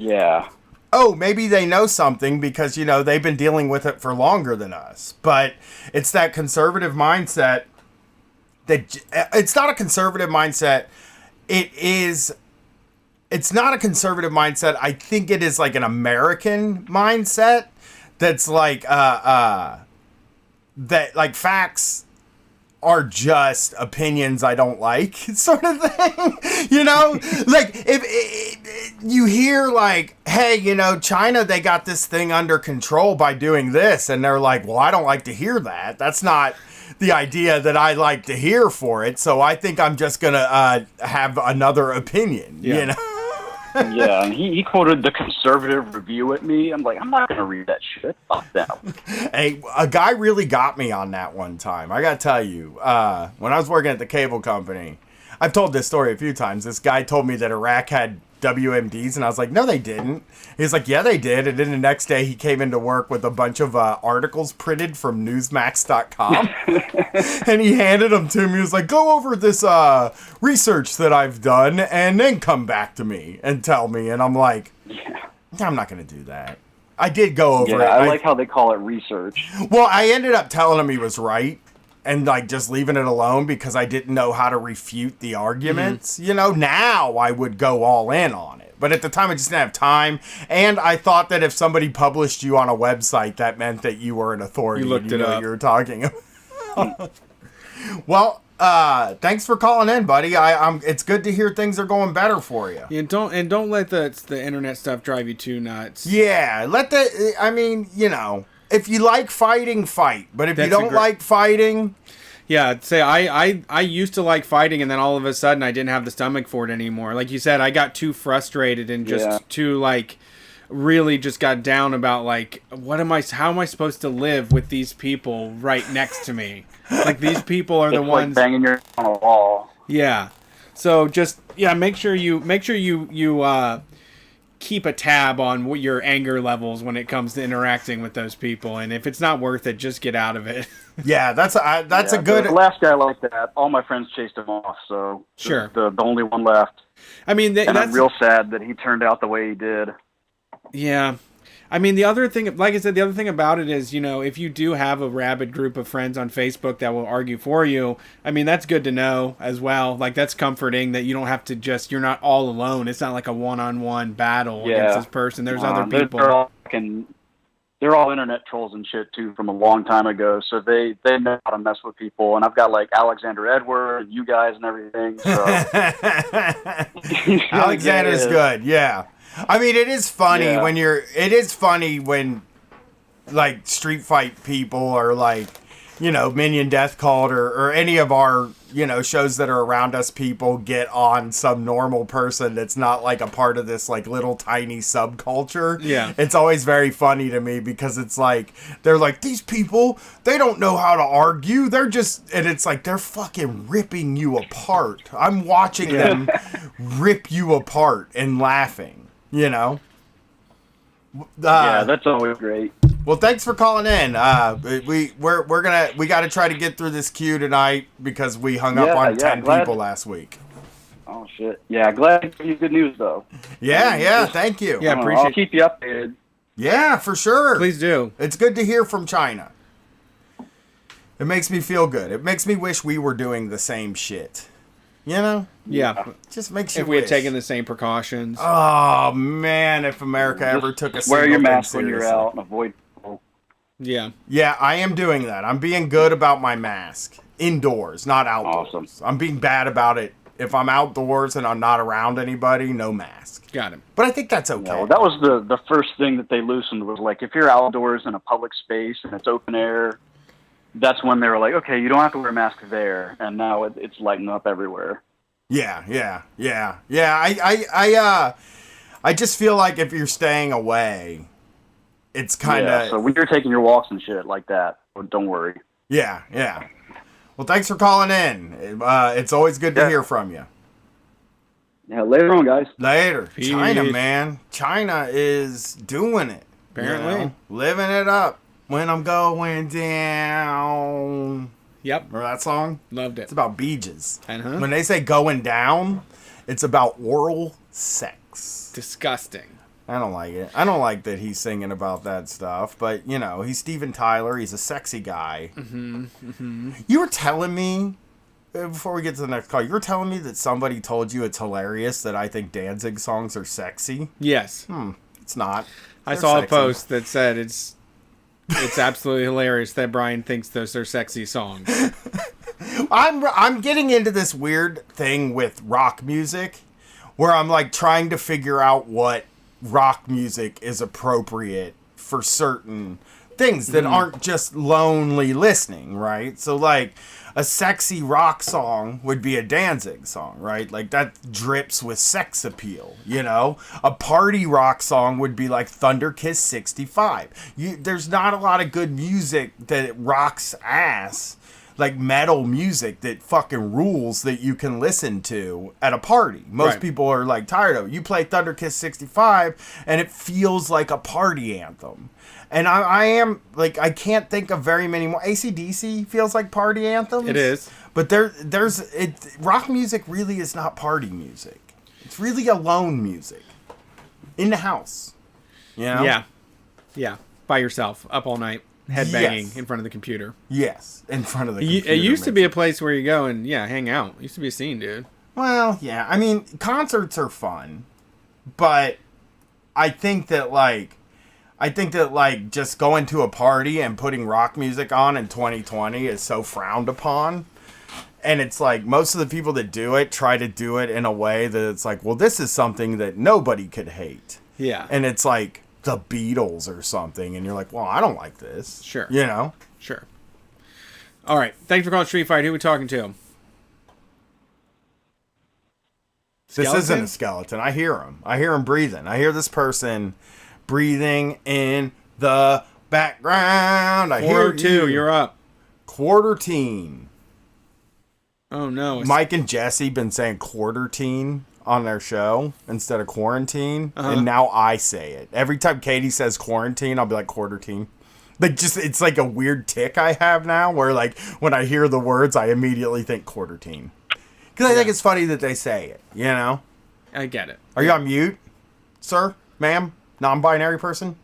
oh, maybe they know something because, they've been dealing with it for longer than us. But it's that conservative mindset it's not a conservative mindset. It's not a conservative mindset. I think it is like an American mindset that's like that like facts are just opinions I don't like, sort of thing. You know, like if you hear like, hey, you know, China, they got this thing under control by doing this, and they're like, well, I don't like to hear that. That's not the idea that I like to hear for it. So I think I'm just gonna have another opinion. Yeah. You know. Yeah, and he quoted the Conservative Review at me. I'm like, I'm not gonna read that shit. Fuck them. Hey, a guy really got me on that one time. I gotta tell you, when I was working at the cable company, I've told this story a few times. This guy told me that Iraq had WMDs, and I was like, no, they didn't. He's like, yeah, they did. And then the next day, he came into work with a bunch of articles printed from Newsmax.com, and he handed them to me. He was like, go over this research that I've done, and then come back to me and tell me. And I'm like, yeah, I'm not going to do that. I did go over it. I like how they call it research. Well, I ended up telling him he was right and like just leaving it alone because I didn't know how to refute the arguments. You know, now I would go all in on it. But at the time, I just didn't have time. And I thought that if somebody published you on a website, that meant that you were an authority. You looked and it knew up. what you were talking about. Well, thanks for calling in, buddy. It's good to hear things are going better for you. And don't let the internet stuff drive you too nuts. Yeah, I mean, you know, if you like fighting, fight. But if you That's a don't like fighting... Yeah, say I used to like fighting, and then all of a sudden I didn't have the stomach for it anymore. Like you said, I got too frustrated and just too like really just got down about like how am I supposed to live with these people right next to me? Like these people are the ones like banging your on a wall. Yeah. So just make sure you keep a tab on what your anger levels when it comes to interacting with those people, and if it's not worth it, just get out of it. Yeah, that's a good. The last guy like that, all my friends chased him off. So Sure. the only one left. I mean, and I'm real sad that he turned out the way he did. Yeah. I mean, the other thing, like I said, the other thing about it is, you know, if you do have a rabid group of friends on Facebook that will argue for you, I mean, that's good to know as well. Like, that's comforting that you don't have to you're not all alone. It's not like a one-on-one battle against this person. There's other people. They're all internet trolls and shit, too, from a long time ago. So they know how to mess with people. And I've got, like, Alexander Edward, you guys and everything. So. Alexander's good, yeah. I mean, it is funny when like street fight people or like, you know, Minion Death Cult or any of our, you know, shows that are around us people get on some normal person that's not like a part of this like little tiny subculture. Yeah. It's always very funny to me because it's like, they're like, these people, they don't know how to argue. They're just, and it's like, they're fucking ripping you apart. I'm watching them rip you apart and laughing. You know? Yeah, that's always great. Well, thanks for calling in. We got to try to get through this queue tonight because we hung up on 10 people last week. Oh shit! Yeah, glad to give you good news though. Yeah, thank you. Yeah, appreciate. I'll keep you updated. Yeah, for sure. Please do. It's good to hear from China. It makes me feel good. It makes me wish we were doing the same shit. You know? Yeah. Just makes you if we had wish. taken the same precautions. Oh man, if America ever took a wear your single thing mask when you're seriously. out and avoid people. Yeah. Yeah, I am doing that. I'm being good about my mask. Indoors, not outdoors. Awesome. I'm being bad about it. If I'm outdoors and I'm not around anybody, no mask. Got him. But I think that's okay. No, that was the first thing that they loosened was like if you're outdoors in a public space and it's open air, that's when they were like, okay, you don't have to wear a mask there, and now it's lighting up everywhere. Yeah. I just feel like if you're staying away, it's kind of... Yeah, so when you're taking your walks and shit like that, don't worry. Yeah. Well, thanks for calling in. It's always good to hear from you. Yeah, later on, guys. Later. Peace. China, man. China is doing it. Apparently. You know? Living it up when I'm going down. Yep. Remember that song? Loved it. It's about beaches. Uh-huh. When they say going down, it's about oral sex. Disgusting. I don't like it. I don't like that he's singing about that stuff, but, you know, he's Steven Tyler. He's a sexy guy. Mm-hmm. Mm-hmm. You were telling me before we get to the next call, you're telling me that somebody told you it's hilarious that I think Danzig songs are sexy? Yes. It's not. I They're saw sexy. a post that said it's absolutely hilarious that Brian thinks those are sexy songs. I'm getting into this weird thing with rock music where I'm like trying to figure out what rock music is appropriate for certain things that aren't just lonely listening, right? So like a sexy rock song would be a Danzig song, right? Like that drips with sex appeal, you know? A party rock song would be like Thunder Kiss 65. There's not a lot of good music that rocks ass, like metal music that fucking rules that you can listen to at a party. Most people are like tired of it. You play Thunder Kiss 65 and it feels like a party anthem. And I am, like, I can't think of very many more. AC/DC feels like party anthems. It is. But rock music really is not party music. It's really alone music. In the house. You know? Yeah. Yeah. By yourself, up all night, headbanging in front of the computer. Yes, in front of the computer. It used to be a place where you go and, hang out. It used to be a scene, dude. Well, yeah. I mean, concerts are fun. But I think that, like, just going to a party and putting rock music on in 2020 is so frowned upon. And it's like most of the people that do it try to do it in a way that it's like, well, this is something that nobody could hate. Yeah. And it's like the Beatles or something. And you're like, well, I don't like this. Sure. You know? Sure. All right. Thanks for calling Street Fight. Who are we talking to? This isn't a skeleton. I hear him. I hear him breathing. I hear this person breathing in the background. I hear 402, you're up. Quarterteen. Oh, no. Mike and Jesse been saying quarterteen on their show instead of quarantine, and now I say it. Every time Katie says quarantine, I'll be like quarterteen. Like, just, it's like a weird tick I have now where, like, when I hear the words, I immediately think quarterteen. Because I think it's funny that they say it, you know? I get it. Are you on mute, sir, ma'am, non-binary person?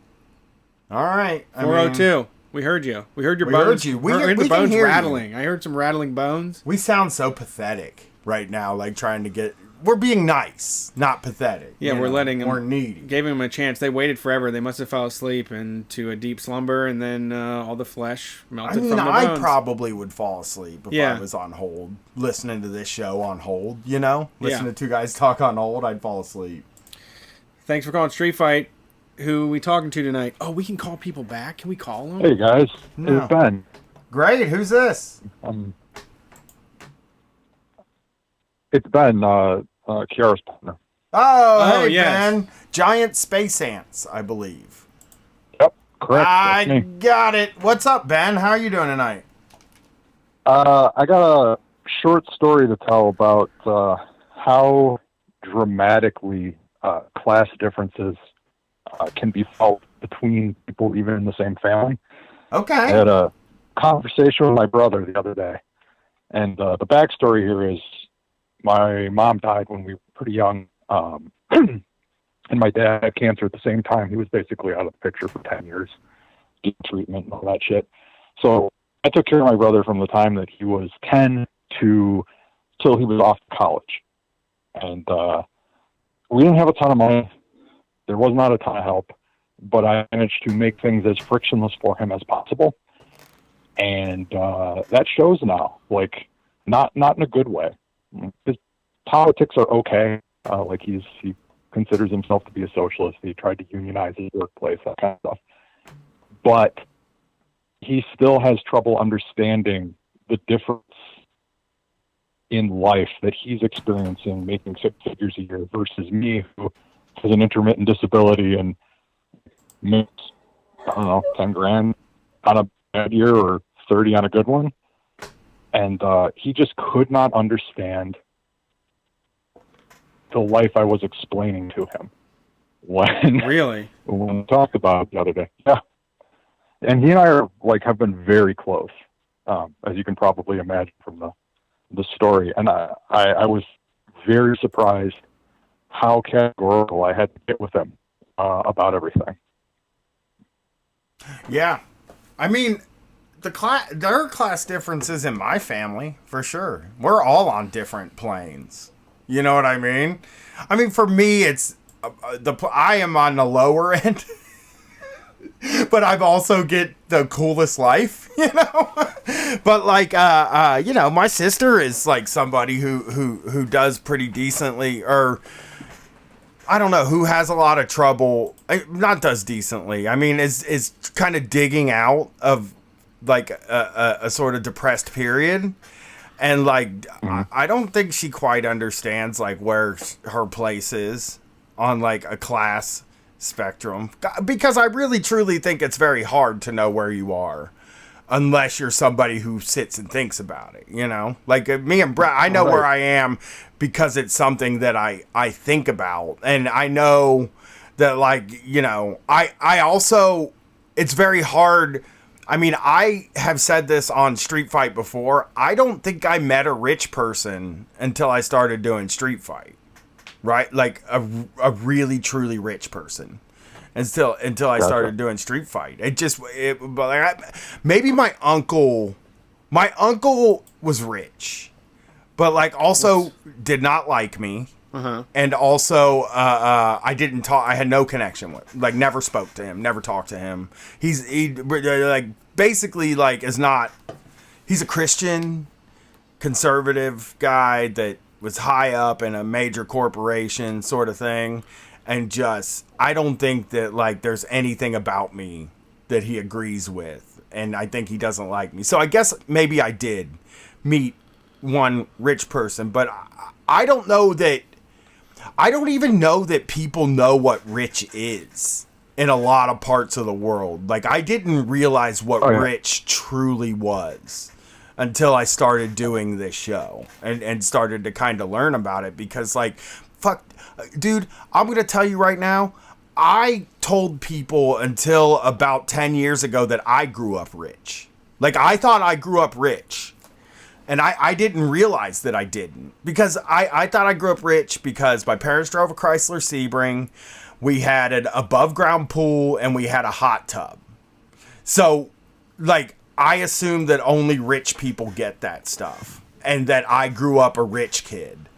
All right. 402. We heard you. We heard your bones. Heard you. We heard the can bones hear rattling. you. I heard some rattling bones. We sound so pathetic right now, like trying to get... We're being nice, not pathetic. Yeah, we're letting them... We're needy. Gave them a chance. They waited forever. They must have fell asleep into a deep slumber, and then all the flesh melted from the bones. I probably would fall asleep if I was on hold, listening to this show on hold, you know? Listening to two guys talk on hold, I'd fall asleep. Thanks for calling Street Fight. Who are we talking to tonight? Oh, we can call people back. Can we call them? Hey, guys. No. It's Ben. Great. Who's this? It's Ben, Kiara's partner. Oh, hey, yes. Ben. Giant space ants, I believe. Yep, correct. I That's me. got it. What's up, Ben? How are you doing tonight? I got a short story to tell about how dramatically class differences can be felt between people even in the same family. Okay. I had a conversation with my brother the other day, and the backstory here is my mom died when we were pretty young, and my dad had cancer at the same time. He was basically out of the picture for 10 years, getting treatment and all that shit. So I took care of my brother from the time that he was 10 till he was off to college. And we didn't have a ton of money. There was not a ton of help, but I managed to make things as frictionless for him as possible. And that shows now, like, not in a good way. His politics are okay. Like, he considers himself to be a socialist. He tried to unionize his workplace, that kind of stuff. But he still has trouble understanding the difference in life that he's experiencing making six figures a year versus me, who has an intermittent disability and makes, I don't know, 10 grand on a bad year or 30 on a good one. And he just could not understand the life I was explaining to him when we talked about it the other day. Yeah. And he and I are have been very close, as you can probably imagine from the story. And I was very surprised how categorical I had to get with him about everything. Yeah. I mean, there are class differences in my family for sure. We're all on different planes. You know what I mean? I mean, for me, it's I am on the lower end, but I've also get the coolest life, you know. But like, you know, my sister is like somebody who does pretty decently, or I don't know, who has a lot of trouble. Not does decently. I mean, is kind of digging out of like a sort of depressed period. And like, I don't think she quite understands like where her place is on like a class spectrum, because I really truly think it's very hard to know where you are unless you're somebody who sits and thinks about it, you know? Like me and Brett, I know where I am because it's something that I think about. And I know that, like, you know, I also, it's very hard. I mean, I have said this on Street Fight before. I don't think I met a rich person until I started doing Street Fight, right? Like a really, truly rich person. Until I started doing Street Fight. Maybe my uncle was rich, but like also did not like me. And also, I didn't talk. I had no connection with. Like, never spoke to him. Never talked to him. He like basically like is not. He's a Christian, conservative guy that was high up in a major corporation, sort of thing, and just I don't think that like there's anything about me that he agrees with, and I think he doesn't like me. So I guess maybe I did meet one rich person, but I don't know that. I don't even know that people know what rich is in a lot of parts of the world. Like, I didn't realize what rich truly was until I started doing this show and started to kind of learn about it, because, like, fuck, dude, I'm going to tell you right now, I told people until about 10 years ago that I grew up rich. Like, I thought I grew up rich. And I didn't realize that I didn't, because I thought I grew up rich because my parents drove a Chrysler Sebring, we had an above ground pool, and we had a hot tub. So, like, I assumed that only rich people get that stuff, and that I grew up a rich kid.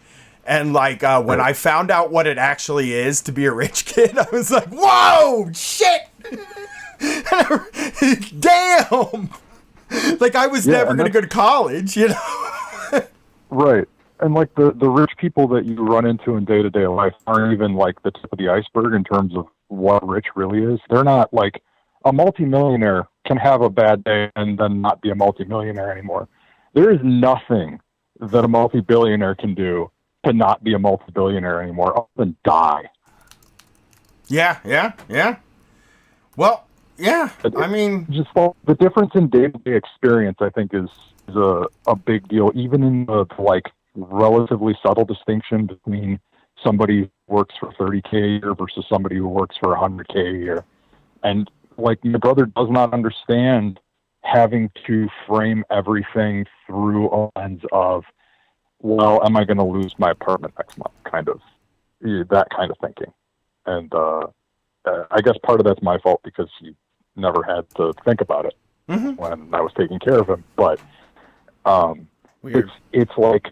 And like, when I found out what it actually is to be a rich kid, I was like, whoa, shit, damn. Like, I was never going to go to college, you know? Right. And, like, the rich people that you run into in day-to-day life aren't even, like, the tip of the iceberg in terms of what rich really is. They're not, like, a multimillionaire can have a bad day and then not be a multimillionaire anymore. There is nothing that a multi-billionaire can do to not be a multi-billionaire anymore other than die. Yeah. Well, yeah, I mean, just the difference in day-to-day experience, I think, is a big deal, even in the like relatively subtle distinction between somebody who works for $30K a year versus somebody who works for $100K a year. And like, my brother does not understand having to frame everything through a lens of, well, am I going to lose my apartment next month? That kind of thinking. And I guess part of that's my fault because he never had to think about it when I was taking care of him. But it's like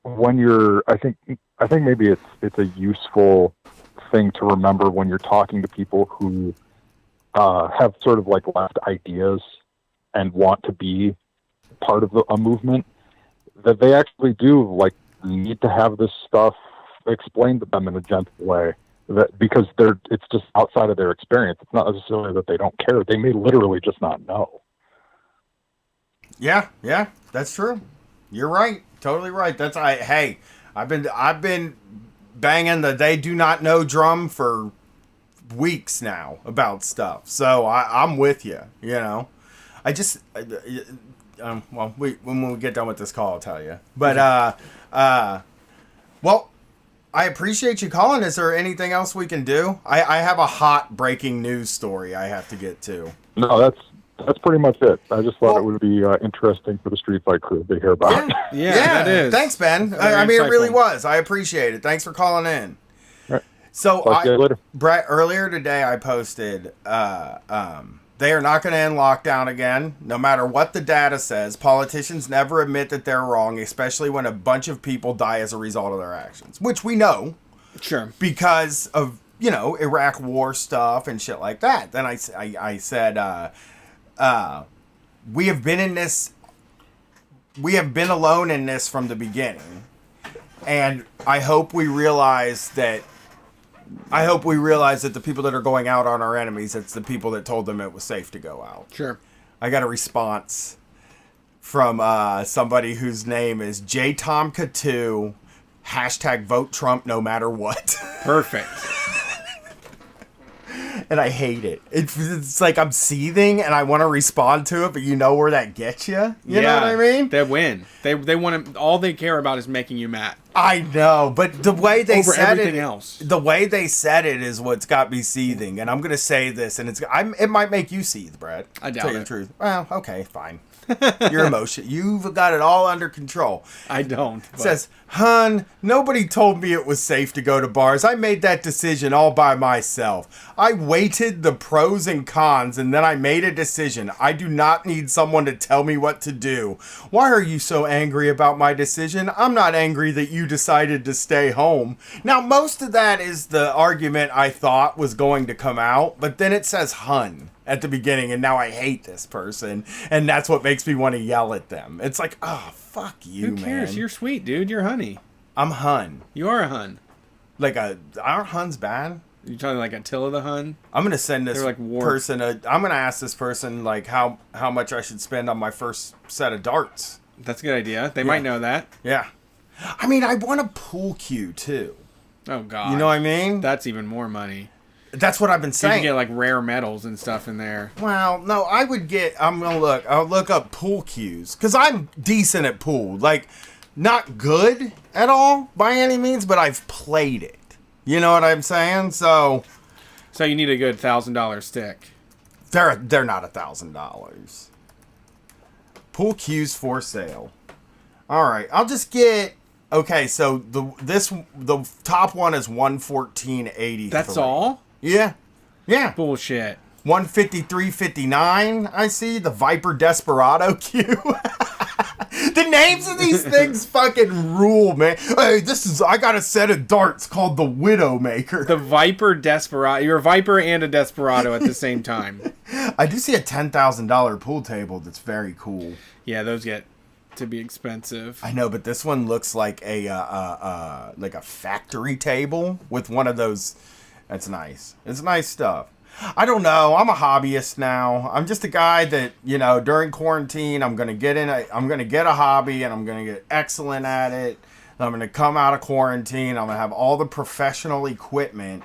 when you're, I think maybe it's a useful thing to remember when you're talking to people who have sort of like left ideas and want to be part of a movement, that they actually do like need to have this stuff explained to them in a gentle way. That because it's just outside of their experience. It's not necessarily that they don't care. They may literally just not know. Yeah, that's true. You're right. Totally right. I've been banging the they do not know drum for weeks now about stuff. So I'm with you, you know. I just when we get done with this call, I'll tell you. But well, I appreciate you calling. Is there anything else we can do? I have a hot breaking news story I have to get to. No, that's pretty much it. I just thought it would be interesting for the Street Fight crew to hear about. Yeah, that is. Thanks, Ben. I mean, it really was. I appreciate it. Thanks for calling in. Right. So, Talk to you later. Brett, earlier today I posted that They are not going to end lockdown again, no matter what the data says. Politicians never admit that they're wrong, especially when a bunch of people die as a result of their actions, which we know. Sure. Because of, Iraq war stuff and shit like that. Then I said, we have been in this, we have been alone in this from the beginning. And I hope we realize that the people that are going out on our enemies, it's the people that told them it was safe to go out. Sure. I got a response from somebody whose name is JTomka2, hashtag vote Trump no matter what. Perfect. And I hate it. It's like I'm seething and I want to respond to it, but you know where that gets you? You know what I mean? They win. They want to, all they care about is making you mad. I know, but the way they Over said everything it, else. the way they said it is what's got me seething. And I'm going to say this, and it might make you seethe, Brad. I doubt tell you it. the truth. Well, okay, fine. Your emotion. You've got it all under control. I don't. It says, "Hun, nobody told me it was safe to go to bars. I made that decision all by myself. I weighted the pros and cons and then I made a decision. I do not need someone to tell me what to do. Why are you so angry about my decision? I'm not angry that you decided to stay home." Now, most of that is the argument I thought was going to come out, but then it says "hun" at the beginning, and now I hate this person, and that's what makes me want to yell at them. It's like, oh, fuck you, man. Who cares? You're sweet, dude. You're honey. I'm Hun. You are a Hun. Like our Hun's bad? You talking like Attila the Hun? I'm gonna send this like person. I'm gonna ask this person like how much I should spend on my first set of darts. That's a good idea. They might know that. Yeah. I mean, I want a pool cue too. Oh God. You know what I mean? That's even more money. That's what I've been You saying. can get like rare metals and stuff in there. Well, no, I'll look up pool cues because I'm decent at pool. Like, not good at all by any means, but I've played it. You know what I'm saying? So you need a good $1,000 stick. They're not $1,000. Pool cues for sale. All right, I'll just get. Okay, so the top one is $114.83. That's all? Yeah. Bullshit. $153.59. I see the Viper Desperado cue. The names of these things fucking rule, man. Hey, I got a set of darts called the Widowmaker. The Viper Desperado. You're a Viper and a Desperado at the same time. I do see a $10,000 pool table that's very cool. Yeah, those get to be expensive. I know, but this one looks like a factory table with one of those. That's nice. It's nice stuff. I don't know. I'm a hobbyist now. I'm just a guy that, during quarantine, I'm going to get a hobby and I'm going to get excellent at it. I'm going to come out of quarantine. I'm going to have all the professional equipment.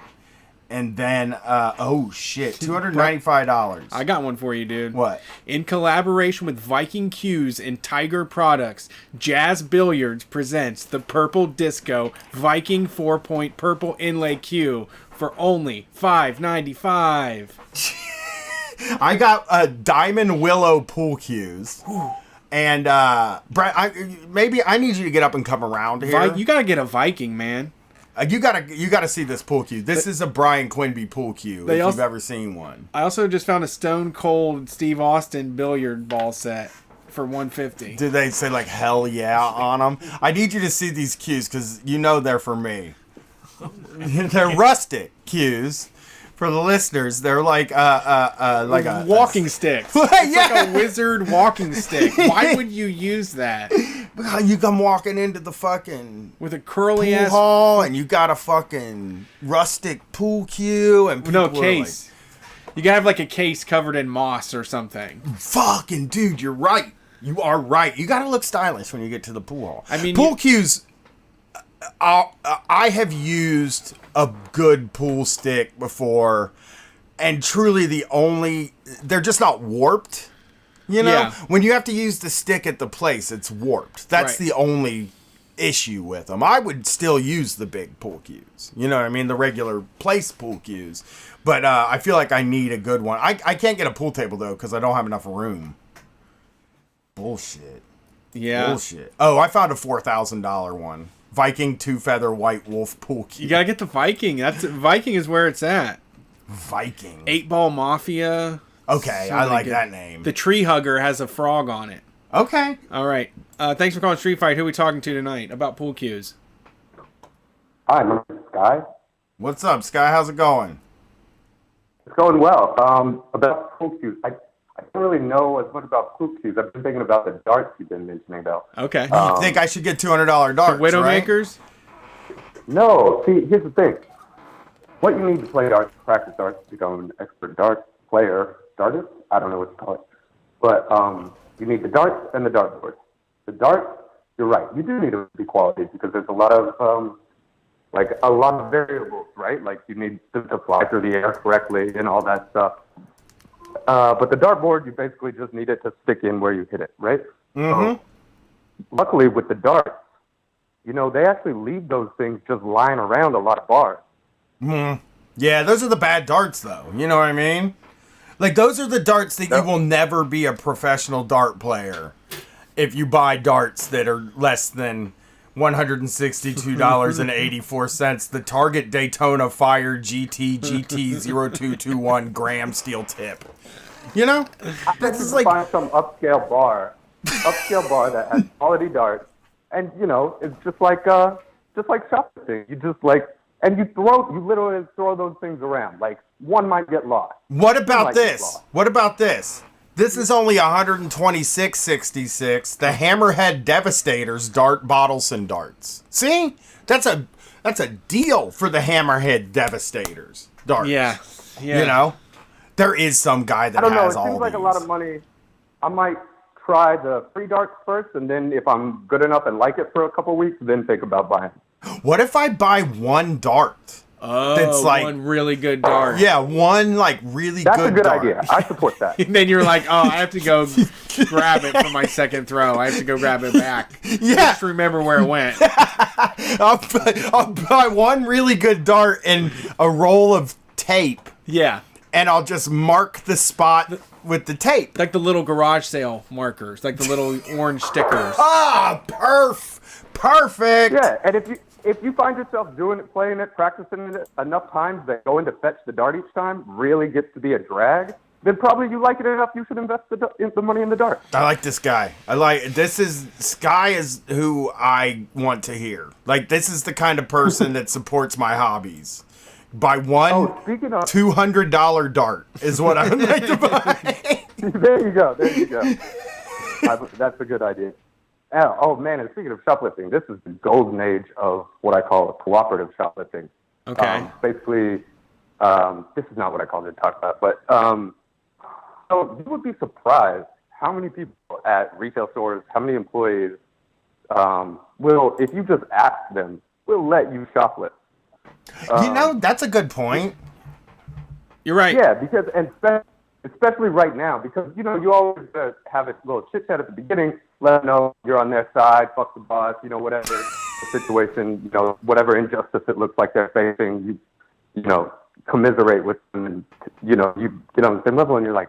And then, $295. I got one for you, dude. What? In collaboration with Viking Cues and Tiger Products, Jazz Billiards presents the Purple Disco Viking 4-point purple inlay cue for only $5.95. I got a Diamond Willow pool cues. And, Brad, I need you to get up and come around here. You gotta get a Viking, man. You gotta see this pool cue. This is a Brian Quinby pool cue, if you've ever seen one. I also just found a Stone Cold Steve Austin billiard ball set for $150. Did they say like hell yeah on them? I need you to see these cues because they're for me. They're rustic cues. For the listeners, they're like a walking sticks. It's like a wizard walking stick. Why would you use that? You come walking into the fucking with a curly pool ass hall, and you got a fucking rustic pool cue, and no case. You gotta have like a case covered in moss or something. Fucking dude, you're right. You are right. You gotta look stylish when you get to the pool hall. I mean, pool cues. I have used a good pool stick before, and truly they're just not warped. Yeah. When you have to use the stick at the place, it's warped. That's the only issue with them. I would still use the big pool cues. You know what I mean? The regular place pool cues. But I feel like I need a good one. I can't get a pool table, though, because I don't have enough room. Bullshit. Yeah. Bullshit. Oh, I found a $4,000 one. Viking 2-feather white wolf pool cue. You gotta get the Viking. Viking is where it's at. Viking. 8-Ball Mafia. Okay, So I many like good- that name. The Tree Hugger has a frog on it. Okay. All right. Thanks for calling Street Fight. Who are we talking to tonight about pool cues? Hi, my name is Sky. What's up, Sky? How's it going? It's going well. About pool cues, I don't really know as much about pool cues. I've been thinking about the darts you've been mentioning, though. Okay. You think I should get $200 darts, Widowmakers? No. See, here's the thing. What you need to play darts, practice darts, become an expert darts player, dartist? I don't know what to call it. But you need the darts and the dartboard. The darts, you're right. You do need to be quality because there's a lot of variables, right? Like you need to fly through the air correctly and all that stuff. But the dartboard, you basically just need it to stick in where you hit it, right? Mm-hmm. So, luckily, with the darts, they actually leave those things just lying around a lot of bars. Mm. Yeah, those are the bad darts, though. You know what I mean? Like, those are the darts that you will never be a professional dart player if you buy darts that are less than $162.84. The Target Daytona Fire GT 0221 gram steel tip. You know? This is like find some upscale bar that has quality darts, and it's just like shoplifting. You just and you literally throw those things around. Like one might get lost. What about this? What about this? This is only $126.66. The Hammerhead Devastators Dart Bottleson darts. See, that's a deal for the Hammerhead Devastators darts. Yeah. You know, there is some guy that I don't know. has It all seems like these. a lot of money. I might try the free darts first, and then if I'm good enough and like it for a couple weeks, then think about buying. What if I buy one dart? Oh, that's like one really good dart. Yeah, one like really That's good a good dart. idea. I support that. And then you're like, oh, I have to go grab it for my second throw. I have to go grab it back. Yeah. Just remember where it went. I'll buy one really good dart and a roll of tape. Yeah. And I'll just mark the spot with the tape. Like the little garage sale markers, like the little orange stickers. Ah, perfect. Yeah, and if you find yourself playing it, practicing it enough times that going to fetch the dart each time really gets to be a drag, then probably you like it enough you should invest the money in the dart. I like this guy. Sky is who I want to hear. Like, this is the kind of person that supports my hobbies. Buy one $200 dart is what I would like to buy. There you go. That's a good idea. Oh man, and speaking of shoplifting, this is the golden age of what I call cooperative shoplifting. Okay. Basically, this is not what I called it to talk about, but so you would be surprised how many people at retail stores, how many employees will, if you just ask them, will let you shoplift. That's a good point. You're right. Yeah, because especially right now, because you always have a little chit chat at the beginning, let them know you're on their side, fuck the boss, whatever the situation, whatever injustice it looks like they're facing, you commiserate with them, and you get on the same level, and you're like,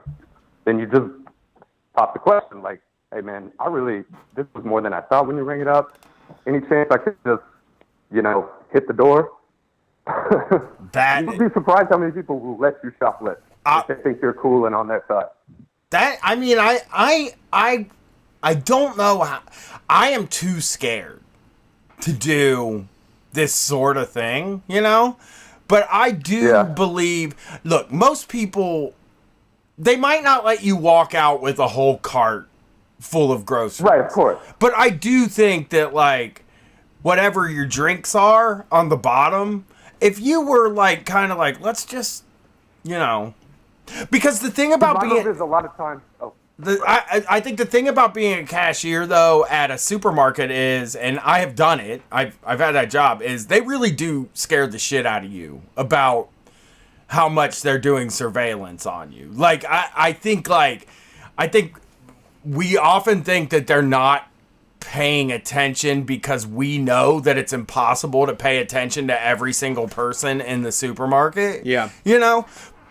then you just pop the question, like, hey man, this was more than I thought when you rang it up. Any chance I could just, hit the door? You'd be surprised how many people will let you shoplift if they think you're cool and on their side. I don't know how. I am too scared to do this sort of thing, But I do believe, look, most people, they might not let you walk out with a whole cart full of groceries. Right, of course. But I do think that, like, whatever your drinks are on the bottom, if you were, like, kind of like, let's just, because the thing about being... There's a lot of times... Oh. I think the thing about being a cashier, though, at a supermarket is, and I have done it, I've had that job, is they really do scare the shit out of you about how much they're doing surveillance on you. Like, I think we often think that they're not paying attention because we know that it's impossible to pay attention to every single person in the supermarket. Yeah.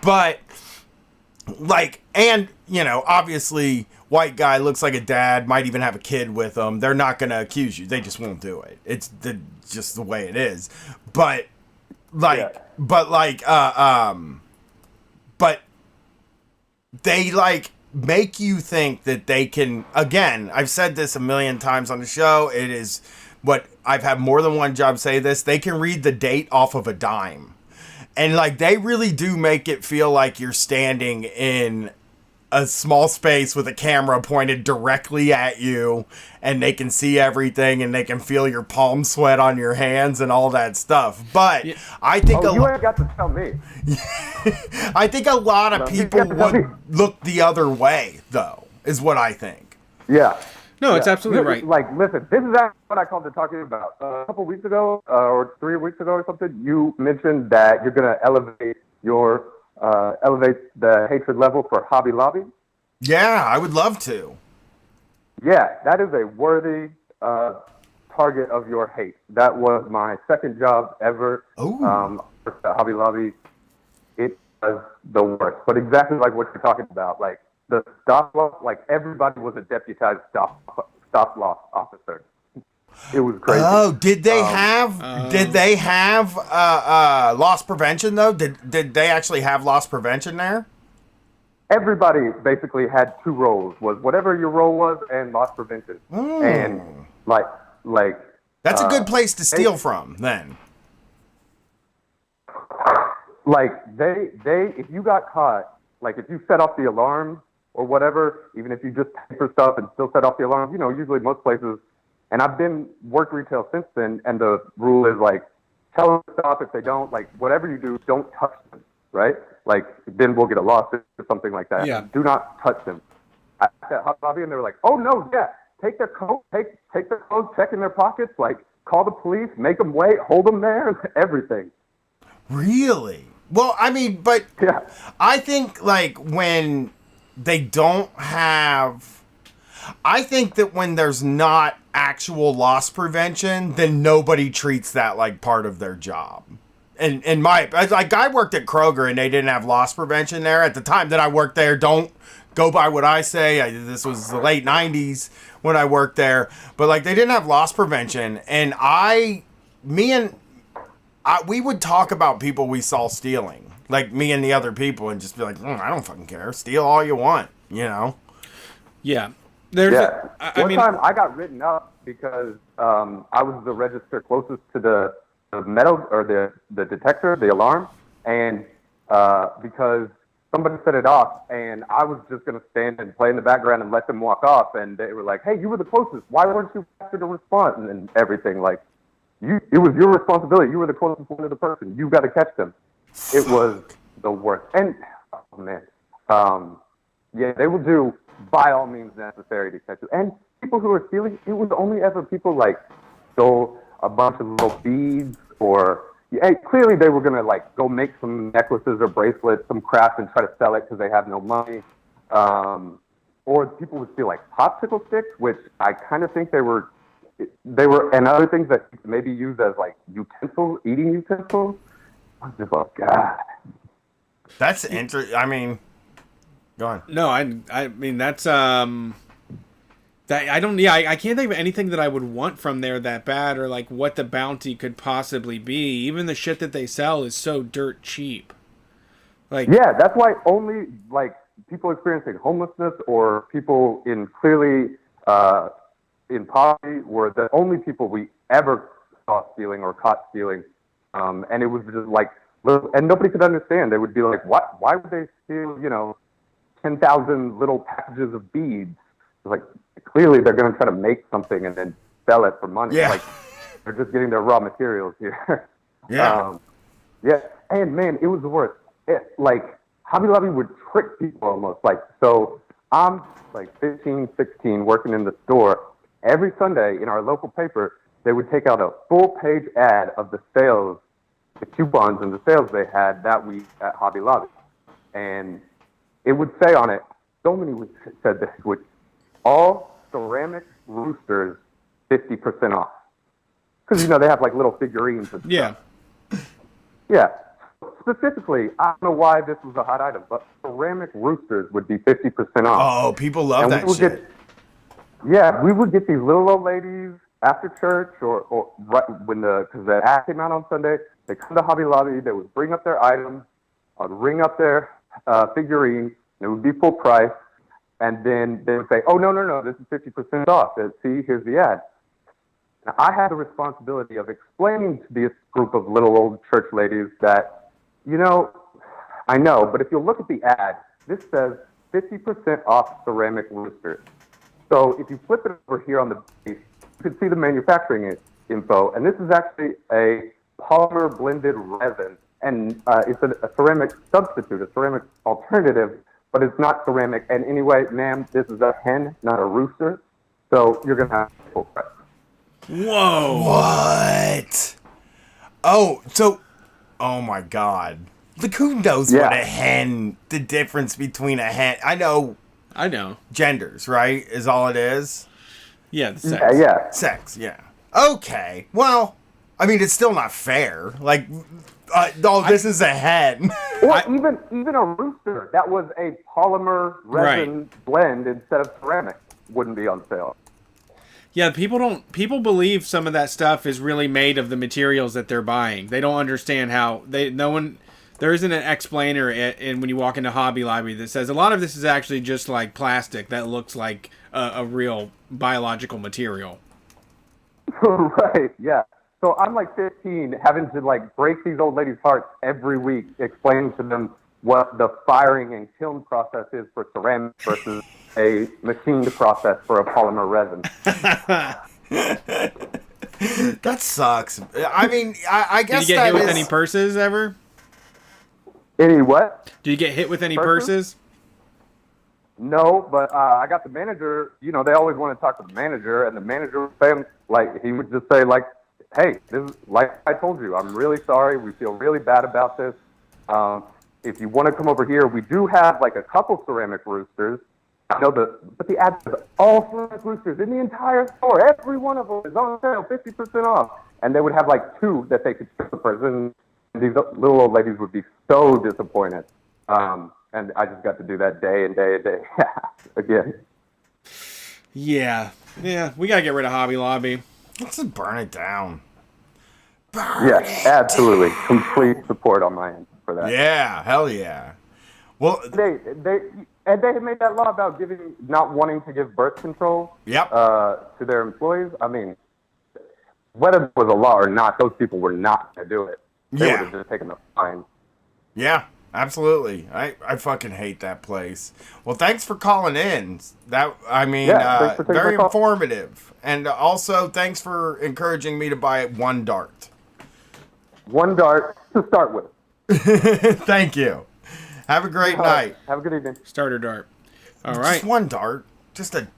But... like, and, obviously, white guy looks like a dad, might even have a kid with them. They're not going to accuse you. They just won't do it. It's just the way it is. But, they like make you think that they can, again, I've said this a million times on the show, it is what I've had more than one job say this, they can read the date off of a dime. And like they really do make it feel like you're standing in a small space with a camera pointed directly at you, and they can see everything, and they can feel your palm sweat on your hands and all that stuff. But I think you ain't got to tell me. I think a lot of people would look the other way, though, is what I think. Yeah. No, it's absolutely right. Like, listen, this is actually what I called to talk to you about. A couple weeks ago, or 3 weeks ago or something, you mentioned that you're going to elevate the hatred level for Hobby Lobby. Yeah, I would love to. Yeah, that is a worthy target of your hate. That was my second job ever. At Hobby Lobby. It was the worst. But exactly like what you're talking about, like the stop loss, like everybody was a deputized stop loss officer. It was crazy. Oh, did they have loss prevention though? Did they actually have loss prevention there? Everybody basically had two roles: was whatever your role was and loss prevention. And like that's a good place to steal from then. Like they if you got caught, like if you set off the alarm or whatever, even if you just pay for stuff and still set off the alarm, you know, usually most places. And I've worked retail since then, and the rule is like, tell them to stop. If they don't, like, whatever you do, don't touch them, right? Like, then we'll get a lawsuit or something like that. Yeah. Do not touch them. I at Hot Lobby, and they were like, oh, no, yeah, take their coat, take their clothes, check in their pockets, like, call the police, make them wait, hold them there, everything. Really? Well, I mean, but yeah. I think, like, when they don't have... I think that when there's not actual loss prevention, then nobody treats that like part of their job. And like I worked at Kroger and they didn't have loss prevention there at the time that I worked there. Don't go by what I say. This was the late 90s when I worked there, but like they didn't have loss prevention. And we would talk about people we saw stealing, like me and the other people, and just be like, I don't fucking care. Steal all you want, you know? Yeah. One time I got written up because I was the register closest to the metal or the detector, the alarm, and because somebody set it off, and I was just going to stand and play in the background and let them walk off, and they were like, "Hey, you were the closest. Why weren't you faster to respond?" and everything. Like, it was your responsibility. You were the closest one to the person. You got to catch them. It was the worst. And oh man, yeah, they will do by all means necessary to catch you. And people who are stealing, it was only ever people like stole a bunch of little beads or clearly they were going to like go make some necklaces or bracelets, some craft and try to sell it because they have no money. Or people would steal like popsicle sticks, which I kind of think they were and other things that maybe used as like utensils, eating utensils. I was just like, God. That's interesting. I mean, go on. No, I mean that's that I don't. Yeah, I can't think of anything that I would want from there that bad, or like what the bounty could possibly be. Even the shit that they sell is so dirt cheap. Like, yeah, that's why only like people experiencing homelessness or people in clearly in poverty were the only people we ever saw stealing or caught stealing, and it was just like, and nobody could understand. They would be like, "What? Why would they steal? 10,000 little packages of beads?" Like, clearly they're going to try to make something and then sell it for money. Yeah. Like, they're just getting their raw materials here. Yeah. Yeah. And man, it was the worst. Like, Hobby Lobby would trick people almost. Like, so I'm like 15, 16 working in the store. Every Sunday in our local paper, they would take out a full page ad of the sales, the coupons and the sales they had that week at Hobby Lobby. And it would say on it, so many said this, which all ceramic roosters 50% off. Because, they have like little figurines and yeah. stuff. Yeah. Specifically, I don't know why this was a hot item, but ceramic roosters would be 50% off. Oh, people love that shit. We would get these little old ladies after church or right when because the ad came out on Sunday, they come to Hobby Lobby, they would bring up their items, I'd ring up their figurines, and it would be full price. And then they would say, oh, no, this is 50% off. See, here's the ad. Now, I had the responsibility of explaining to this group of little old church ladies that, I know, but if you look at the ad, this says 50% off ceramic roosters. So if you flip it over here on the base, you can see the manufacturing info. And this is actually a polymer blended resin. And it's a ceramic substitute, a ceramic alternative, but it's not ceramic. And anyway, ma'am, this is a hen, not a rooster. So you're going to have full price. Whoa. What? Oh, so, oh my God. Like, who knows what a hen, the difference between a hen, I know. Genders, right? Is all it is? Yeah, the sex. Yeah. Sex, yeah. Okay. Well, I mean, it's still not fair. Like, this is a hen. Or even a rooster that was a polymer resin blend instead of ceramic wouldn't be on sale. Yeah, people believe some of that stuff is really made of the materials that they're buying. They don't understand how there isn't an explainer in when you walk into Hobby Lobby that says a lot of this is actually just like plastic that looks like a real biological material. Right, yeah. So I'm like 15, having to like break these old ladies' hearts every week, explaining to them what the firing and kiln process is for ceramic versus a machined process for a polymer resin. That sucks. I mean, I guess Did you get hit with any purses ever? Any what? Did you get hit with any purses? No, but I got the manager. They always want to talk to the manager, and the manager would say, he would just say, hey, this is, like I told you, I'm really sorry. We feel really bad about this. If you want to come over here, we do have a couple ceramic roosters. I know but the ad says all ceramic roosters in the entire store. Every one of them is on sale, 50% off. And they would have two that they could ship the person. And these little old ladies would be so disappointed. And I just got to do that day and day and day again. Yeah, we gotta get rid of Hobby Lobby. Let's just burn it down. Absolutely. Complete support on my end for that. Yeah, hell yeah. Well, they had made that law about not wanting to give birth control. To their employees. I mean, whether it was a law or not, those people were not going to do it. They would have just taken the fine. Yeah, absolutely. I fucking hate that place. Well, thanks for calling in. Very informative. And also, thanks for encouraging me to buy one dart. One dart to start with. Thank you. Have a great night. Have a good evening. Starter dart. All right. Just one dart.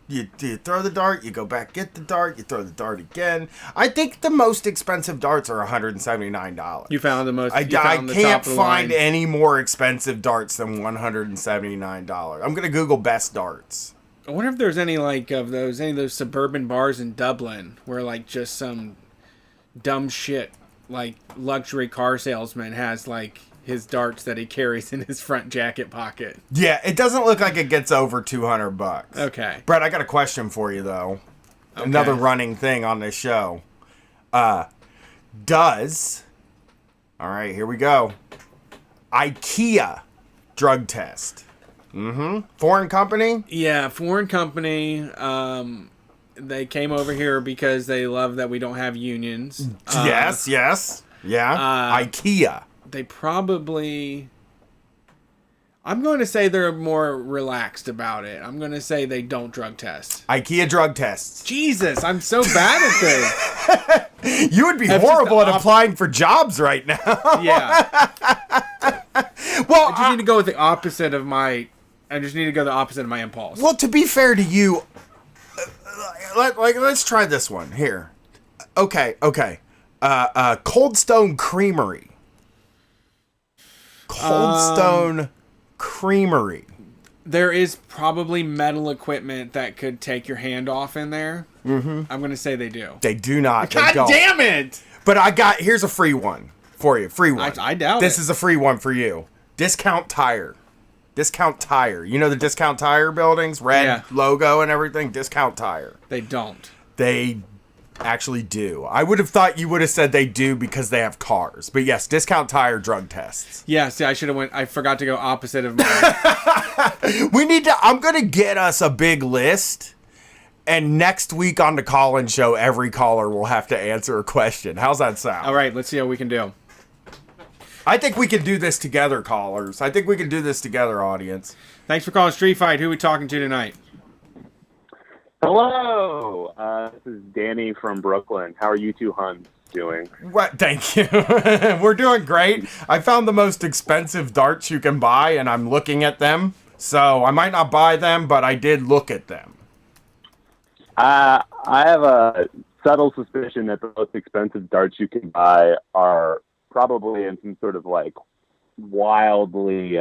You throw the dart, you go back, get the dart, you throw the dart again. I think the most expensive darts are $179. You found the most. I can't find any more expensive darts than $179. I'm gonna Google best darts. I wonder if there's any any of those suburban bars in Dublin where just some dumb shit luxury car salesman has his darts that he carries in his front jacket pocket. Yeah, it doesn't look like it gets over $200. Okay. Brett, I got a question for you though. Okay. Another running thing on this show. All right, here we go. IKEA drug test. Foreign company? Yeah, foreign company. They came over here because they love that we don't have unions. Yes. Yeah. IKEA. They probably... I'm going to say they're more relaxed about it. I'm going to say they don't drug test. IKEA drug tests. Jesus, I'm so bad at this. You would be horrible at applying for jobs right now. Yeah. Well, I just need to go with the opposite of my... impulse. Well, to be fair to you, let's try this one here. Okay. Cold Stone Creamery. Creamery. There is probably metal equipment that could take your hand off in there. I'm going to say they do. They do not. God damn it! But here's a free one for you. Free one. I doubt this is a free one for you. Discount Tire. You know the Discount Tire buildings? Red logo and everything? Discount Tire. They don't. They actually do. I would have thought you would have said they do because they have cars. But yes, Discount Tire drug tests. Yeah, see, I forgot to go opposite of mine. We need to. I'm gonna get us a big list, and next week on the call-in show, every caller will have to answer a question. How's that sound? All right, let's see how we can do. I think we can do this together, callers. I think we can do this together, audience. Thanks for calling Street Fight. Who are we talking to tonight? Hello, this is Danny from Brooklyn. How are you two Huns doing? What? Thank you. We're doing great. I found the most expensive darts you can buy, and I'm looking at them. So I might not buy them, but I did look at them. I have a subtle suspicion that the most expensive darts you can buy are probably in some sort of like wildly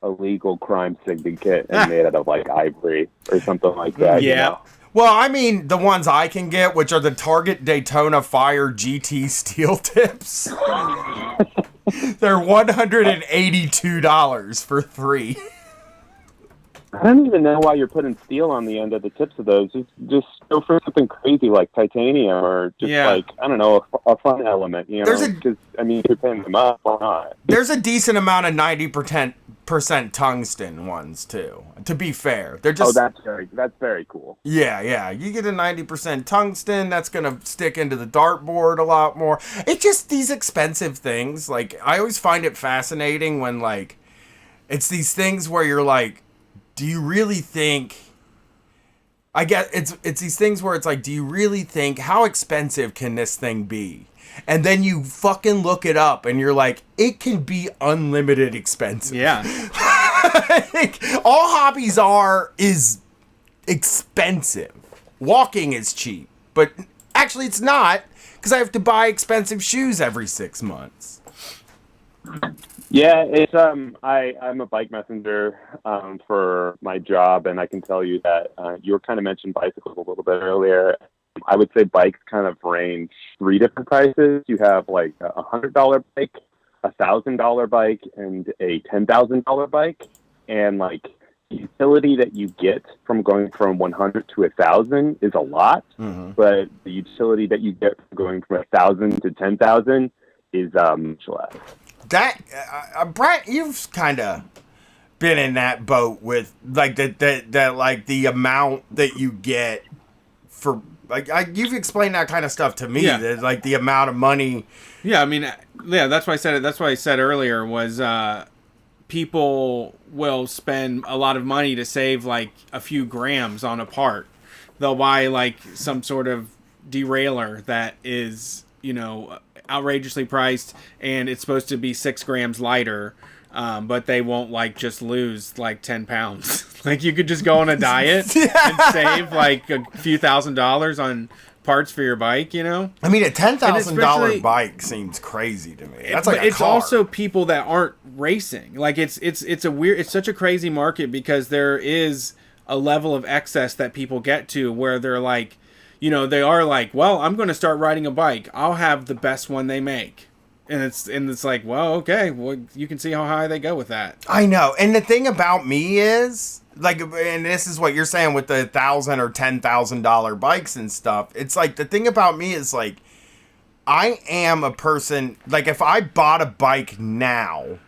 illegal crime syndicate and made out of like ivory or something like that. Yeah. You know? Well, I mean, the ones I can get, which are the Target Daytona Fire GT steel tips. They're $182 for 3. I don't even know why you're putting steel on the end of the tips of those. Just go for something crazy like titanium or just like, I don't know, a fun element, you know? Because, I mean, you're paying them up, why not? There's a decent amount of 90% tungsten ones, too, to be fair. They're just... Oh, that's very cool. Yeah. You get a 90% tungsten, that's going to stick into the dartboard a lot more. It's just these expensive things. Like, I always find it fascinating when, like, it's these things where you're like, do you really think... I get it's these things where it's like, do you really think, how expensive can this thing be? And then you fucking look it up and you're like, it can be unlimited expensive. Yeah. All hobbies is expensive. Walking is cheap, but actually it's not, because I have to buy expensive shoes every 6 months. Yeah, it's I'm a bike messenger for my job, and I can tell you that you were kind of mentioned bicycles a little bit earlier. I would say bikes kind of range 3 different prices. You have like a $100 bike, a $1,000 bike, and a $10,000 bike, and like the utility that you get from going from 100 to 1,000 is a lot, but the utility that you get from going from 1,000 to 10,000 is much less. That Brett, you've kind of been in that boat with like that like the amount that you get for like you've explained that kind of stuff to me. Yeah. That, like the amount of money. Yeah, I mean, yeah, that's why I said it. That's what I said earlier was people will spend a lot of money to save like a few grams on a part. They'll buy like some sort of derailleur that is, you know, outrageously priced, and it's supposed to be 6 grams lighter, but they won't like just lose like 10 pounds. Like you could just go on a diet and save like a few $1,000s on parts for your bike, you know? I mean, a $10,000 bike seems crazy to me. That's like a it's car. also people that aren't racing. Like it's such a crazy market because there is a level of excess that people get to where they're like, you know, they are like, well, I'm going to start riding a bike. I'll have the best one they make. And it's like, well, okay, well, you can see how high they go with that. I know. And the thing about me is, like, and this is what you're saying with the $1,000 or $10,000 bikes and stuff. It's like, the thing about me is, like, I am a person, like, if I bought a bike now,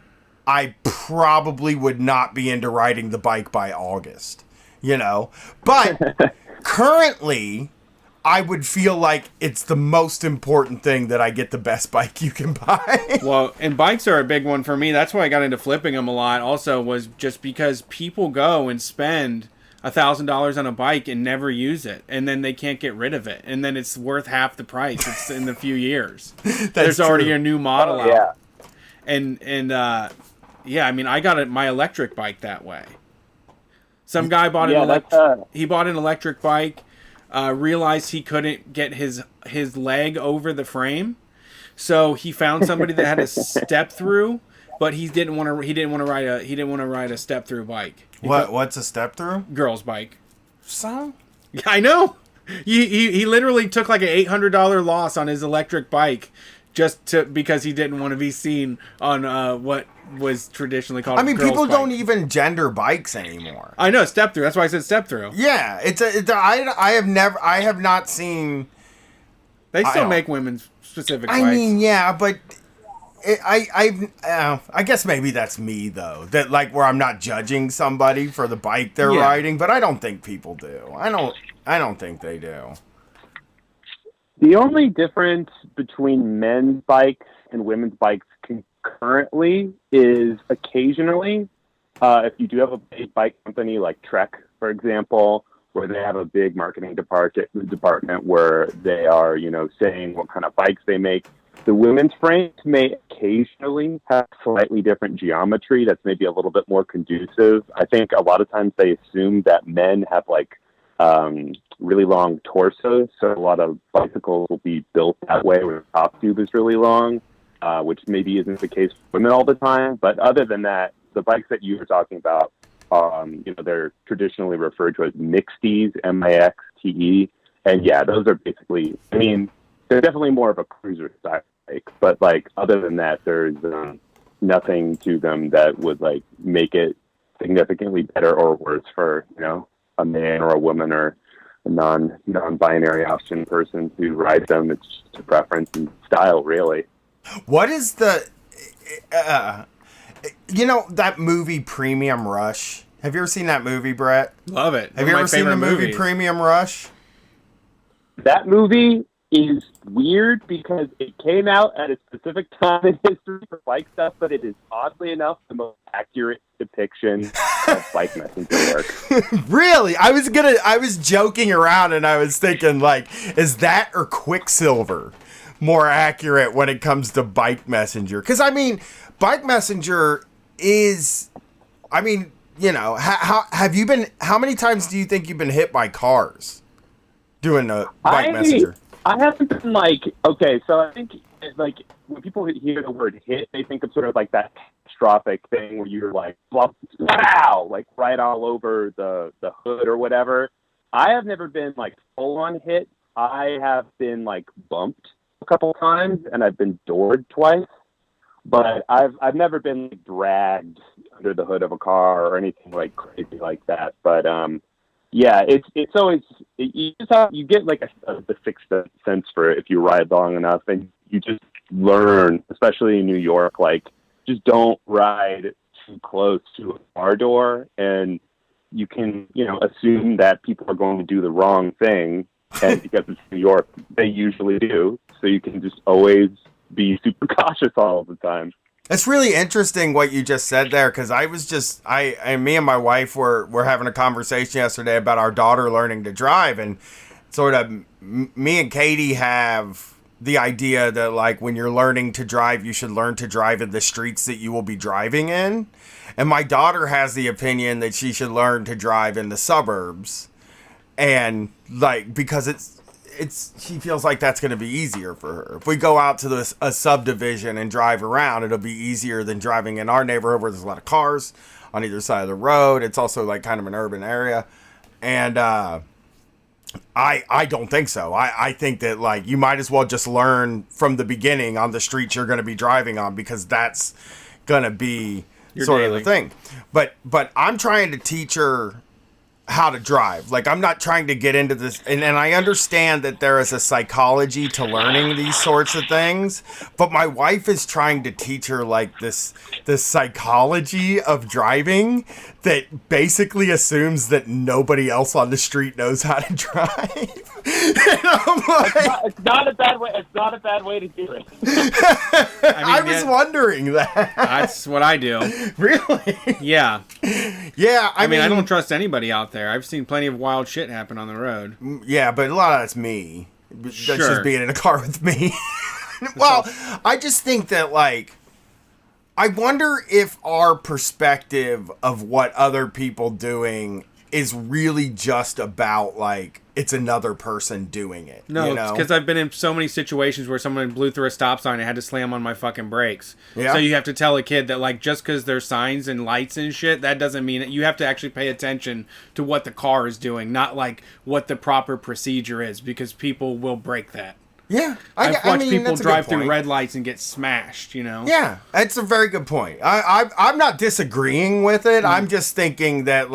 I probably would not be into riding the bike by August, you know? But currently, I would feel like it's the most important thing that I get the best bike you can buy. Well, and bikes are a big one for me. That's why I got into flipping them a lot also, was just because people go and spend $1,000 on a bike and never use it, and then they can't get rid of it, and then it's worth half the price. It's in a few years. There's already true. a new model out. Yeah. And yeah, I mean, I got my electric bike that way. Some guy bought he bought an electric bike. Realized he couldn't get his leg over the frame, so he found somebody that had a step through, but he didn't want to ride a step through bike. What's a step through? Girl's bike. So? I know. He literally took like an $800 loss on his electric bike because he didn't want to be seen on what was traditionally called. I mean, people bike. don't even gender bikes anymore. I know, step through. That's why I said step through. Yeah, I have not seen. They still make women's specific bikes. I mean, yeah, but I guess maybe that's me though. That like where I'm not judging somebody for the bike they're Yeah. riding, but I don't think people do. I don't think they do. The only difference between men's bikes and women's bikes concurrently is occasionally, if you do have a big bike company like Trek, for example, where they have a big marketing department where they are, saying what kind of bikes they make. The women's frames may occasionally have slightly different geometry that's maybe a little bit more conducive. I think a lot of times they assume that men have really long torsos, so a lot of bicycles will be built that way where the top tube is really long, which maybe isn't the case for women all the time. But other than that, the bikes that you were talking about, they're traditionally referred to as mixties, M-I-X-T-E. And yeah, those are basically, they're definitely more of a cruiser style bike. But other than that, there's nothing to them that would make it significantly better or worse for, a man or a woman or a non-binary option person who rides them. It's just a preference and style, really. What is the, that movie Premium Rush? Have you ever seen that movie, Brett? Love it. Have you ever seen the movie Premium Rush? That movie is weird because it came out at a specific time in history for bike stuff, but it is oddly enough the most accurate depiction of bike messenger work. Really? I was joking around and I was thinking is that or Quicksilver more accurate when it comes to bike messenger? Because bike messenger is, how many times do you think you've been hit by cars doing a bike messenger? I haven't been okay, so I think when people hear the word hit, they think of sort of that catastrophic thing where you're wow, right all over the hood or whatever. I have never been full on hit. I have been bumped a couple times and I've been doored twice, but I've never been dragged under the hood of a car or anything crazy like that. But yeah, it's always you get the sixth sense for it if you ride long enough, and you just learn, especially in New York, just don't ride too close to a car door, and you can assume that people are going to do the wrong thing, and because it's New York, they usually do, so you can just always be super cautious all the time. It's really interesting what you just said there, because me and my wife were having a conversation yesterday about our daughter learning to drive, and sort of me and Katie have the idea that when you're learning to drive, you should learn to drive in the streets that you will be driving in. And my daughter has the opinion that she should learn to drive in the suburbs, and because she feels like that's going to be easier for her. If we go out to a subdivision and drive around, it'll be easier than driving in our neighborhood where there's a lot of cars on either side of the road. It's also kind of an urban area. And I don't think so. I think that you might as well just learn from the beginning on the streets you're going to be driving on, because that's going to be sort of the thing. But I'm trying to teach her how to drive. I'm not trying to get into this, and I understand that there is a psychology to learning these sorts of things, but my wife is trying to teach her this psychology of driving that basically assumes that nobody else on the street knows how to drive. And I'm it's not a bad way. It's not a bad way to do it. I was wondering that. That's what I do. Really? Yeah. Yeah. I mean, I don't trust anybody out there. I've seen plenty of wild shit happen on the road. Yeah, but a lot of that's me. That's Sure. just being in a car with me. Well, I just think that I wonder if our perspective of what other people doing is really just about it's another person doing it. No, because I've been in so many situations where someone blew through a stop sign and I had to slam on my fucking brakes. Yeah. So you have to tell a kid that just because there's signs and lights and shit, that doesn't mean it. You have to actually pay attention to what the car is doing, not what the proper procedure is, because people will break that. Yeah, I've watched people that's a drive good through point. red lights and get smashed. Yeah, that's a very good point. I'm not disagreeing with it. I'm just thinking that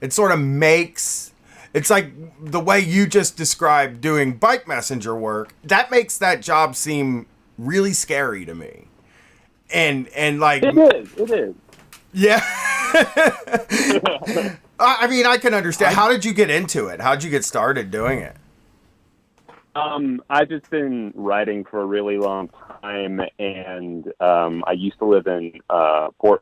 it sort of makes. It's the way you just described doing bike messenger work. That makes that job seem really scary to me. and like it is. Yeah. I mean, I can understand. How did you get into it? How'd you get started doing it? I've just been writing for a really long time, and I used to live in Portland,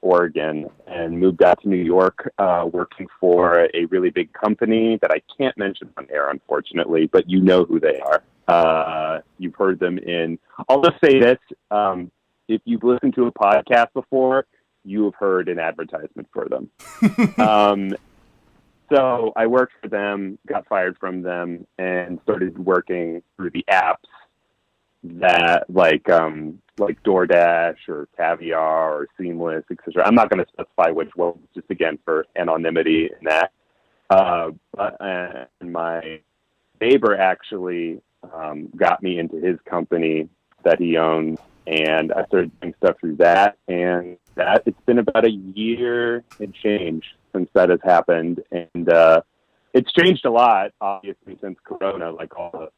Oregon, and moved out to New York, working for a really big company that I can't mention on air, unfortunately, but you know who they are. You've heard them in. I'll just say this: if you've listened to a podcast before, you have heard an advertisement for them. So I worked for them, got fired from them, and started working through the apps that like DoorDash or Caviar or Seamless, etc. I'm not going to specify which ones, just again for anonymity and that. And my neighbor actually got me into his company that he owns, and I started doing stuff through that. And that it's been about a year and change since that has happened, and it's changed a lot, obviously, since Corona. Like, all the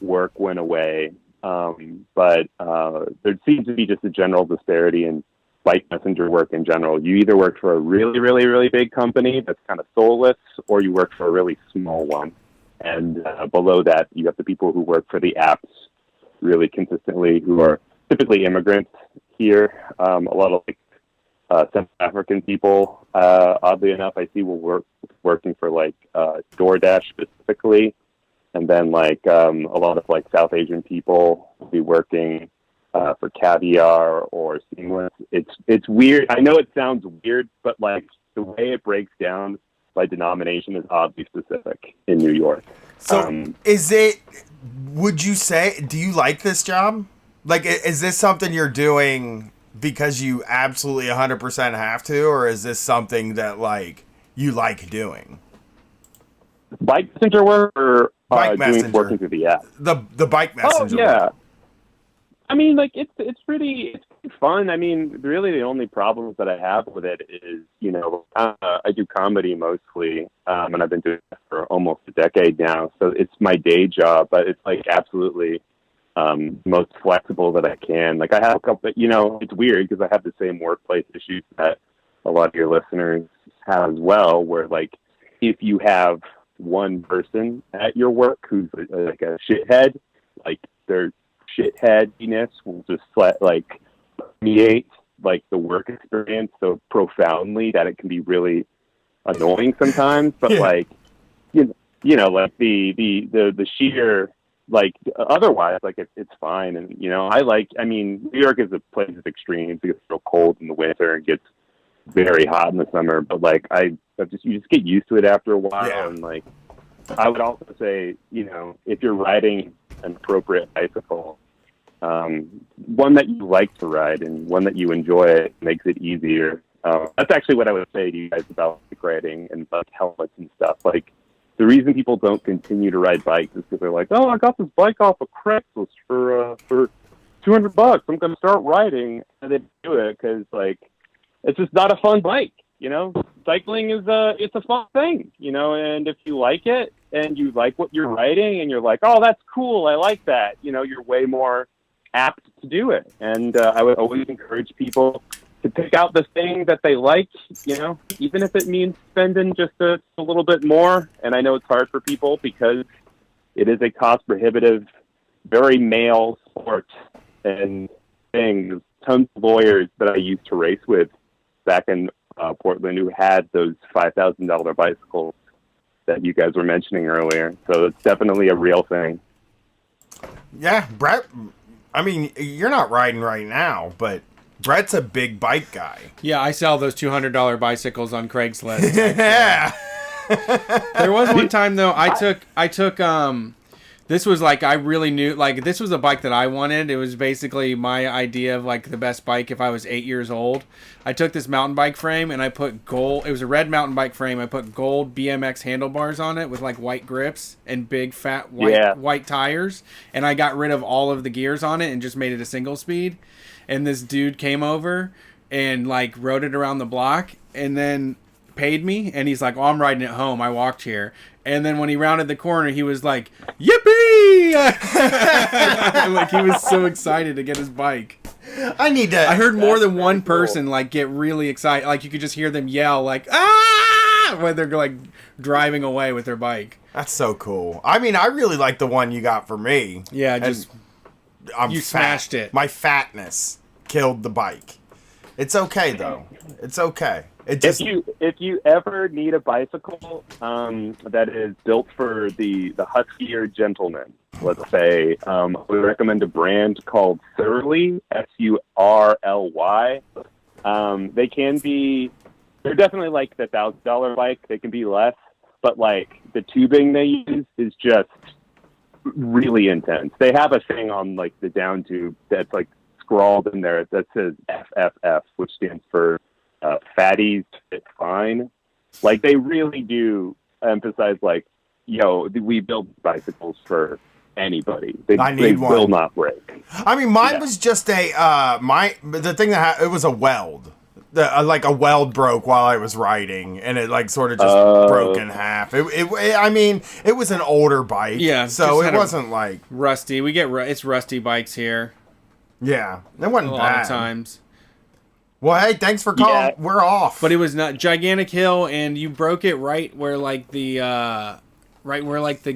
work went away, but there seems to be just a general disparity in bike messenger work in general. You either work for a really, really, really big company that's kind of soulless, or you work for a really small one. And below that, you have the people who work for the apps really consistently, who are typically immigrants here. A lot of South African people, oddly enough, I see will working for DoorDash specifically, and then a lot of South Asian people will be working for Caviar or Seamless. It's weird. I know it sounds weird, but the way it breaks down by denomination is oddly specific in New York. So would you say, do you like this job? Is this something you're doing because you absolutely 100% have to, or is this something that you like doing? Bike messenger work or bike messenger, working through the app? The bike messenger. Oh yeah. Work. I mean, it's pretty fun. I mean, really, the only problems that I have with it is, I do comedy mostly, and I've been doing it for almost a decade now. So it's my day job, but it's absolutely most flexible that I can. I have a couple, it's weird because I have the same workplace issues that a lot of your listeners have as well, where if you have one person at your work who's a shithead, their shitheadiness will just permeate the work experience so profoundly that it can be really annoying sometimes. But the sheer otherwise it's fine. And New York is a place of extremes. It gets real cold in the winter and gets very hot in the summer, but you just get used to it after a while. Yeah. And I would also say, if you're riding an appropriate bicycle, one that you like to ride and one that you enjoy, it makes it easier. That's actually what I would say to you guys about bike riding and helmets and stuff. The reason people don't continue to ride bikes is because they're like, oh, I got this bike off of Craigslist for $200. I'm going to start riding. And they do it because, it's just not a fun bike. Cycling is it's a fun thing, and if you like it and you like what you're riding and you're like, oh, that's cool, I like that, you're way more apt to do it. And I would always encourage people to pick out the thing that they like, even if it means spending just a little bit more. And I know it's hard for people because it is a cost prohibitive, very male sport and thing. There's tons of lawyers that I used to race with back in Portland who had those $5,000 bicycles that you guys were mentioning earlier. So it's definitely a real thing. Yeah, Brett, I mean, you're not riding right now, but Brett's a big bike guy. Yeah, I sell those $200 bicycles on Craigslist. Yeah. There was one time though, I took this was I really knew, this was a bike that I wanted. It was basically my idea of the best bike if I was 8 years old. I took this mountain bike frame and I put gold, it was a red mountain bike frame. I put gold BMX handlebars on it with white grips and big fat white tires. And I got rid of all of the gears on it and just made it a single speed. And this dude came over and rode it around the block and then paid me. And he's like, oh, I'm riding it home. I walked here. And then when he rounded the corner, he was like, yippee! He was so excited to get his bike. I need to. I heard more than one person like get really excited. Like you could just hear them yell like "ah!" when they're like driving away with their bike. That's so cool. I mean, I really like the one you got for me. Yeah, just you smashed it. My fatness killed the bike. It's okay though. It's okay. It just If you ever need a bicycle that is built for the huskier gentleman, let's say, we recommend a brand called Surly, Surly. They're definitely like the $1,000 bike. They can be less, but like the tubing they use is just really intense. They have a thing on like the down tube that's like scrawled in there that says FFF, which stands for fatties fit fine. Like they really do emphasize like, yo, we build bicycles for anybody. They will not break. I mean, mine was just a the thing that it was a weld. Like a weld broke while I was riding, and it like sort of just broke in half. I mean, it was an older bike, Yeah, so just it wasn't like rusty. We get it's rusty bikes here. Yeah, it wasn't a lot bad. of times. Well, hey, thanks for calling. Yeah. We're off. But it was not Gigantic Hill, and you broke it right where like the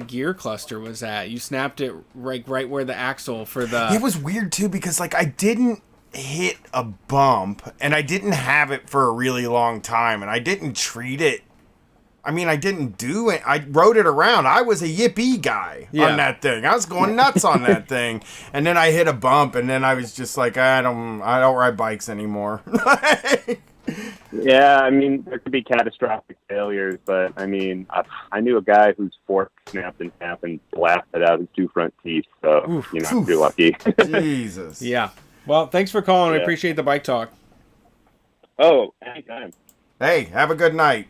gear cluster was at. You snapped it right where the axle for the. It was weird too because like I didn't hit a bump and I didn't have it for a really long time and I didn't treat it. I mean, I didn't do it. I rode it around. I was a yippee guy on that thing. I was going nuts on that thing. And then I hit a bump and then I was just like, I don't ride bikes anymore. Yeah, I mean, there could be catastrophic failures, but I mean, I knew a guy whose fork snapped in half and blasted out his 2 front teeth, so you're not too lucky. Jesus. Yeah. Well, thanks for calling. We Yeah. appreciate the bike talk. Oh, anytime. Hey, have a good night.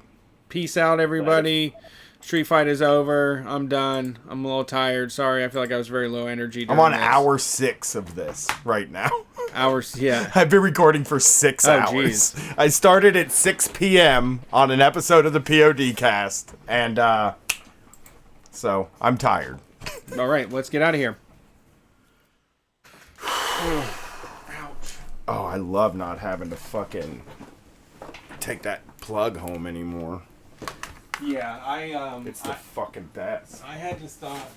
Peace out, everybody. Street fight is over. I'm done. I'm a little tired. Sorry, I feel like I was very low energy. I'm on hour 6 of this right now. Hours, yeah. I've been recording for 6 Oh, hours. I started at 6 p.m. on an episode of the POD cast, and so I'm tired. All right, let's get out of here. Oh, I love not having to fucking take that plug home anymore. Yeah, It's the fucking best. I had to stop